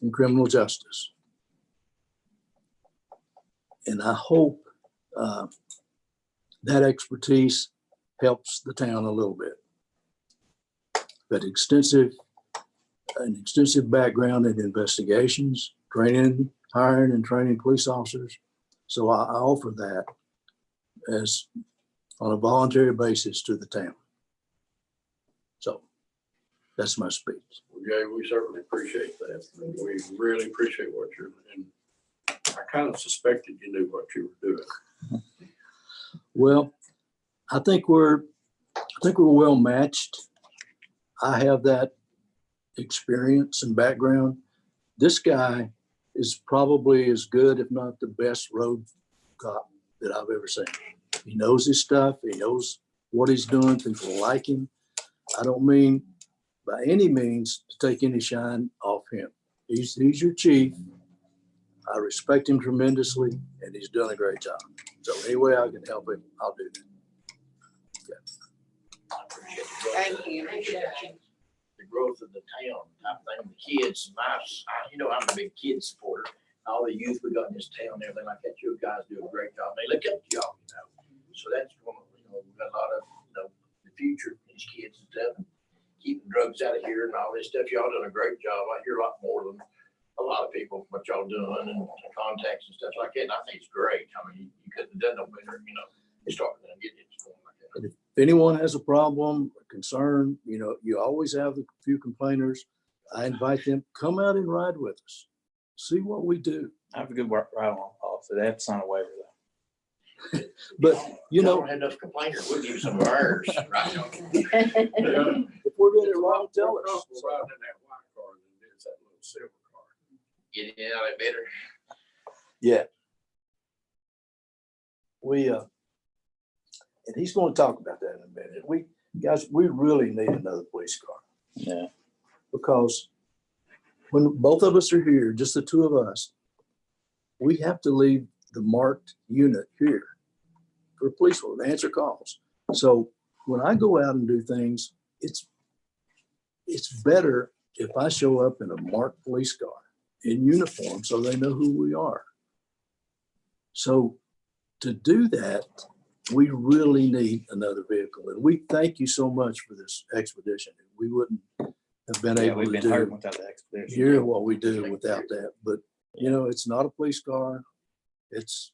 in criminal justice. And I hope that expertise helps the town a little bit. But an extensive background in investigations, training, hiring and training police officers. So I offer that as on a voluntary basis to the town. So that's my speech. Well, Jay, we certainly appreciate that. We really appreciate what you're doing. I kind of suspected you knew what you were doing. Well, I think we're well matched. I have that experience and background. This guy is probably as good, if not the best road cop that I've ever seen. He knows his stuff. He knows what he's doing. People like him. I don't mean by any means to take any shine off him. He's your chief. I respect him tremendously, and he's done a great job. So any way I can help him, I'll do that. Thank you. The growth of the town, type thing, the kids, I'm a big kid supporter. All the youth we got in this town, everything like that, you guys do a great job. They look up to y'all, So that's one of, we've got a lot of, the future, these kids and stuff, and keeping drugs out of here and all this stuff. Y'all doing a great job. I hear a lot more than a lot of people, what y'all doing and contacts and stuff like that. And I think it's great. I mean, you couldn't have done no better, you starting to get it going like that. If anyone has a problem, a concern, you always have a few complainers. I invite them, come out and ride with us. See what we do. I have a good ride on policy. They have to sign a waiver though. But, Don't have enough complainers. We'll give you some of ours, right? if we're doing it wrong, tell us. Riding in that white car than it is that little silver car. Get it out of better. Yeah. And he's going to talk about that in a minute. Guys, we really need another police car Yeah. because when both of us are here, just the two of us, we have to leave the marked unit here for police work, to answer calls. So when I go out and do things, it's better if I show up in a marked police car in uniform so they know who we are. So to do that, we really need another vehicle. And we thank you so much for this expedition. We wouldn't have been Yeah, able we've to been hurting do without the expedition. here what we do without that. But, you know, it's not a police car. It's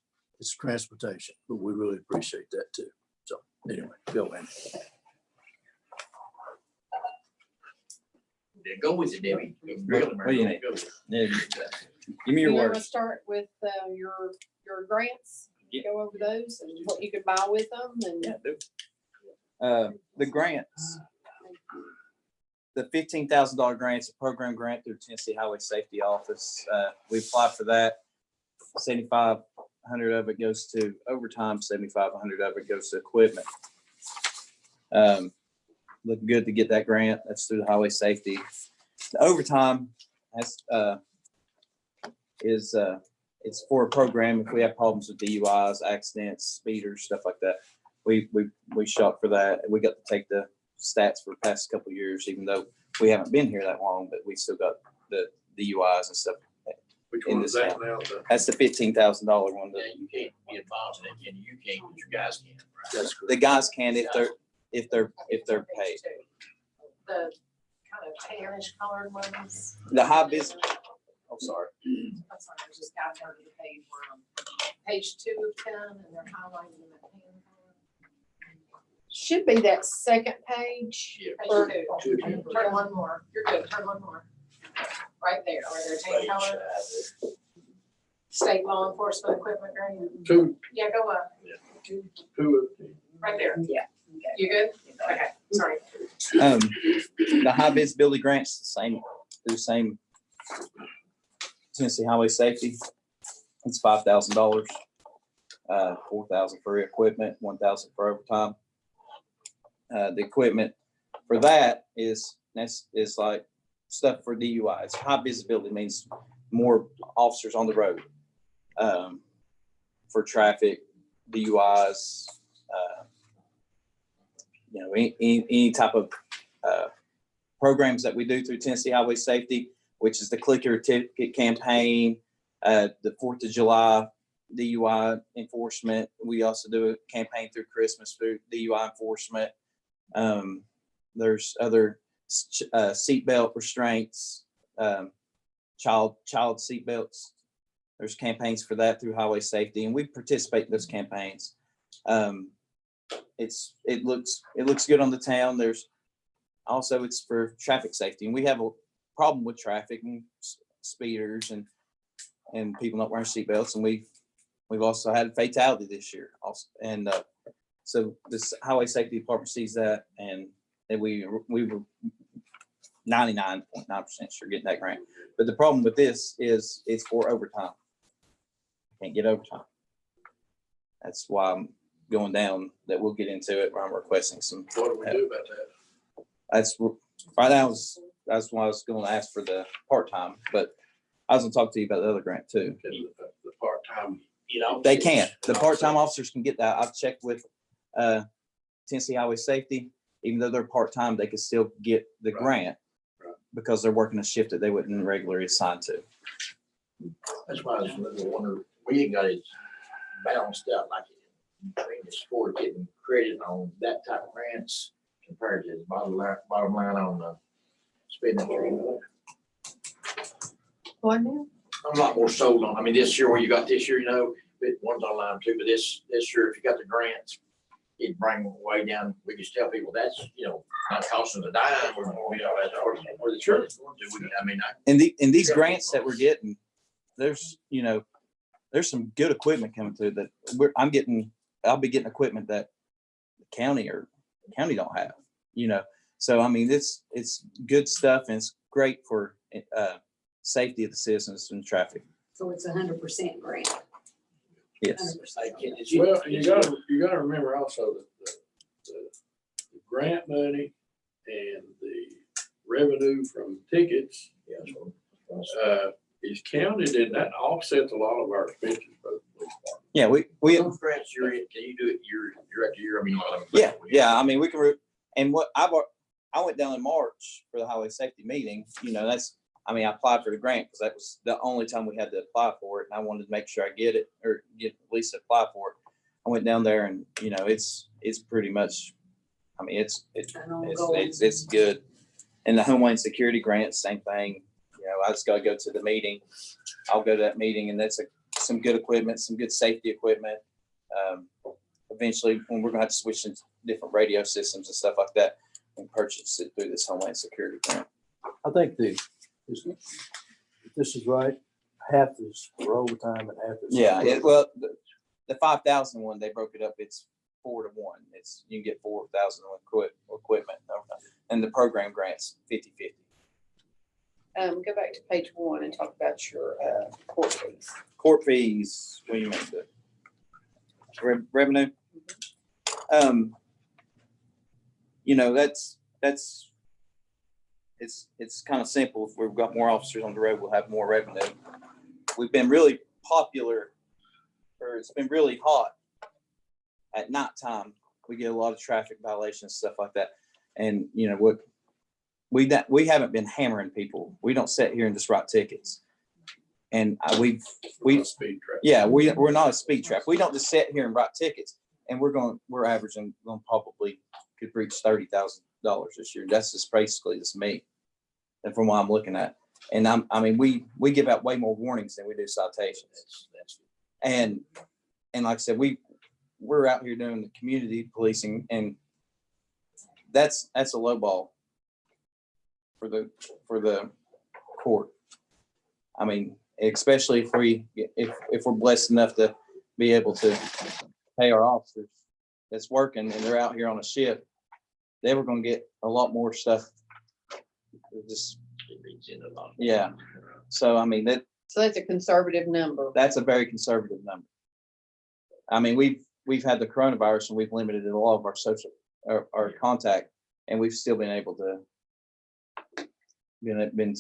transportation, but we really appreciate that too. So anyway, go in. Then go with it, Debbie. What do you need? Yeah, give me your You want to words. start with your grants? Yeah. Go over those and what you can buy with them and. Yeah, do. The grants, the $15,000 grants, a program grant through Tennessee Highway Safety Office. We applied for that. 7,500 of it goes to overtime, 7,500 of it goes to equipment. Looking good to get that grant. That's through the highway safety. The overtime has, it's for a program. If we have problems with DUIs, accidents, speeders, stuff like that, we shot for that. We got to take the stats for the past couple of years, even though we haven't been here that long, but we still got the DUIs and stuff. Which in one is this that town. now? That's the $15,000 one. Yeah, you can't be involved in it, and you can't, but you guys can. That's correct. The guys can if they're paid. The kind of tannish colored ones. The high vis. Oh, sorry. I'm sorry, I just got her to the page where page 2 of 10 and they're highlighted in that tan color. Should be that second page. Yeah. Page Two. 2. Turn one more. You're good. Turn one more. Right there, where they're tan color. State law enforcement equipment grant. Two Yeah, go up. of them. Right there. Yeah. You good? Okay, sorry. The high visibility grants, the same, through the same Tennessee Highway Safety. It's $5,000, $4,000 for equipment, $1,000 for overtime. The equipment for that is like stuff for DUIs. High visibility means more officers on the road for traffic, DUIs, any type of programs that we do through Tennessee Highway Safety, which is the Click Your Ticket campaign, the 4th of July DUI enforcement. We also do a campaign through Christmas through DUI enforcement. There's other seatbelt restraints, child seatbelts. There's campaigns for that through Highway Safety, and we participate in those campaigns. It looks good on the town. There's also, it's for traffic safety, and we have a problem with traffic and speeders and people not wearing seatbelts, and we've also had a fatality this year also, and so this Highway Safety Department sees that, and we were 99.9% sure getting that grant. But the problem with this is it's for overtime. Can't get overtime. That's why I'm going down, that we'll get into it, where I'm requesting some. What do we do about that? That's right now, that's why I was going to ask for the part-time, but I was going to talk to you about the other grant too. The part-time, They can. The part-time officers can get that. I've checked with Tennessee Highway Safety. Even though they're part-time, they can still get the grant because they're working a shift that they wouldn't regularly assign to. That's why I was wondering, we ain't got it balanced out like it is for getting credit on that type of grants compared to the bottom line on the expenditure. What now? I'm a lot more sold on, this year where you got this year, but one's online too, but this year, if you got the grants, it'd bring way down. We just tell people that's, not costing a dime, or the church is going to, And these grants that we're getting, there's some good equipment coming through that I'll be getting equipment that the county don't have, So, it's good stuff, and it's great for safety of the citizens in traffic. So it's 100% grant. Yes. well, you gotta remember also that the grant money and the revenue from tickets, is counted, and that offsets a lot of our expenses for the police department. Yeah, we, Those grants you're in, can you do it year after year? I mean, yeah, I mean, we can, and what I went down in March for the highway safety meeting, I applied for the grant because that was the only time we had to apply for it. And I wanted to make sure I get it or get at least apply for it. I went down there and, it's pretty much, it's good. And the Homeland Security grant, same thing. I just gotta go to the meeting. I'll go to that meeting and that's some good equipment, some good safety equipment. Eventually, when we're gonna have to switch into different radio systems and stuff like that and purchase it through this Homeland Security grant. I think if this is right, half is for overtime and half is. Yeah, the 5,000 one, they broke it up. It's 4 to 1. You can get 4,000 equipment, and the program grants 50-50. Go back to page 1 and talk about your court fees. Court fees. What do you mean? The revenue. It's kind of simple. If we've got more officers on the road, we'll have more revenue. We've been really popular, or it's been really hot at nighttime. We get a lot of traffic violations, stuff like that. And we haven't been hammering people. We don't sit here and just write tickets. And we're not a speed trap. We don't just sit here and write tickets. And we're averaging probably could reach $30,000 this year. That's just basically just me. And from what I'm looking at. And we give out way more warnings than we do citations. And like I said, we're out here doing the community policing, and that's a low ball for the court. Especially if we're blessed enough to be able to pay our officers that's working and they're out here on a shift, they were going to get a lot more stuff. Yeah. So So that's a conservative number. that's a very conservative number. We've had the coronavirus and we've limited a lot of our social our contact, and we've still been able to been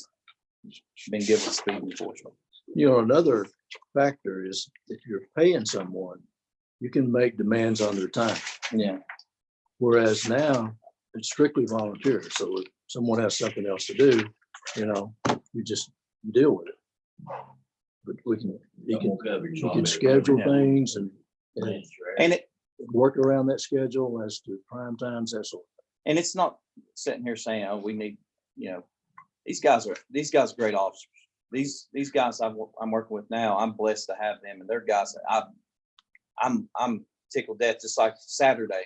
given speed enforcement. Another factor is if you're paying someone, you can make demands on their time. Yeah. Whereas now it's strictly volunteer. So if someone has something else to do, you just deal with it. But you can schedule things and it work around that schedule as to prime times, that sort of thing. and it's not sitting here saying, oh, we need, these guys are great officers. These guys I'm working with now, I'm blessed to have them, and they're guys that I'm tickled death. Just like Saturday,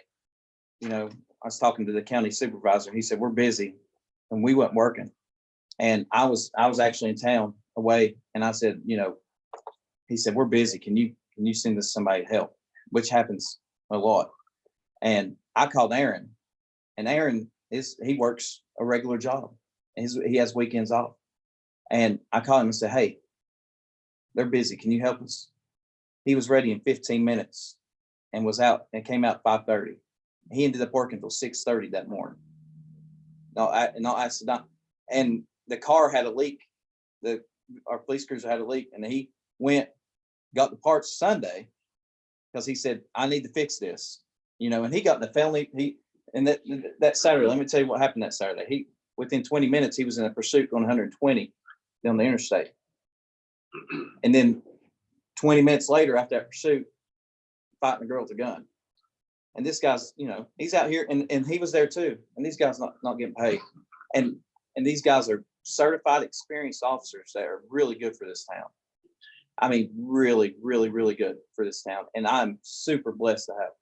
I was talking to the county supervisor. He said, we're busy, and we weren't working. And I was actually in town away, and I said, he said, we're busy. Can you send us somebody to help? Which happens a lot. And I called Aaron, and Aaron he works a regular job, and he has weekends off. And I called him and said, hey, they're busy. Can you help us? He was ready in 15 minutes and was out and came out at 5:30. He ended up working till 6:30 that morning. No accident. And the car had a leak. Our police cruiser had a leak, and he got the parts Sunday because he said, I need to fix this, and he got in the felony. That Saturday, let me tell you what happened that Saturday. Within 20 minutes, he was in a pursuit going 120 down the interstate. And then 20 minutes later, after that pursuit, fighting a girl with a gun. And this guy's, he's out here, and he was there too. And these guys not getting paid. And these guys are certified, experienced officers that are really good for this town. Really, really, really good for this town. And I'm super blessed to have.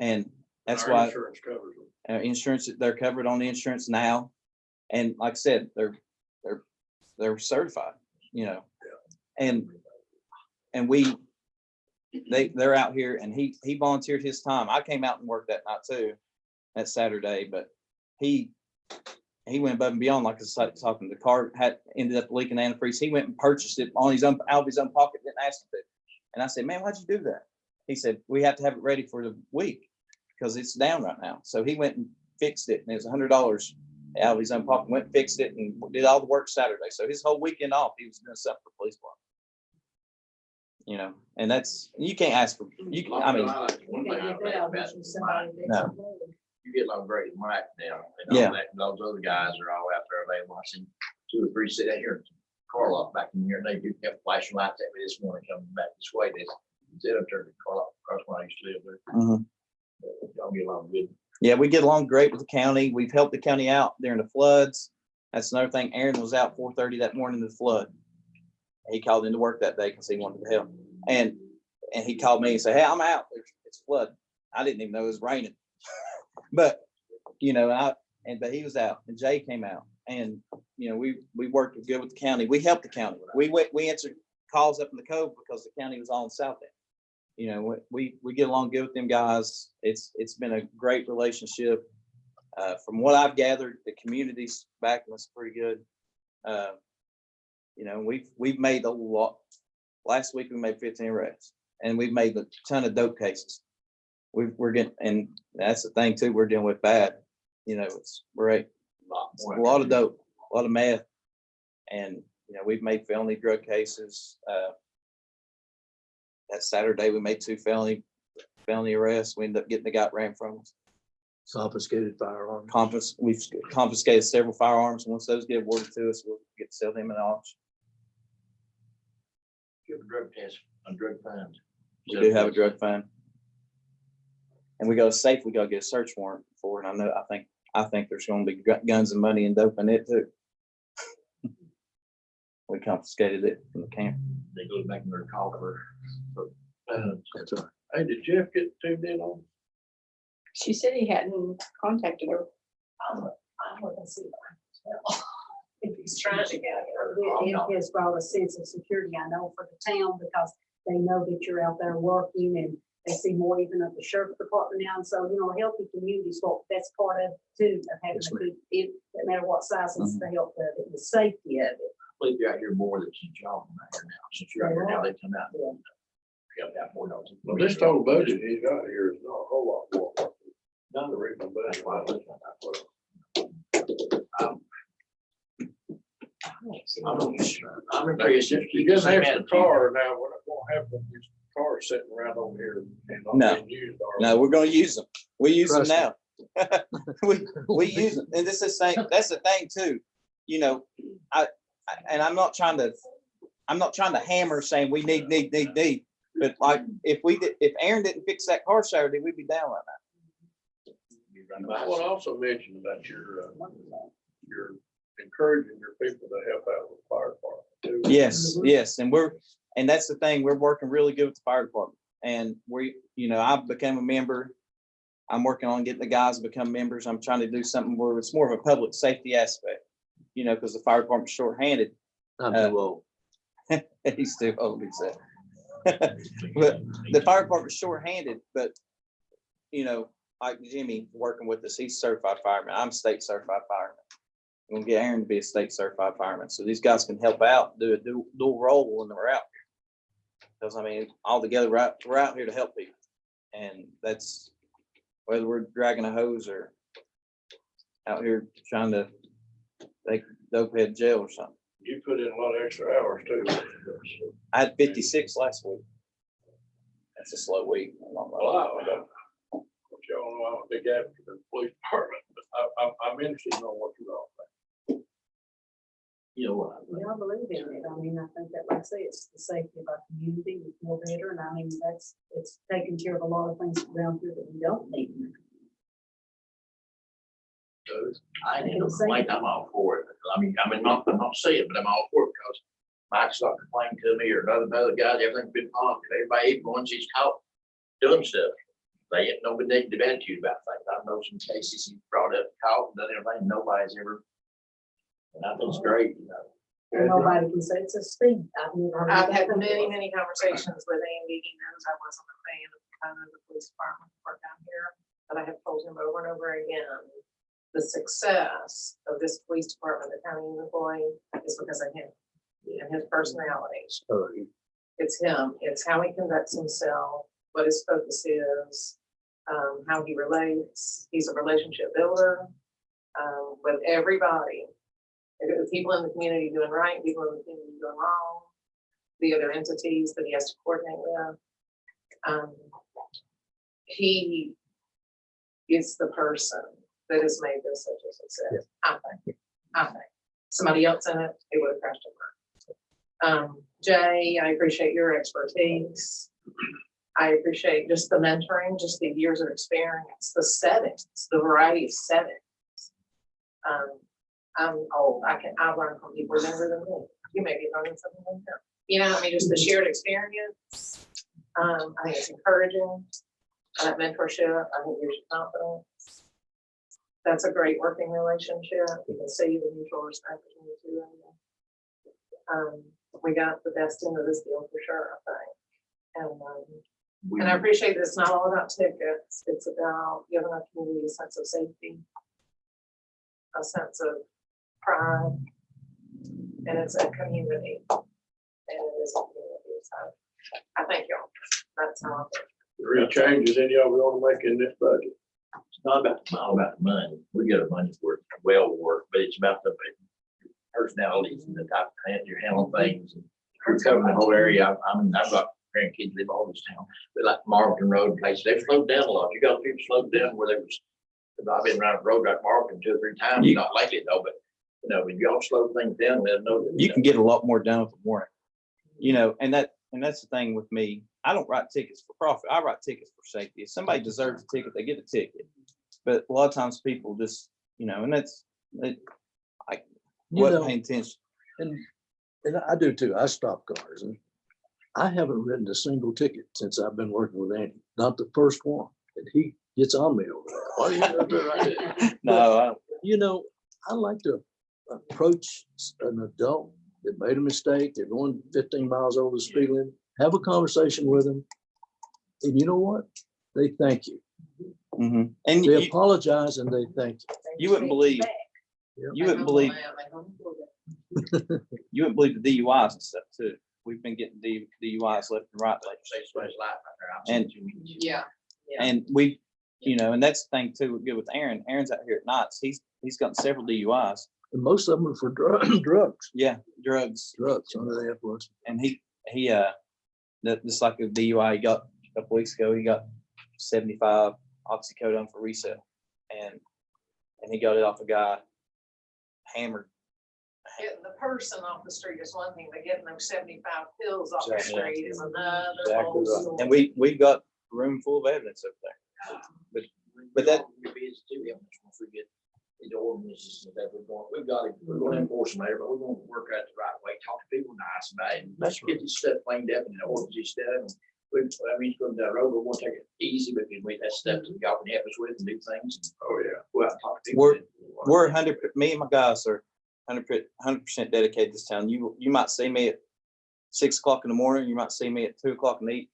And that's Our why insurance covers them. insurance, they're covered on the insurance now. And like I said, they're certified, and they're out here, and he volunteered his time. I came out and worked that night too, that Saturday, but he went above and beyond. Like I was talking, the car ended up leaking antifreeze. He went and purchased it out of his own pocket, didn't ask him to. And I said, man, why'd you do that? He said, we have to have it ready for the week. because it's down right now. So he went and fixed it, and it was $100 out of his own pocket, went and fixed it and did all the work Saturday. So his whole weekend off, he was doing something for the police department. You know, and that's, you can't ask for, I mean, One thing I like about mine, no. you get like Grady Mike now, and Yeah. all that, and those other guys are all out there, they watching 2 or 3 sit out here, car lot back in here, and they do have flashing lights at me this morning coming back this way, they sit up there, the car lot across where I used to live there. Mhm. Y'all get along good. Yeah, we get along great with the county. We've helped the county out during the floods. That's another thing. Aaron was out 4:30 that morning in the flood. He called into work that day because he wanted to help. And he called me and said, "Hey, I'm out. It's flood." I didn't even know it was raining. But, you know, but he was out, and Jay came out, and, you know, we worked good with the county. We helped the county. We answered calls up in the cove because the county was all in South End. You know, we get along good with them guys. It's been a great relationship. From what I've gathered, the community's backing us pretty good. You know, we've made a lot. Last week we made 15 arrests, and we've made a ton of dope cases. We're getting, and that's the thing too, we're dealing with bad. You know, it's great. A lot of dope, a lot of meth, and you know, we've made felony drug cases. That Saturday we made 2 felony arrests. We ended up getting the guy ran from us. Confiscated firearms. We've confiscated several firearms. And once those get awarded to us, we'll get to sell them in auction. Give a drug test, a drug fund. We do have a drug fund. And we got a safe, we gotta get a search warrant for, and I think there's gonna be guns and money and dope in it too. We confiscated it from the camp. They go back in their call for. That's all right. Hey, did Jeff get tuned in on? She said he hadn't contacted her. I'm gonna see. If he's trying to get her. It has brought a sense of security, I know, for the town, because they know that you're out there working, and they see more even of the sheriff's department now. And so, you know, a healthy community is what that's part of too, of having Yes, a good, it, no matter what size, it's the health of it, the safety of it. I believe you're out here more than since y'all come out here now. Since you're out here now, they come out. Yeah. Help out more. Don't you? Well, this total budget he's got here is not a whole lot more. None of the original That's budget. why I look at that. I'm curious if You you get can an say extra car now, what won't happen, these cars sitting around over here and No. not being used. No, we're gonna use them. We use them Trust me. now. We use them, and this is that's the thing too. You know, and I'm not trying to hammer saying we need, but like if Aaron didn't fix that car Saturday, we'd be down right now. I want to also mention about your encouraging your people to help out with the fire department too. Yes, and that's the thing. We're working really good with the fire department, and I've become a member. I'm working on getting the guys to become members. I'm trying to do something where it's more of a public safety aspect, because the fire department's shorthanded. I'm too old. He's too old, he said. But the fire department's shorthanded, but like Jimmy working with us, he's certified fireman. I'm state certified fireman. I'm gonna get Aaron to be a state certified fireman. So these guys can help out, do a dual role when they're out here. Because all together, we're out here to help people. And that's whether we're dragging a hose or out here trying to take dope head jail or something. You put in a lot of extra hours too. I had 56 last week. That's a slow week. Well, y'all know I'm a big advocate of the police department, but I'm interested in knowing what you're all think. You know what? Yeah, I believe in it. I think that, like I say, it's the safety of our community, we feel better, and it's taking care of a lot of things around here that we don't need. I ain't no complaint, I'm all for it. I'm not saying it, but I'm all for it because Mike's not complaining to me or another guy, everything's been fine. Everybody, even once he's caught doing stuff, they ain't no negative attitude about things. I know some cases he brought up, caught, done everything, nobody's ever, and I think it's great, And nobody can say it's a speed. I've had many conversations with Andy. He knows I wasn't a fan of the police department work down here, but I have told him over and over again, the success of this police department, the county Unicoi, is because of him and his personality. It's him. It's how he conducts himself, what his focus is. how he relates. He's a relationship builder with everybody. The people in the community doing right, people in the community doing wrong, the other entities that he has to coordinate with. He is the person that has made this such a success. I think. Somebody else in it would have crashed and burned. Jay, I appreciate your expertise. I appreciate just the mentoring, just the years of experience, the settings, the variety of settings. I'm old. I've learned from people younger than me. You may be learning something like that. You know, I mean, just the shared experience. I think it's encouraging. That mentorship, I think gives you confidence. That's a great working relationship. You can see the mutual respect between the two of them. We got the best end of this deal for sure, I think. And I appreciate that it's not all about tickets. It's about giving our community a sense of safety, a sense of pride, and it's a community. And it is a community. So I thank y'all. That's how I think. Real changes any of we want to make in this budget. It's not all about the money. We get our money's worth, well worth, but it's about the personalities and the type of hand you're handling things. And we're covering the whole area. I mean, I've got grandkids live all this town. They like Marlton Road places. They've slowed down a lot. You got people slowed down where they was. I've been around the road like Marlton 2 or 3 times. Not lately though, but you know, when y'all slow things down, they'll know that. You can get a lot more done with the warrant. You know, and that's the thing with me. I don't write tickets for profit. I write tickets for safety. If somebody deserves a ticket, they get a ticket. But a lot of times people just, you know, and I wasn't paying attention. And I do too. I stop cars, and I haven't written a single ticket since I've been working with Andy. Not the first one. And he gets on me over that. Why do you do it right there? No, You know, I like to approach an adult that made a mistake. They're going 15 miles over the speed limit. Have a conversation with them. And you know what? They thank you. mm-hmm. And They you, apologize and they thank you. you wouldn't believe, you wouldn't believe, you wouldn't believe the DUIs and stuff too. We've been getting DUIs left and right lately. And Yeah. and we, you know, and that's the thing too, good with Aaron. Aaron's out here at nights. He's gotten several DUIs. And most of them are for drugs. Yeah, drugs. Drugs under the influence. And he just like a DUI he got a couple weeks ago, he got 75 oxycodone for resale, and he got it off a guy hammered. Getting the person off the street is one thing, but getting those 75 pills off the Exactly. street is another Exactly whole right. story. And we've got a room full of evidence over there. But that once we get these ordinances that we're going to enforce them there, but we're going to work out the right way, talk to people nice about it. And let's get this stuff cleaned up and the ordinances stuff. I mean, going down the road, but we'll take it easy, but we wait that stuff that y'all can help us with and do things. Oh, yeah. Well, talk to people. we're 100. Me and my guys are 100% dedicated to this town. You might see me at 6 o'clock in the morning. You might see me at 2 o'clock in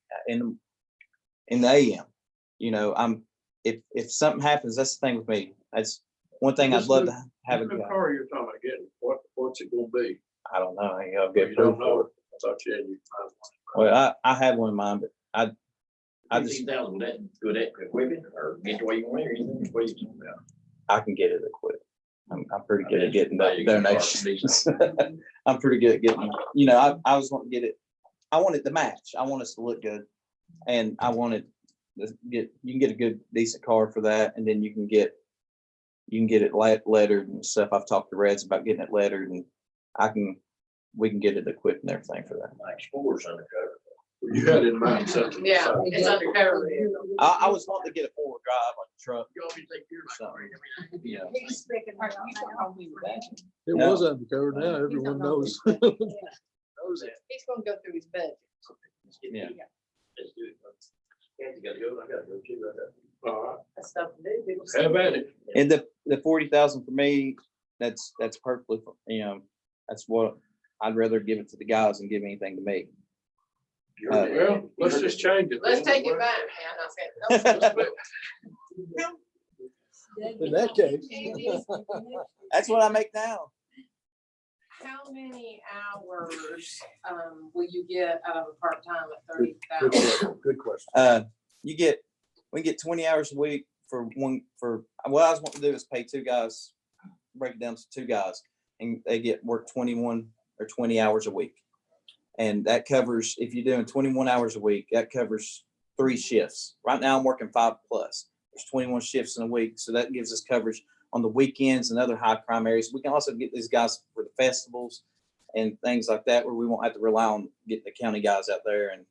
the AM. You know, if something happens, that's the thing with me. That's one thing I'd love to have a What guy. car you're talking about getting? What's it gonna be? I don't know. I'll get You don't approved know. for it. I thought you had you find one. Well, I have one in mind, but I just 15,000, that good equipment or get the way you want it or anything, what you talking about? I can get it equipped. I'm pretty good at getting Value your car, donations. I'm pretty good at getting, you know, I was wanting to get it. I wanted to match. I want us to look good. And I wanted to you can get a good, decent car for that. And then you can get it lettered and stuff. I've talked to Reds about getting it lettered, and we can get it equipped and everything for that. My Explorer's undercover. You had in mind something. Yeah, it's undercover. I was wanting to get a 4-wheel drive like a truck. You want me to take care of my car? I mean, You know, He's speaking. It No. was undercover. Now everyone knows. Knows it. He's gonna go through his budget. let's get Yeah. it. Let's do it. Kathy gotta go, I gotta go too. All right. That's stuff to do. People Have at it. and the 40,000 for me, that's perfectly, you know, that's what I'd rather give it to the guys than give anything to me. Well, let's just change it. Let's take it back, man. I said, In that case. That's what I make now. how many hours, will you get out of a part-time at Good 30,000? question. Good question. You get we can get 20 hours a week for what I was wanting to do is pay 2 guys, break it down to 2 guys, and they get work 21 or 20 hours a week. And that covers, if you're doing 21 hours a week, that covers 3 shifts. Right now I'm working 5+. There's 21 shifts in a week. So that gives us coverage on the weekends and other high crime areas. We can also get these guys for the festivals and things like that, where we won't have to rely on getting the county guys out there. And,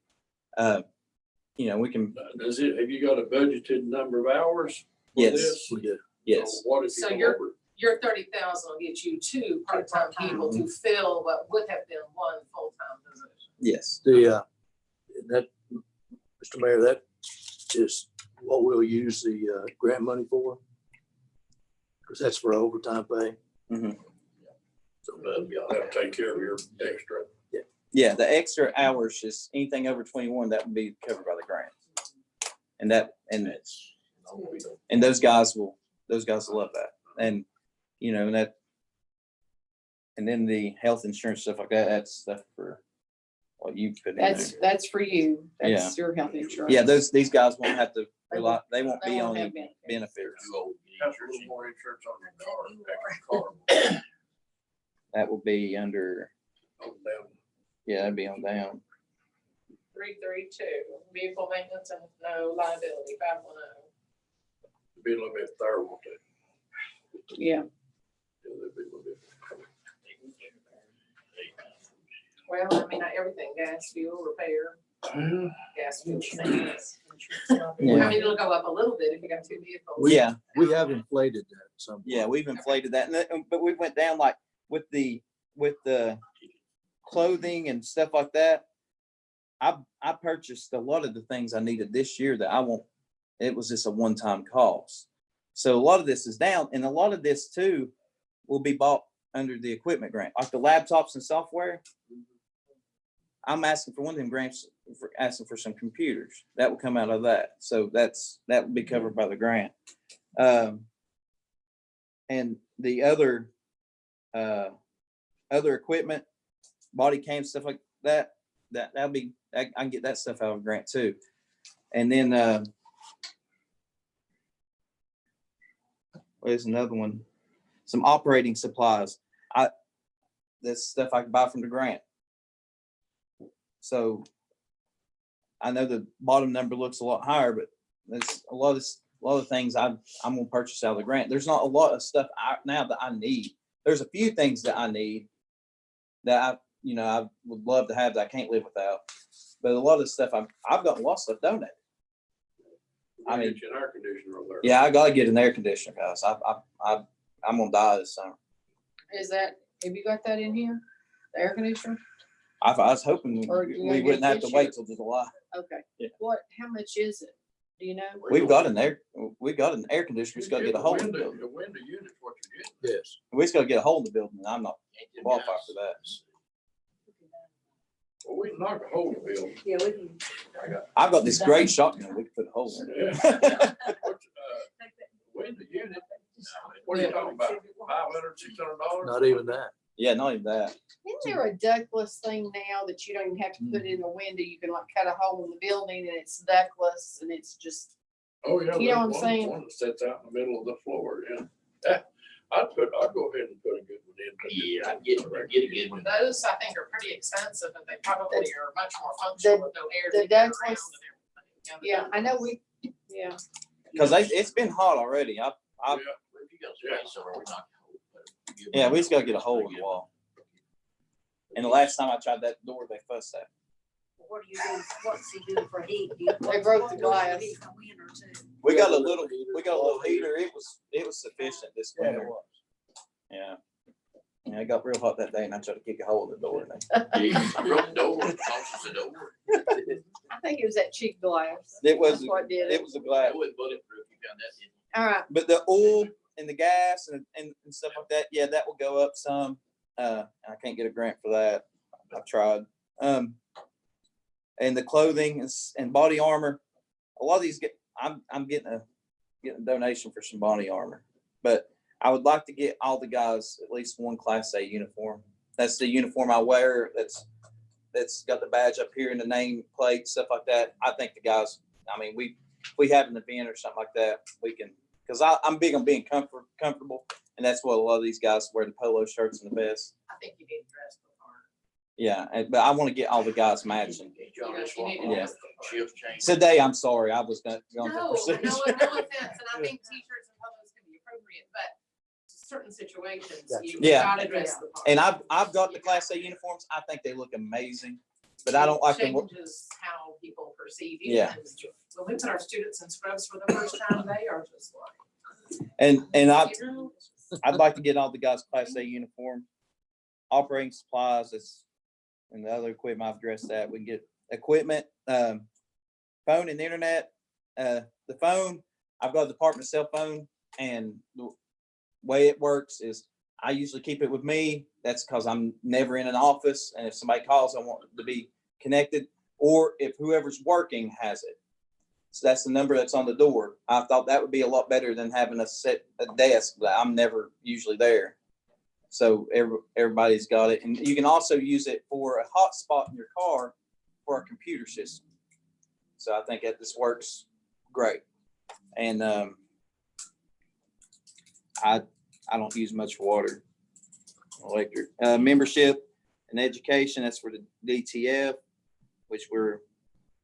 we can, Have you got a budgeted number of hours? for yes, this? We do. yes. So what if So you go you're- over? Your 30,000 will get you 2 part-time people to fill what would have been 1 full-time position. Yes. That, Mr. Mayor, that is what we'll use the grant money for. Because that's for overtime pay. Mhm. So that'll take care of your extra. Yeah, the extra hours is anything over 21 that would be covered by the grant. And those guys will love that. And and then the health insurance stuff like that, that's stuff for what you put in there. That's for you. That's your health insurance. Yeah, these guys won't have to rely, they won't They be won't on have any benefits. benefits. That's a little more insurance on your car, extra car. That will be under, On down. yeah, that'd be on down. 332, vehicle maintenance and no liability, 510. Be a little bit thorough with it. Yeah. That'd be a little bit. Well, I mean, not everything, gas, fuel, repair, gas, fuel, things. I Yeah. mean, it'll go up a little bit if you got 2 vehicles. Yeah, We have inflated that some. yeah, we've inflated that, but we went down like with the clothing and stuff like that. I purchased a lot of the things I needed this year that I won't. It was just a one-time cost. So a lot of this is down, and a lot of this too will be bought under the equipment grant, like the laptops and software. I'm asking for one of them grants, asking for some computers. That will come out of that. So that will be covered by the grant. And the other equipment, body cam, stuff like that, that'll be, I can get that stuff out of grant too. And then there's another one, some operating supplies. That's stuff I can buy from the grant. So I know the bottom number looks a lot higher, but there's a lot of things I'm gonna purchase out of the grant. There's not a lot of stuff now that I need. There's a few things that I need that I would love to have that I can't live without. But a lot of the stuff I've got a lot of stuff donated. I mean, Get you an air conditioner over there. yeah, I gotta get an air conditioner, guys. I'm gonna die this summer. Have you got that in here? The air conditioner? I was hoping Or you gotta we get wouldn't have to this wait year? till July. Okay. Yeah. How much is it? Do you know? We've got an air conditioner. We just gotta get a hole in the building. The window unit's what you're getting. Yes. We just gotta get a hole in the building, and I'm not qualified for that. Well, we can knock a hole in the building. Yeah, we can. I've got this great shotgun. We can put a hole in it. Yeah. Window unit, what are you talking about? $500, $600? Not even that. Yeah, not even that. Isn't there a ductless thing now that you don't even have to put in the window? You can like cut a hole in the building and it's ductless and it's just, Oh, yeah. You know what I'm there's saying? One that sits out in the middle of the floor, yeah. I'd go ahead and put a good one in. Yeah, I get a good one. Those, I think, are pretty expensive, and they probably are much more functional with no air. the to get around ductless- and everything. yeah, I know yeah. Cause it's been hot already. Yeah. If you got space somewhere, we knock a hole. Yeah, we just gotta get a hole in the wall. And the last time I tried that door, they fussed at me. What do you do? What's he doing for heat? Do you- They broke the what glass. would it be for winter too? We got a little heater. It was sufficient this Yeah, it winter. was. Yeah. Yeah, it got real hot that day and I tried to kick a hole in the door. And I broke the door, sauces the door. I think it was that cheap glass. It was, That's what did it it. was a glass. That was bulletproof, you found that, didn't you? All right. But the oil and the gas and stuff like that, yeah, that will go up some. I can't get a grant for that. I've tried. And the clothing and body armor, a lot of these I'm getting a donation for some body armor, but I would like to get all the guys at least one Class A uniform. That's the uniform I wear. That's got the badge up here and the name plate, stuff like that. I think the guys, I mean, if we have an event or something like that, we can, because I'm big on being comfortable, and that's what a lot of these guys wear, the polo shirts and the vests. I think you need to dress the part. Yeah, but I want to get all the guys matching. Y'all just You want need to Yeah. dress the part. shift change. Today, I'm sorry, I was going No, to no, pursue. no offense, and I think t-shirts and polos can be appropriate, but certain situations, you Yeah. gotta dress the part. And I've got the Class A uniforms. I think they look amazing, but I don't like them. Changes how people perceive you. Yeah. And when we put our students in scrubs for the first time, they are just like. And you know, I'd like to get all the guys Class A uniform, operating supplies, and the other equipment. I've addressed that. We can get equipment, phone and internet. The phone, I've got a department cell phone, and the way it works is I usually keep it with me. That's because I'm never in an office, and if somebody calls, I want to be connected, or if whoever's working has it. So that's the number that's on the door. I thought that would be a lot better than having a desk that I'm never usually there. So everybody's got it. And you can also use it for a hotspot in your car for a computer system. So I think that this works great. And I don't use much water, electric. Membership and education, that's for the DTF, which we're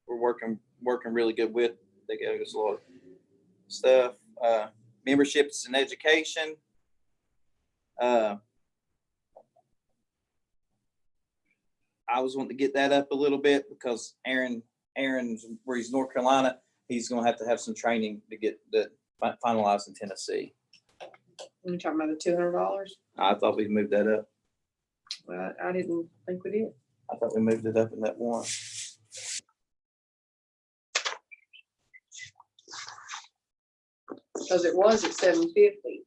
working really good with. They gave us a lot of stuff. Memberships and education. I was wanting to get that up a little bit because Aaron's where he's North Carolina, he's going to have some training to get the finalized in Tennessee. You talking about the $200? I thought we moved that up. Well, I didn't think we did. I thought we moved it up in that one. Because it was at $750.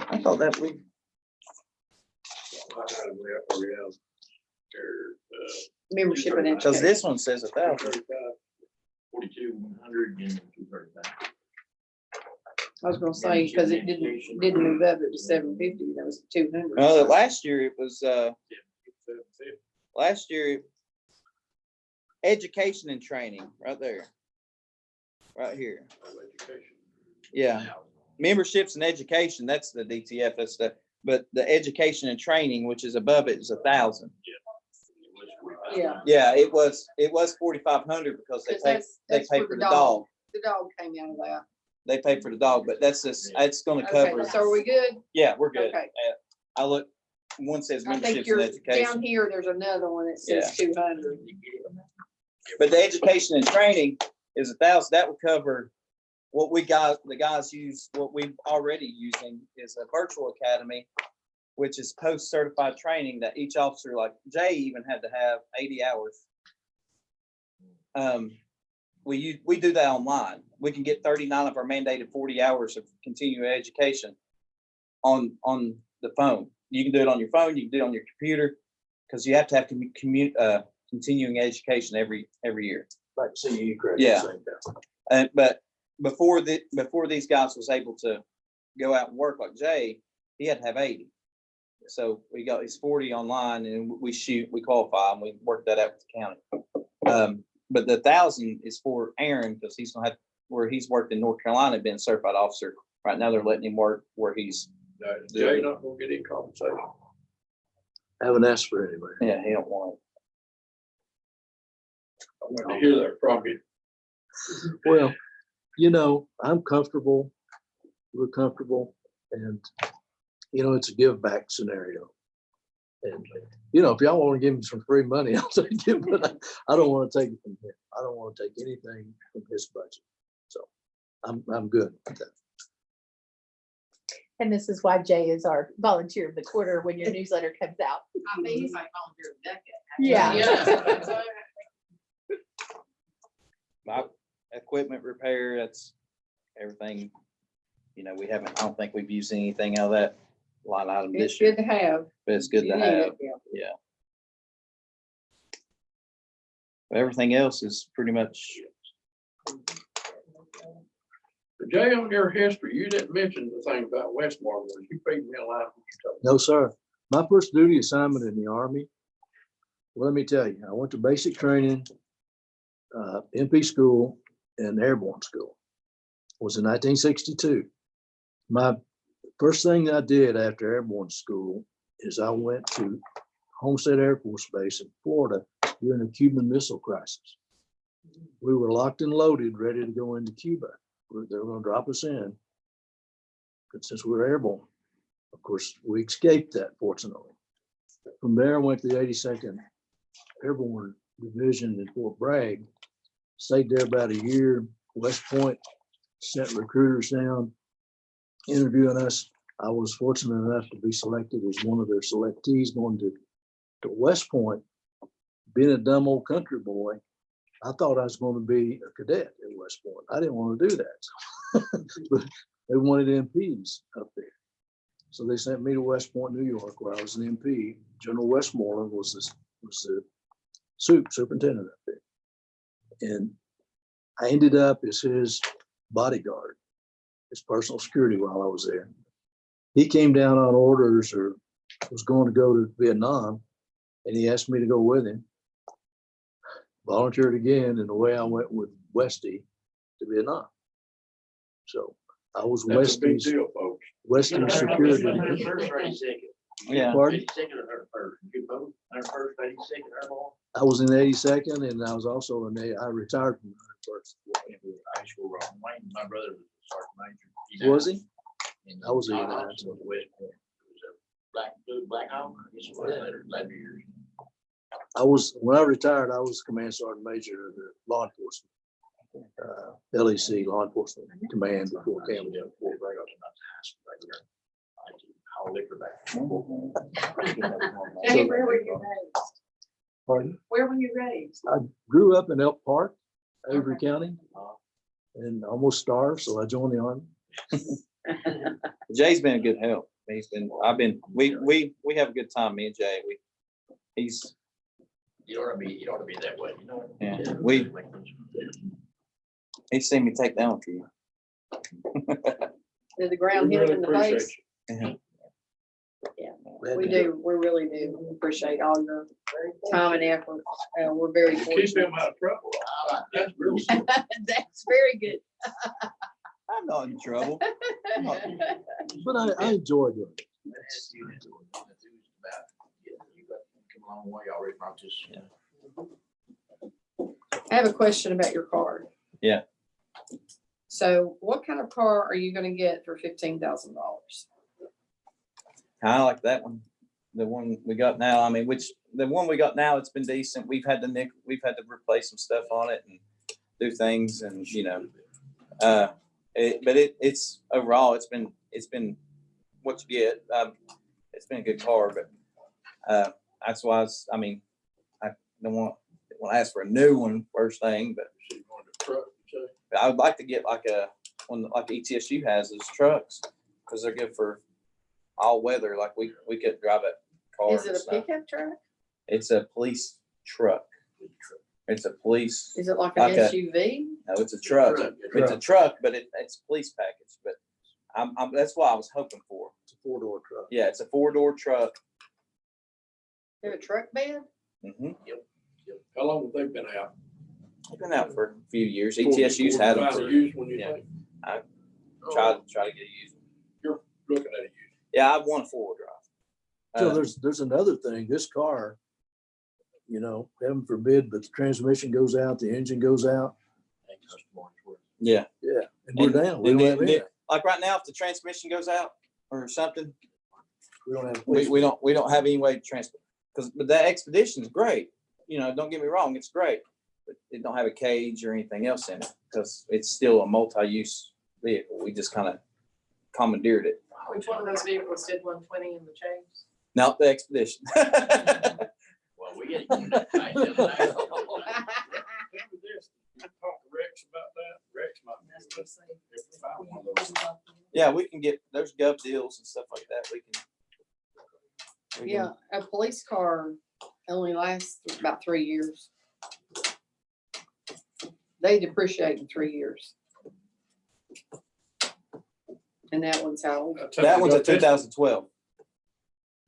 I thought that we, Membership and because education. this one says 1,000. 4,200 and 235. I was gonna say, because it didn't move up, it was $750, that was $200. Last year it was, education and training, right there. Right here. Yeah. Memberships and education, that's the DTF, that's but the education and training, which is above it, is 1,000. Yeah. Yeah, it was 4,500 because they That's pay for the dog. The dog came out of that. They pay for the dog, but that's just, it's gonna Okay, cover. so are we good? Yeah, we're good. Okay. I look, one says I think memberships you're, and education. down here, there's another one that says 200. But the education and training is 1,000. That will cover what the guys use, what we've already using is a virtual academy, which is post-certified training that each officer, like Jay even had to have 80 hours. We do that online. We can get 39 of our mandated 40 hours of continuing education on the phone. You can do it on your phone, you can do it on your computer, because you have to have continuing education every year. Like CE credit. Yeah. same thing. But before these guys was able to go out and work like Jay, he had to have 80. So we got his 40 online, and we qualify, and we work that out with the county. But the 1,000 is for Aaron, because he's gonna have, where he's worked in North Carolina, being a certified officer. Right now, they're letting him work where he's. Jay not gonna get any compensation. Haven't asked for it anyway. Yeah, he don't want I want to hear that from you. Well, you know, I'm comfortable. We're comfortable, and you know, it's a give back scenario. And you know, if y'all want to give me some free money, I'll take it, but I don't want to take it from him. I don't want to take anything from his budget. So I'm good with that. And this is why Jay is our volunteer of the quarter when your newsletter comes out. I think he's like volunteer of the decade. Yeah. my equipment repair. That's everything. You know, I don't think we've used anything out of that line item It's this year, good to have. but it's good to You need have. it, yeah. But everything else is pretty much. Jay, on your history, you didn't mention the thing about Westmore. You paid me a lot. No, sir. My first duty assignment in the Army, Well, let me tell you, I went to basic training, MP school and airborne school. Was in 1962. My first thing I did after airborne school is I went to Homestead Air Force Base in Florida during the Cuban Missile Crisis. We were locked and loaded, ready to go into Cuba. They were going to drop us in. But since we were airborne, of course, we escaped that, fortunately. From there, I went to the 82nd Airborne Division in Fort Bragg. Stayed there about a year. West Point sent recruiters down, interviewing us. I was fortunate enough to be selected as one of their selectees going to West Point. Being a dumb old country boy, I thought I was going to be a cadet at West Point. I didn't want to do that. But they wanted MPs up there. So they sent me to West Point, New York, where I was an MP. General Westmoreland was the superintendent up there. And I ended up as his bodyguard, his personal security while I was there. He came down on orders or was going to go to Vietnam, and he asked me to go with him. Volunteered again, and away I went with Westy to Vietnam. So I was That's a big Westy's deal, folks. security. Yeah. Pardon? 82nd or 101st? You both, 101st, 82nd Airborne? I was in the 82nd, and I was also I retired from the 101st. High school, Wayne, my brother was a sergeant major. Was he? And I was Todd 89, Hobson was West Point. It was a Black Hawk, I guess it was later, 11 years. When I retired, I was command sergeant major of the law enforcement, LEC, Law Enforcement Command before Camden. Hey, where were you raised? Pardon? Where were you raised? I grew up in Elk Park, Avery County, and almost starved, so I joined the Army. Jay's been a good help. We have a good time, me and Jay. You ought to be that way, you know? Yeah, he's seen me take down a few. Did the ground hit him in the face? We do, we really do appreciate all your time and effort. We're very Keep fortunate. him out of trouble. That's real simple. That's very good. I'm not in trouble. But I enjoyed it. That's you enthused about, you got come a long way already, not just. I have a question about your card. Yeah. So what kind of car are you gonna get for $15,000? Kind of like that one, the one we got now. I mean, the one we got now, it's been decent. We've had to replace some stuff on it and do things, and it's overall, it's been what you get. It's been a good car, but that's why I don't want to ask for a new one first thing, but I would like to get like one like ETSU has those trucks, because they're good for all weather. Like we could drive a car. Is it a pickup truck? It's a police truck. It's a police. Is it like an SUV? No, it's a truck. It's a truck, but it's a police package. But that's what I was hoping for. It's a 4-door truck. Yeah, it's a 4-door truck. They have a truck bed? Mm-hmm. How long have they been out? They've been out for a few years. ETSU's had them for. Used when you Yeah. think? I try to get a used one. You're looking at it. Yeah, I want a 4-wheel drive. So there's another thing. This car, heaven forbid, but the transmission goes out, the engine goes out. Yeah. Yeah, and we're down. We don't have anything. Like right now, if the transmission goes out or something, We don't have. we don't have any way to transport. But that Expedition is great. Don't get me wrong, it's great, but it don't have a cage or anything else in it, because it's still a multi-use vehicle. We just kind of commandeered it. Which one of those vehicles did 120 in the Chase? Not the Expedition. Well, we get. Talk to Rex about that. Rex might be able to- if we find one of those. Yeah, we can get, there's gov deals and stuff like that. We can. Yeah, a police car only lasts about 3 years. They depreciate in 3 years. And that one's how old? That one's a 2012.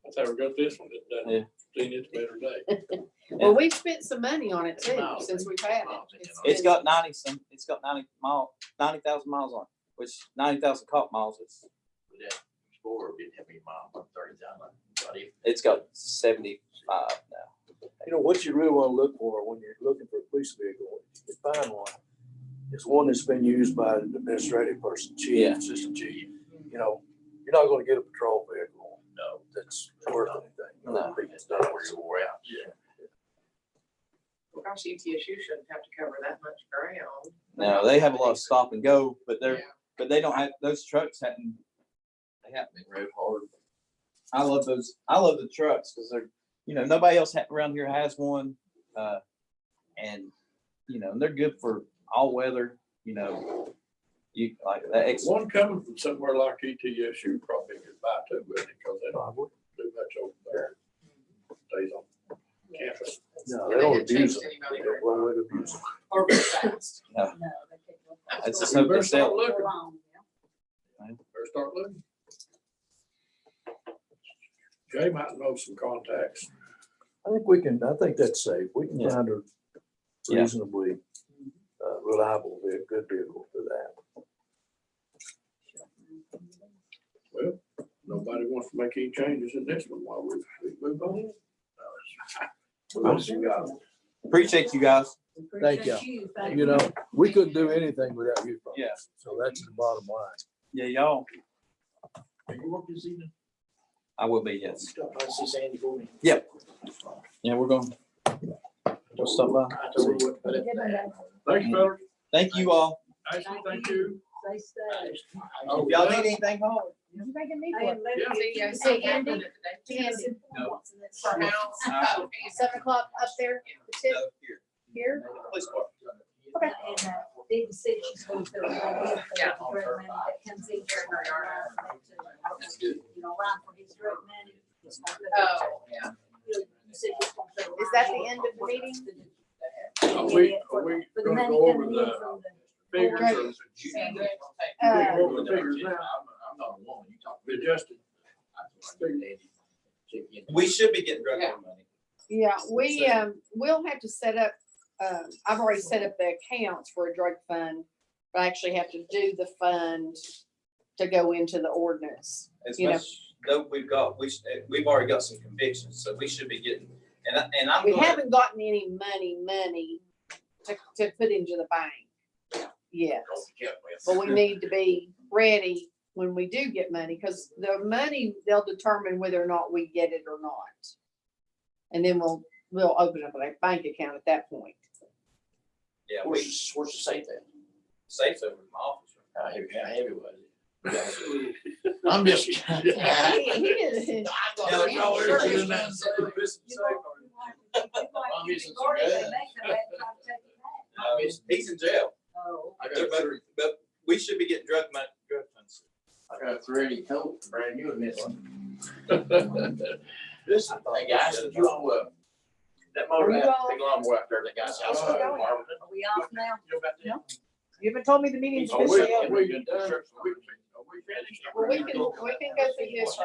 I thought we got this one, Yeah. seen its better day. Well, we've spent some money on it too, since we've had it. It's got 90 90,000 miles on it, which 90,000 cop miles, Explorer didn't have any miles, but 30,000. it's got 75 now. You know, what you really want to look for when you're looking for a police vehicle, if you can find one, is one that's been used by an administrative person, chief, Yeah. assistant chief. You know, you're not gonna get a patrol vehicle. No. That's worth anything. No. It's not where you wore out. Yeah. Gosh, ETSU shouldn't have to cover that much ground. Now, they have a lot of stop and go, but Yeah. they don't have, those trucks they haven't been rode hard. I love the trucks because they're, nobody else around here has one. And, they're good for all weather, you like that. One coming from somewhere like ETSU probably could buy two with it, because they don't do much over there. Stays on campus. No, Yeah, they don't hadn't abuse changed them. anybody They very don't let it abuse them. Or very fast. It's just You hope better they start sell. looking, better start looking. Jay might know some contacts. I think that's safe. We can Yeah. find a Yeah. reasonably reliable, good vehicle for that. Well, nobody wants to make any changes in this one while we move on. What else you got? Appreciate you guys. Thank you. You know, we couldn't do anything without you folks. Yeah. So that's the bottom line. Yeah, y'all. Are you working this evening? I will be, yes. Stop by and see Sandy for me. Yep. Yeah, we're going. We'll stop by. I told her what to put it there. Thanks, fellas. Thank you all. Ashley, thank you. They stay. Oh, If y'all yeah. need anything, holler. You making me Hey, work? let Yeah. me- Yeah, Hey, Andy. Andy. No. For now. 7 o'clock up there, the tip No, here. here. Police car. Okay. And Dee said she's going to. Yeah. Drug money that comes in here. That's good. You know, line for his drug money. Oh, yeah. You said you're gonna put a Is that line the in end of the meeting? Are we For the gonna money go over coming in the from the. figures or Sandy will take we Uh, go over the figures now? I'm not a woman, you talk. Adjusted. We should be getting drug Yeah. money. Yeah, we'll have to set up, I've already set up the accounts for a drug fund. But I actually have to do the fund to go into the ordinance. As You know. much though we've we've already got some convictions, so we should be getting, and I'm We going, haven't gotten any money to put into the bank yet. But we need to be ready when we do get money, because the money, they'll determine whether or not we get it or not. And then we'll open up a bank account at that point. yeah, Where's the safe at? safe's over in my office. How heavy was it? I'm just. He didn't. Yeah, y'all are doing that. I'm missing some gas. He's in jail. Oh. I got three, But we should be getting drug funds. I got three Colt, brand new and missing. Listen, hey guys, did you know, that motor, that big lawnmower out there, that guy's house. Oh, Are we off now? You know about that? You haven't told me the meeting's Are we- officially are over. we done? Are we finished? Well, we can go through this.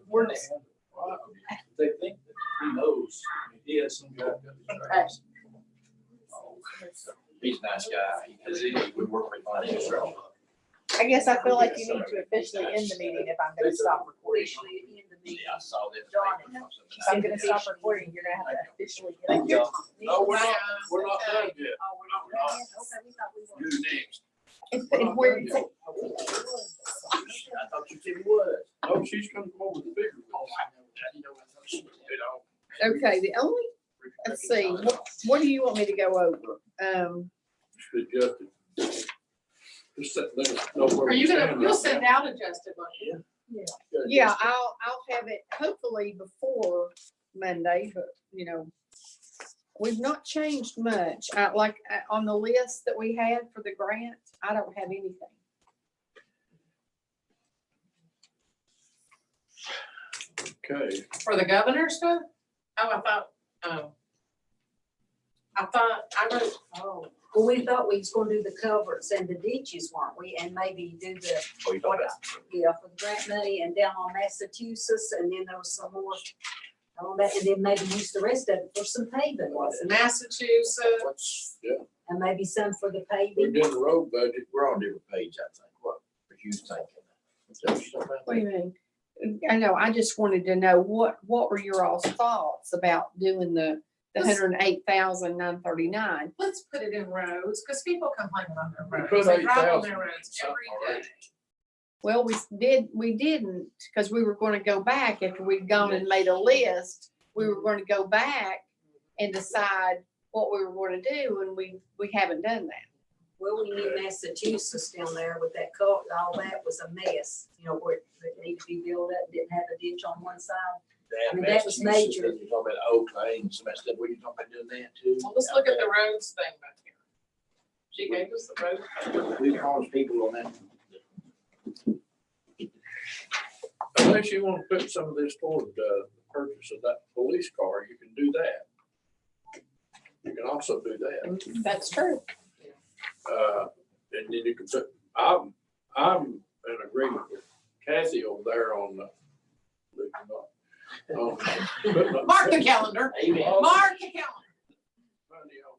We're they think that he knows, he has some job. He's a nice guy. We work with financial. I guess I feel like you need to officially end the meeting if I'm gonna stop recording. Officially in the meeting. Yeah, I saw that. If I'm gonna stop recording, you're gonna have to officially get Thank it. y'all. No, we're not done yet. Oh, we're not done yet? Okay, we thought we were. Who's next? And where, I thought you said he was. No, she's gonna come over the figures. Oh, I know. I didn't know. I thought she was, okay, the only, let's see, what do you want me to go over? Adjusted. Just let us know where Are we you stand gonna, right you'll now. send out adjusted, won't you? Yeah, I'll have it hopefully before Monday, but we've not changed much. On the list that we had for the grant, I don't have anything. Okay, For the governor stuff? Oh, I thought, I wrote, Well, we thought we was gonna do the culverts and the ditches, weren't we? And maybe do the, Oh, you talking about? yeah, for the grant money and down on Massachusetts, and then there was some more on that, and then maybe use the rest of it for some paving, wasn't it? Massachusetts, What's, yeah, And maybe some for the we paving. did the road budget. We're on a different page, I think. What you thinking? Is that what you're talking about? What do you mean? I know, I just wanted to know what were your all's thoughts about doing the Let's- 108,939? let's put it in roads, because people complain about their We roads. put They drive on 8,000 their roads something every already. day. Well, we didn't, because we were gonna go back after we'd gone and made a list. We were gonna go back and decide what we were gonna do, and we haven't done that. Well, we knew Massachusetts down there with that culvert, all that was a mess, you know, where it needed to be built up, didn't have a ditch on one side. I mean, that was Massachusetts, major. You're talking about Oak Lane, some of that stuff. Were you talking about doing that too? Well, let's look at the roads thing back here. She gave us the road. We caused people on that. Unless you want to put some of this toward the purchase of that police car, you can do that. You can also do that. That's true. And then you can put, I'm in agreement with Kathy over there on the. Mark the calendar. Amen. Mark the calendar. Money on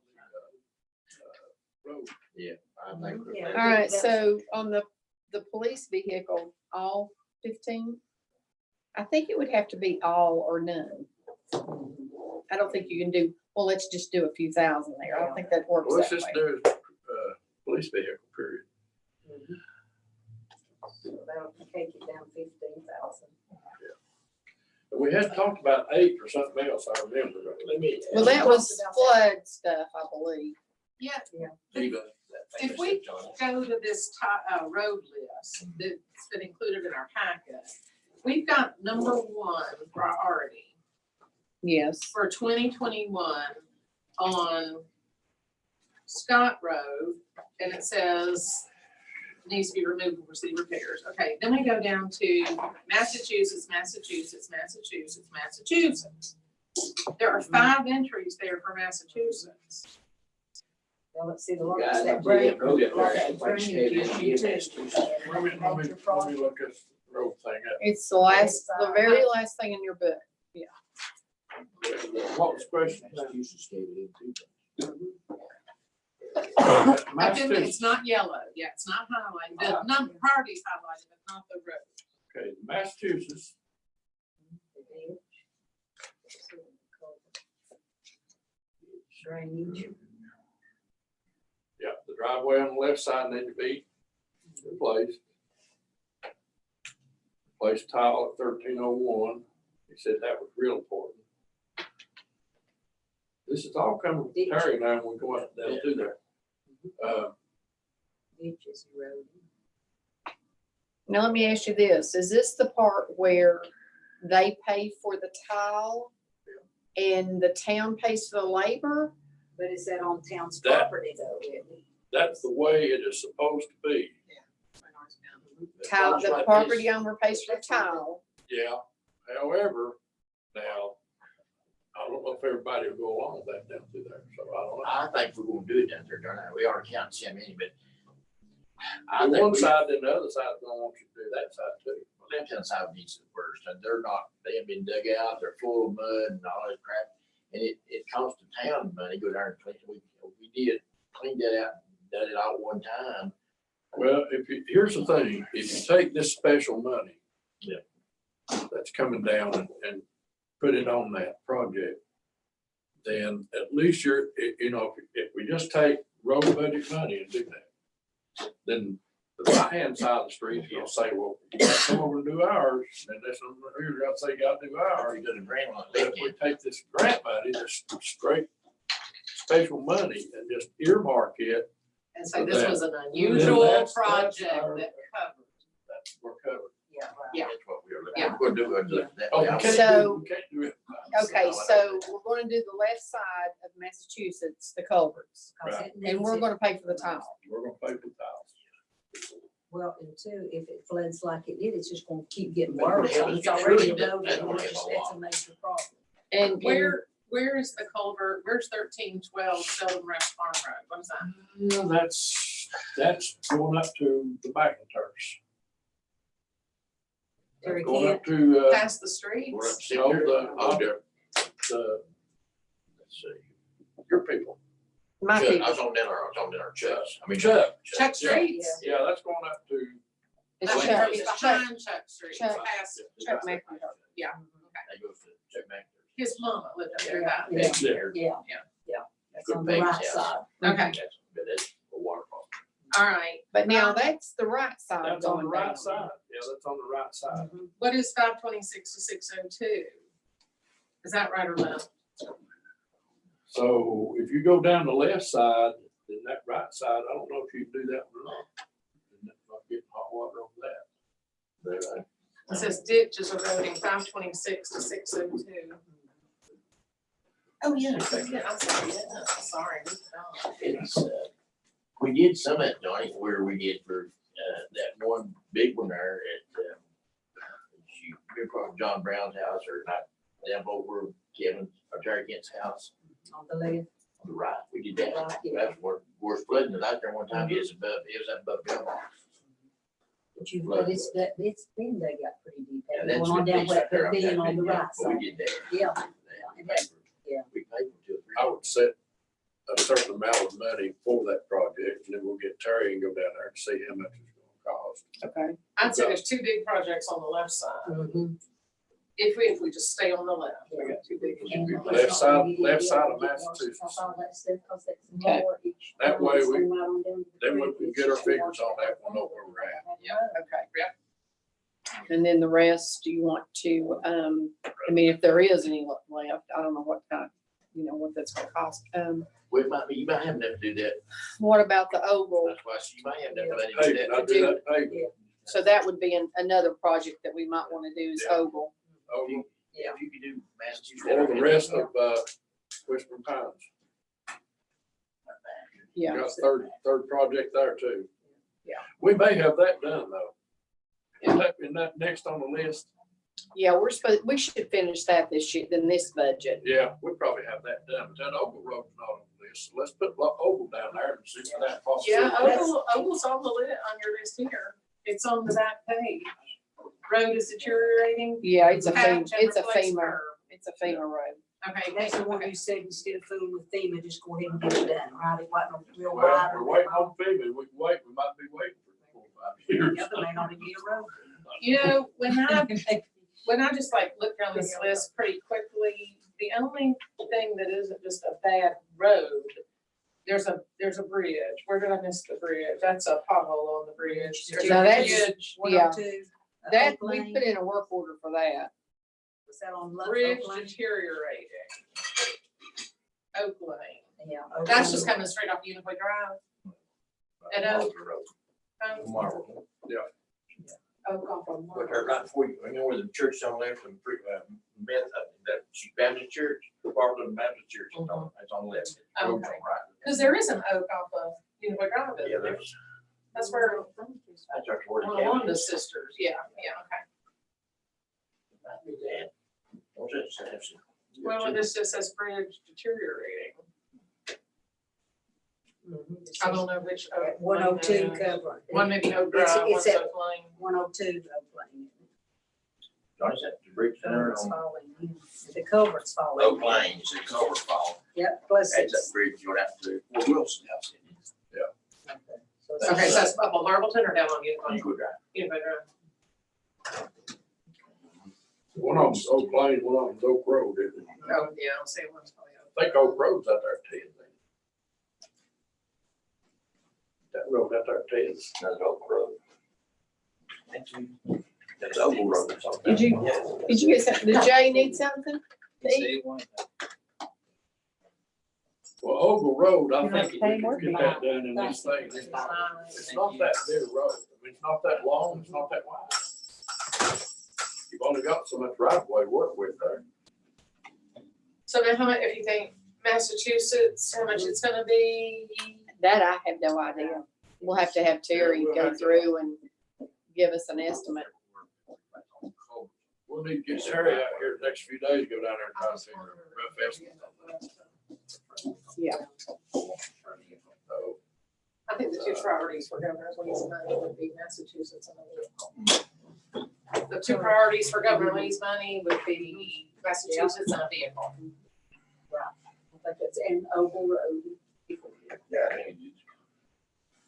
the road. Yeah, I think. we're- Yeah. All right, so on the police vehicle, all 15? I think it would have to be all or none. I don't think you can do, well, let's just do a few thousand there. I don't think that works Well, let's that just way. do, police vehicle, period. So that'll take it down 15,000. We had talked about 8 or something else, I remember. Let me. Well, that was flood stuff, I believe. Yeah, Even that thing if that we said, Johnny, go to this road list that's been included in our packet, we've got number one priority Yes. for 2021 on Scott Road, and it says needs to be removed and proceed repairs. Okay, then we go down to Massachusetts. There are 5 entries there for Massachusetts. Now, let's see the guys, longest that that break. road up like there, that like drainage you said, issue it's too. EMS too. Let me look this road thing up. It's the last, the very last thing in your book. What was the question? Massachusetts gave it in too. But then it's not yellow. Yeah, it's not highlighted. The number priorities highlighted, but not the road. Okay, Massachusetts, Drainage. yeah, the driveway on the left side needs to be replaced. Replace tile at 1301. He said that was real important. This is all coming from Terry now, when we go out down through there. Ditches eroded. Now, let me ask you this. Is this the part where they pay for the tile and the town pays for the labor? But is that on town's That- property though, isn't it? That's the way it is supposed to be. Tile, Sounds the like property this. owner pays for the tile. Yeah, however, now, I don't know if everybody will go along with that down through there, so I don't know. I think we're gonna do it down there, darn it. We already counted so many, but I The think one we, side, then the other side's gonna want you to do that side too. left-hand side needs it worst, and they're not, they have been dug out, they're full of mud and all that crap. And it costs the town money, go down and clean, we did clean that out, done it all one time. Well, here's the thing, if you take this special money. Yeah. That's coming down and put it on that project. Then at least if we just take road budget money and do that. Then the right-hand side of the street, you'll say, well, you gotta come over and do ours, and this one here, you gotta say, you gotta do ours. Already done a grant on But if we take this grant money, this straight special money and just earmark it, And so this was an Then unusual that's project our- that covered. that's, we're covered. Yeah, right. Yeah. That's what we were looking Yeah. at. We'll do it that Oh, way. we can't So- do, we can't do it. Okay, so we're gonna do the left side of Massachusetts, the culverts, 'Cause Right. it and needs we're it. gonna pay for the tile. We're gonna pay for tiles. Well, and two, if it floods like it did, it's just gonna keep getting But worse. it was It's already truly- dug, that's and gonna it's help a that's a lot. major problem. And Where's the culvert? Where's 1312 Sheldon Rest Farm Road? What is that? No, that's going up to the McIntyre's. Terry Going up to, Past the streets? We're up no, Center. Oh, there. the, let's see, your people. My Chuck, I people, was on dinner, Chuck's. I mean, Chuck. Chuck Streets? Yeah, that's going up to, it's It's Chuck, behind Chuck Street. It's Chuck. past Chuck McIntyre. Yeah. That goes to Chuck Mack. His mama lived up there. that Yeah. it's there. Yeah. Yeah. Yeah. That's Good on the things, right yeah. side. Okay, But that's a waterfall. all right. but now that's the right side That's on the going right down. side. Yeah, that's on the right side. What is 526 to 602? Is that right or left? So if you go down the left side, then that right side, I don't know if you can do that or not. And that's not getting hot water on that. But, It says ditches eroding 526 to 602. Oh, yeah. Yeah, I'm sorry, yeah, sorry. It's, we did some of that, Johnny, where we did for, that one big one there at, you're from John Brown's house or not, down over Kevin's, or Terry Kent's house On the left. on the right. We did that. Right, yeah. That's where, worst flooding it out there one time. It was above mailbox. But it's been, they got pretty deep. Yeah, They're that's going on been down fixed where up there they're being on the yeah, right but side. We did that. Yeah. We paid for- Yeah. We paid for 2 or 3. I would set a certain amount of money for that project, and then we'll get Terry and go down there and see how much it's gonna cost. Okay. I'd say there's 2 big projects on the left side. If we just stay on the left, we got 2 big. And Left side of that's Massachusetts. all that stuff, 'cause that's Okay. more each. That way we- Come right on down to the then we creek. can get our figures on that, we'll know where we're at. Okay. And then the rest, do you want to, I mean, if there is any left, I don't know what kind, what that's gonna cost. We might be, you might have enough to do that. What about the oval? That's why you might have enough money to Hey, do I that. do that paving. So that would be another project that we might wanna do is Yeah. oval. Over, Yeah, if you could do Massachusetts. or the rest of, Whispering Pines. Yeah. Got a third project there too. Yeah. We may have that done though. Isn't that next on the list? Yeah, we should finish that this year, then this budget. Yeah, we probably have that done, but that Oval Road's not on the list, so let's put Oval down there and see if that possible. Yeah, Oval's on the list, on your list here. It's on the back page. Road is deteriorating. Yeah, it's a Patch FEMA, and it's a replace FEMA, curb. it's a FEMA road. Okay, That's the one you said, instead of fooling with FEMA, just go ahead and get it done, right? It wasn't real Well, wide. we're waiting on FEMA, we can wait, we might be waiting for 4 or 5 years. The other may not even get a road. you know, when I just like look down this list pretty quickly, the only thing that isn't just a bad road, there's a bridge. Where did I miss the bridge? That's a pothole on the bridge. There's a Now that's- bridge, Yeah. 102, That, Oak we Lane. put in a work order for that. Was that on Oak bridge Lane? deteriorating. Oak Lane. Yeah. Oak That's Lane. just coming straight off Unicoi Drive. And Oak. Marvel. Oak off of But they're right before you know where the church on the left and that Baptist church, the part of the Baptist church, it's on the left. Road's on the right. Because there is an oak off of Unicoi Drive. isn't Yeah, there? there's, That's where that's our toward the one of county. the sisters, yeah, okay. Might be that. What's that say? Well, this just says bridge deteriorating. I don't know which. Oak Lane 102 that is. cover. One maybe Oak It's- Drive, it's one's at- Oak Lane. 102 Oak Lane. Johnny said the bridge center Culvert's on falling in. The culvert's falling. Oak Lane, it's a culvert fall. Yep, plus That's that it's. bridge you're out to, well, Wilson House. So it's- Okay, so that's up on Marbleton or down on You Unicoi? go drive. Unicoi Drive. One of them's Oak Lane, one of them's Oak Road, isn't it? Oh, yeah, I'll say one's probably Oak. I think Oak Road's out there at 10. That road out there at 10. That's Oak Road. That's Oval Road. That's all. Did you- Yeah. Did you get some, did Jay need something? Well, Oval Road, I You think have to if pay we more could get for that done in this thing, it's not that big a road. I mean, it's not that long, it's not that wide. You've only got so much right of way to work with there. So now how much, if you think Massachusetts, how much it's gonna be? That I have no idea. We'll have to have Terry go through and give us an estimate. We'll need to get Harry out here the next few days, go down there and try to figure out a rough estimate. Yeah. So, I think the two priorities for Governor Lee's money would be Massachusetts and a vehicle. The two priorities for Governor Lee's money would be Massachusetts and a vehicle. I think it's an Oval Road.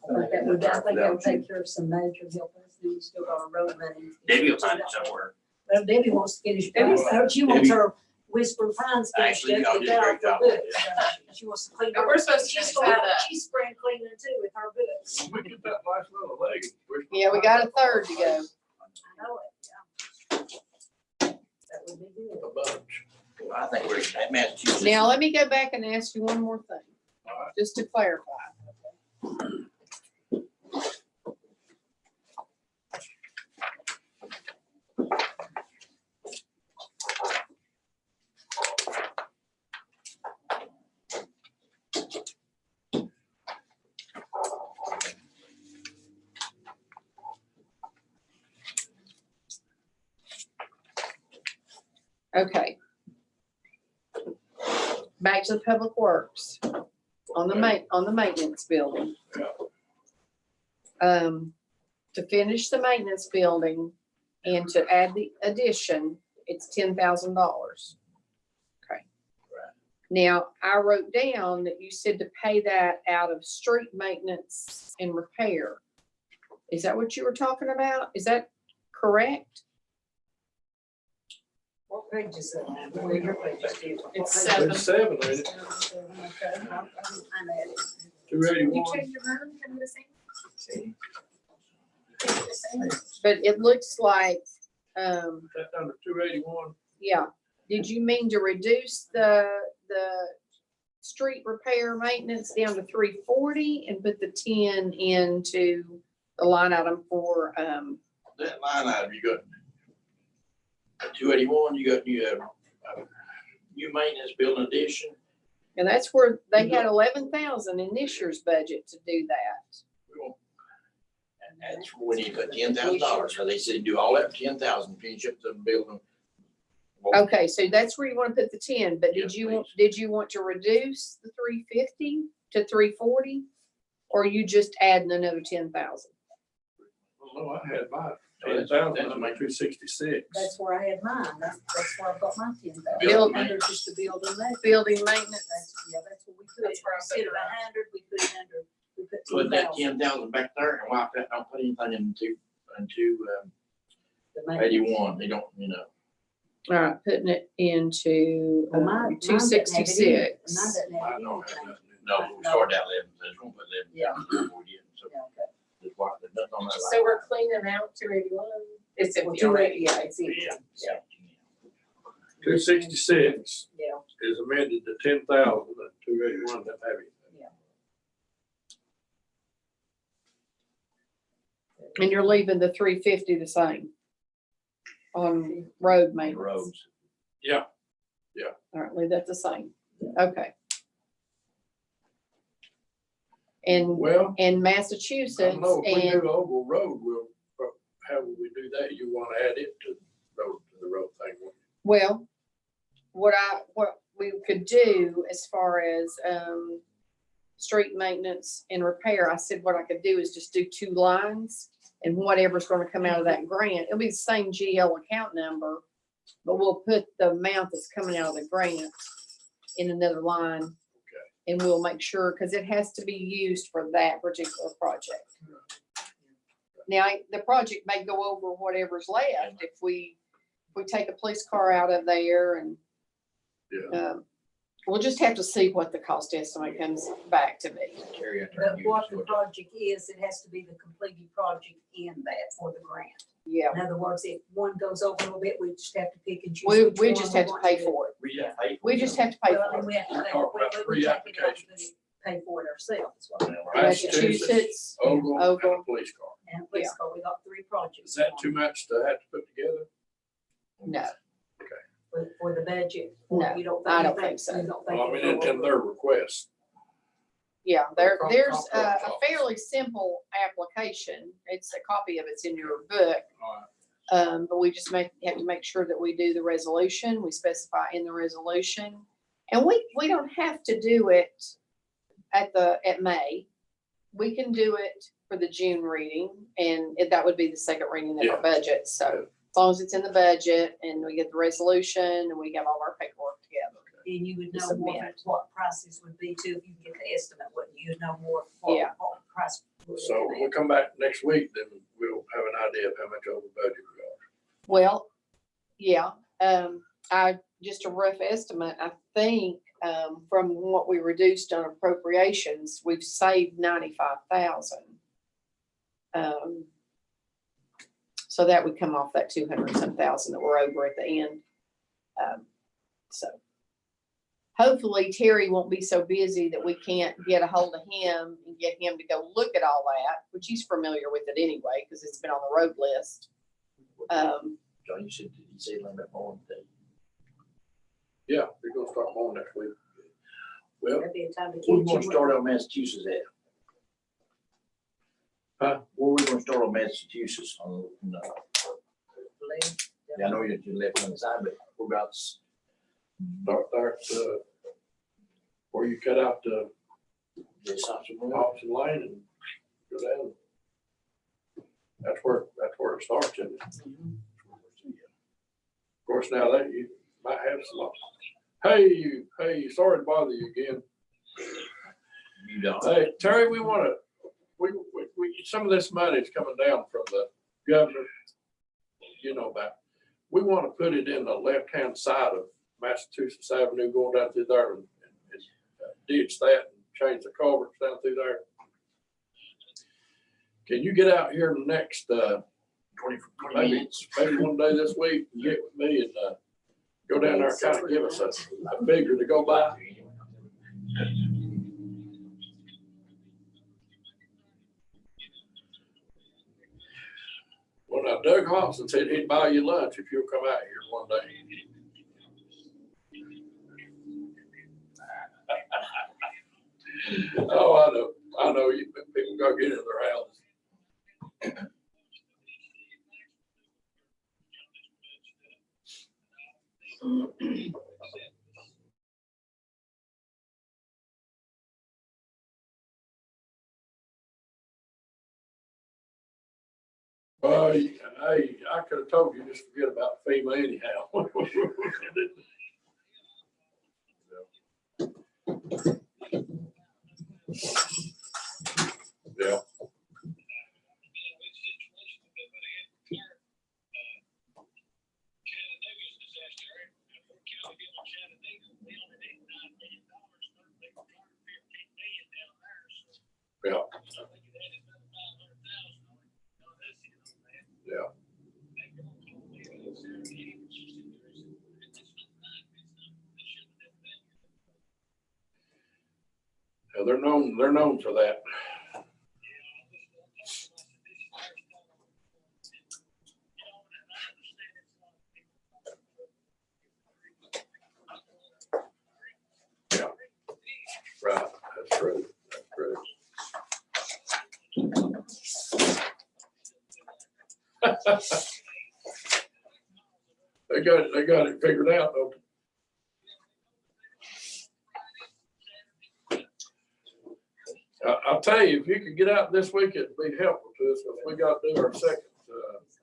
I think they'll take care of some major helpers, then you still got a road money. Debbie will find it somewhere. Well, Debbie wants to finish, she wants her Whisper Pines. finished, Actually, y'all get did a that great off her job with books. She wants to clean But her. we're supposed to just have that. She's spring cleaning too with her books. we get that nice little leg. Yeah, we got a third to go. I know it, yeah. That would be good. A bunch. I think we're at Massachusetts. Now, let me go back and ask you one more thing, All right. just to clarify. Okay. Back to the public works, on the maintenance building. To finish the maintenance building and to add the addition, it's $10,000. Okay. Now, I wrote down that you said to pay that out of street maintenance and repair. Is that what you were talking about? Is that correct? What page is that? Where your page is? It's What page? It's 7, ain't it? Okay, I'm at it. 281. You change your room, come to the same? But it looks like, That's under 281. yeah. Did you mean to reduce the street repair maintenance down to 340 and put the 10 into the line item for, That line item, you got 281, you got new maintenance building addition. and that's where they had 11,000 in this year's budget to do that. And that's where we need to put $10,000. So they said do all that 10,000, finish up the building. Okay, so that's where you want to put the 10, but Yes, did you want to reduce the 350 to 340? Or you just adding another 10,000? Well, no, I had mine. That's- 10,000, that's I'm at 266. That's where I had mine. That's where I've got my 10,000. Building Under just the building there. Building maintenance, That's what we put. That's where I Instead of put it. 100, we put it under, we put Put that 10,000. 10,000 back there and wipe that, don't put anything into The maintenance. 81. They don't, all right, putting it into Well, mine doesn't have it in. 266. Mine doesn't have I it don't in. have nothing. no, we started out 11, so it's gonna put 11 Yeah. down before we get, so Yeah, okay. just wipe the nothing on that. So we're cleaning out 281. It's Well, empty already. yeah, it's easy. Yeah. 266 Yeah. is amended to 10,000 and 281 doesn't have anything. And you're leaving the 350 the same on road maintenance. Roads. Yeah, All right, leave that the same. Okay. And well, in I Massachusetts don't know, if we and, do Oval Road, how will we do that? You want to add it to the road thing? won't you? well, what we could do as far as, street maintenance and repair, I said what I could do is just do 2 lines and whatever's gonna come out of that grant, it'll be the same GL account number, but we'll put the amount that's coming out of the grant in another line. And we'll make sure, because it has to be used for that particular project. Now, the project may go over whatever's left if we take a police car out of there and Yeah. we'll just have to see what the cost estimate comes back to be. Carry out there and But use what it. the project is, it has to be the completed project in that for the grant. Yeah, In other words, if one goes over a little bit, we just have to pick and choose. we which one just have to want pay do. for it. We just pay for We it. just have to pay Well, I for mean, it. we have to pay, Talk about we 3 take it out, applications. pay for it ourselves. Well, Massachusetts, Oval and a Oval. police car. And police car, we got 3 projects. Is that too much to have to put together? no, For the budget? No, You don't I think- don't think so. you don't think Well, I mean, it'll go in over? their request. yeah, there's a Drop. fairly simple application. It's a copy of it's in your book. But we just have to make sure that we do the resolution, we specify in the resolution. And we don't have to do it at May. We can do it for the June reading, and that would be the second reading of our budget. So as long as it's in the budget and we get the resolution and we have all our paperwork together. And you would know Just a more minute. what prices would be too, if you get the estimate, wouldn't you? You'd know more what Yeah. what price. we're So looking when we at. come back next week, then we'll have an idea of how much over budget we are. Well, yeah, just a rough estimate, I think, from what we reduced on appropriations, we've saved 95,000. So that would come off that 200-some thousand that we're over at the end. So hopefully Terry won't be so busy that we can't get a hold of him and get him to go look at all that, which he's familiar with it anyway, because it's been on the road list. John, you said, did you say a little bit more than that? Yeah, we're gonna start mowing next week. Well, That'd be a time to Where we get gonna you. start on Massachusetts at? Huh? Where we gonna start on Massachusetts on, no, yeah, I know you're to the left hand side, but what about start there, where you cut out the the Assumption Road? option lane and go down. That's where it starts, isn't it? Of course, now that you might have some. Hey, sorry to bother you again. You don't. Hey, Terry, we some of this money is coming down from the governor. You know that. We want to put it in the left-hand side of Massachusetts Avenue, going down through there and ditch that and change the culverts down through there. Can you get out here in the next, 20 minutes. maybe one day this week, and get with me and, go down there and kind of give us a figure to go by? Well, now Doug Hobson said he'd buy you lunch if you'll come out here one day. Oh, I know, you people go get in their houses. Hey, I could have told you just forget about FEMA anyhow. Yeah. Yeah. Yeah. Yeah, they're known for that. Yeah. Right, that's true, that's true. They got it figured out, don't they? I'll tell you, if you could get out this week, it'd be helpful to us, because we got to do our second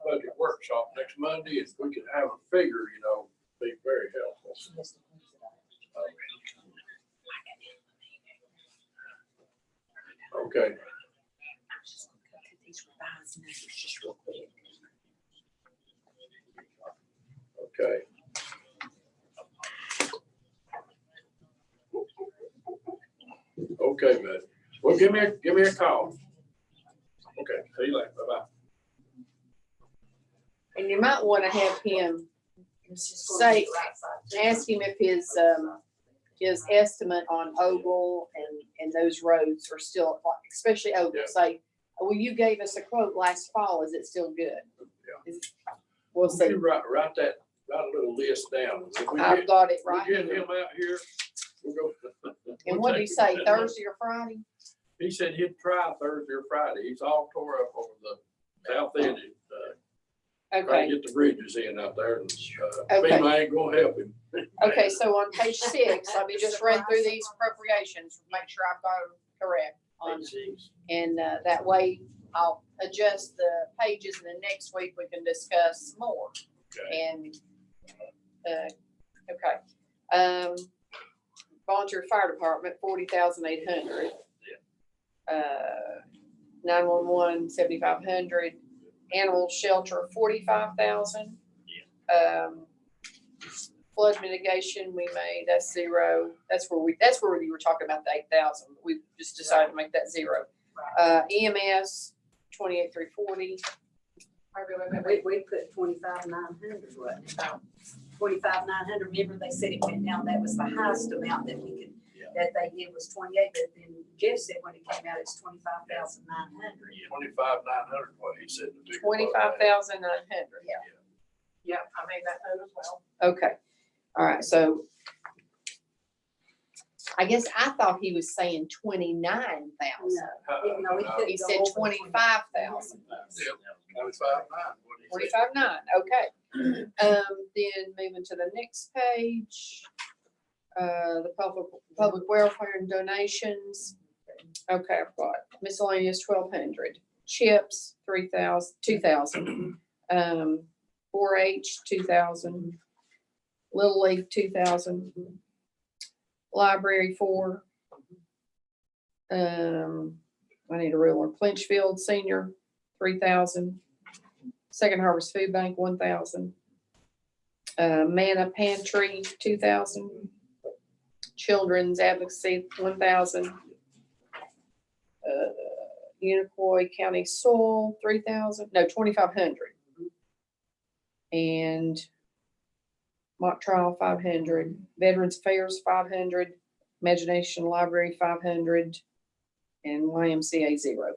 budget workshop next Monday. If we could have a figure, be very helpful. Okay. Okay. Okay, bud. Well, give me a call. Okay, see you later. Bye-bye. And you might want to have him say, ask him if his estimate on Ogle and those roads are still, especially Ogle, Yeah. say, well, you gave us a quote last fall, is it still good? Yeah. We'll see. You write a little list down. If we I've get- got it we right get here. him out here, we'll go. And what did he say, Thursday or Friday? He said he'd try Thursday or Friday. He's all tore up over the south end of Try to Okay, get the bridges in out there and, Okay. FEMA ain't gonna help him. okay, so on page 6, let me just run through these appropriations, make sure I've got them correct on. And that way I'll adjust the pages and then next week we can discuss more. Okay. And, okay. Volunteer fire department, 40,800. 911, 7,500. Animal shelter, 45,000. Flood mitigation, we made, that's 0. That's where you were talking about the 8,000. We just decided to make that 0. EMS, 28,340. We put 25,900, wasn't it? 25,900, remember they said it went down, that was the highest amount that we could, that they did was 28, but then Jeff said when it came out, it's 25,900. 25,900, what he said. 25,900. Yep, I made that note as well. Okay, all right, so I guess I thought he was saying 29,000. No, He said 25,000. 25,900. 45,900, okay. Then moving to the next page, the public welfare and donations. Okay, I've got miscellaneous 1,200, chips 3,000, 2,000, 4-H 2,000, Little League 2,000, library 4. I need a ruler. Clinchfield Senior 3,000. Second Harvest Food Bank 1,000. Manna Pantry 2,000. Children's Advocacy 1,000. Unicoi County Soil 3,000. No, 2,500. And Mock Trial 500. Veterans Affairs 500. Imagination Library 500. And YMCA 0.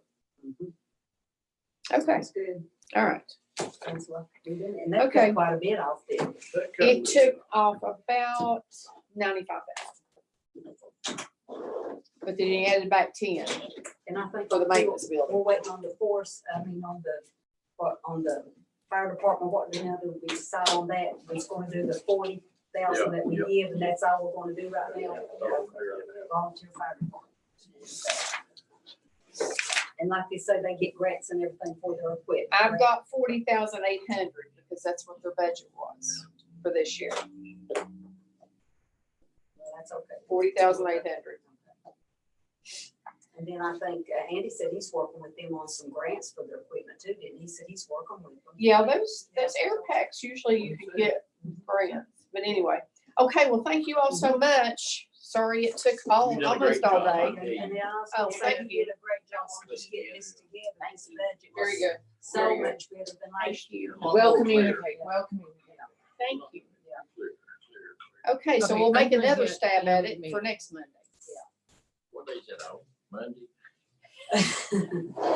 Okay, That's good. all right. That's what we did, and that Okay. cut quite a bit off there. That It covers took off about 95,000. But then he added back 10 And I think for the maintenance building. we're waiting on the force, on the fire department, what they're gonna do, we decide on that. We're gonna do the 40,000 that we Yeah. give, and that's all we're gonna do right now. it. Volunteer fire department. And like they say, they get grants and everything for their equipment. I've got 40,800 because that's what their budget was for this year. Well, that's okay. 40,800. And then I think Andy said he's working with them on some grants for their equipment too, didn't he? He said he's working with them. Yeah, those air packs, usually you can get grants, but anyway. Okay, well, thank you all so much. Sorry it took You did a almost great all job. day. And then I Oh, also say thank you did a great job on just getting this together. This budget Very was good. So Very good. much better than last year. Well communicated, well communicated. Thank you. Okay, so Okay, we'll make I'm gonna another get stab at Andy it for next Monday. What day is it on? Monday?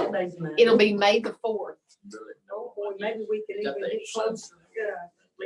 Today's Monday. It'll be May the 4th. Really? Oh, boy, maybe we could Is that even the get 8th? closer.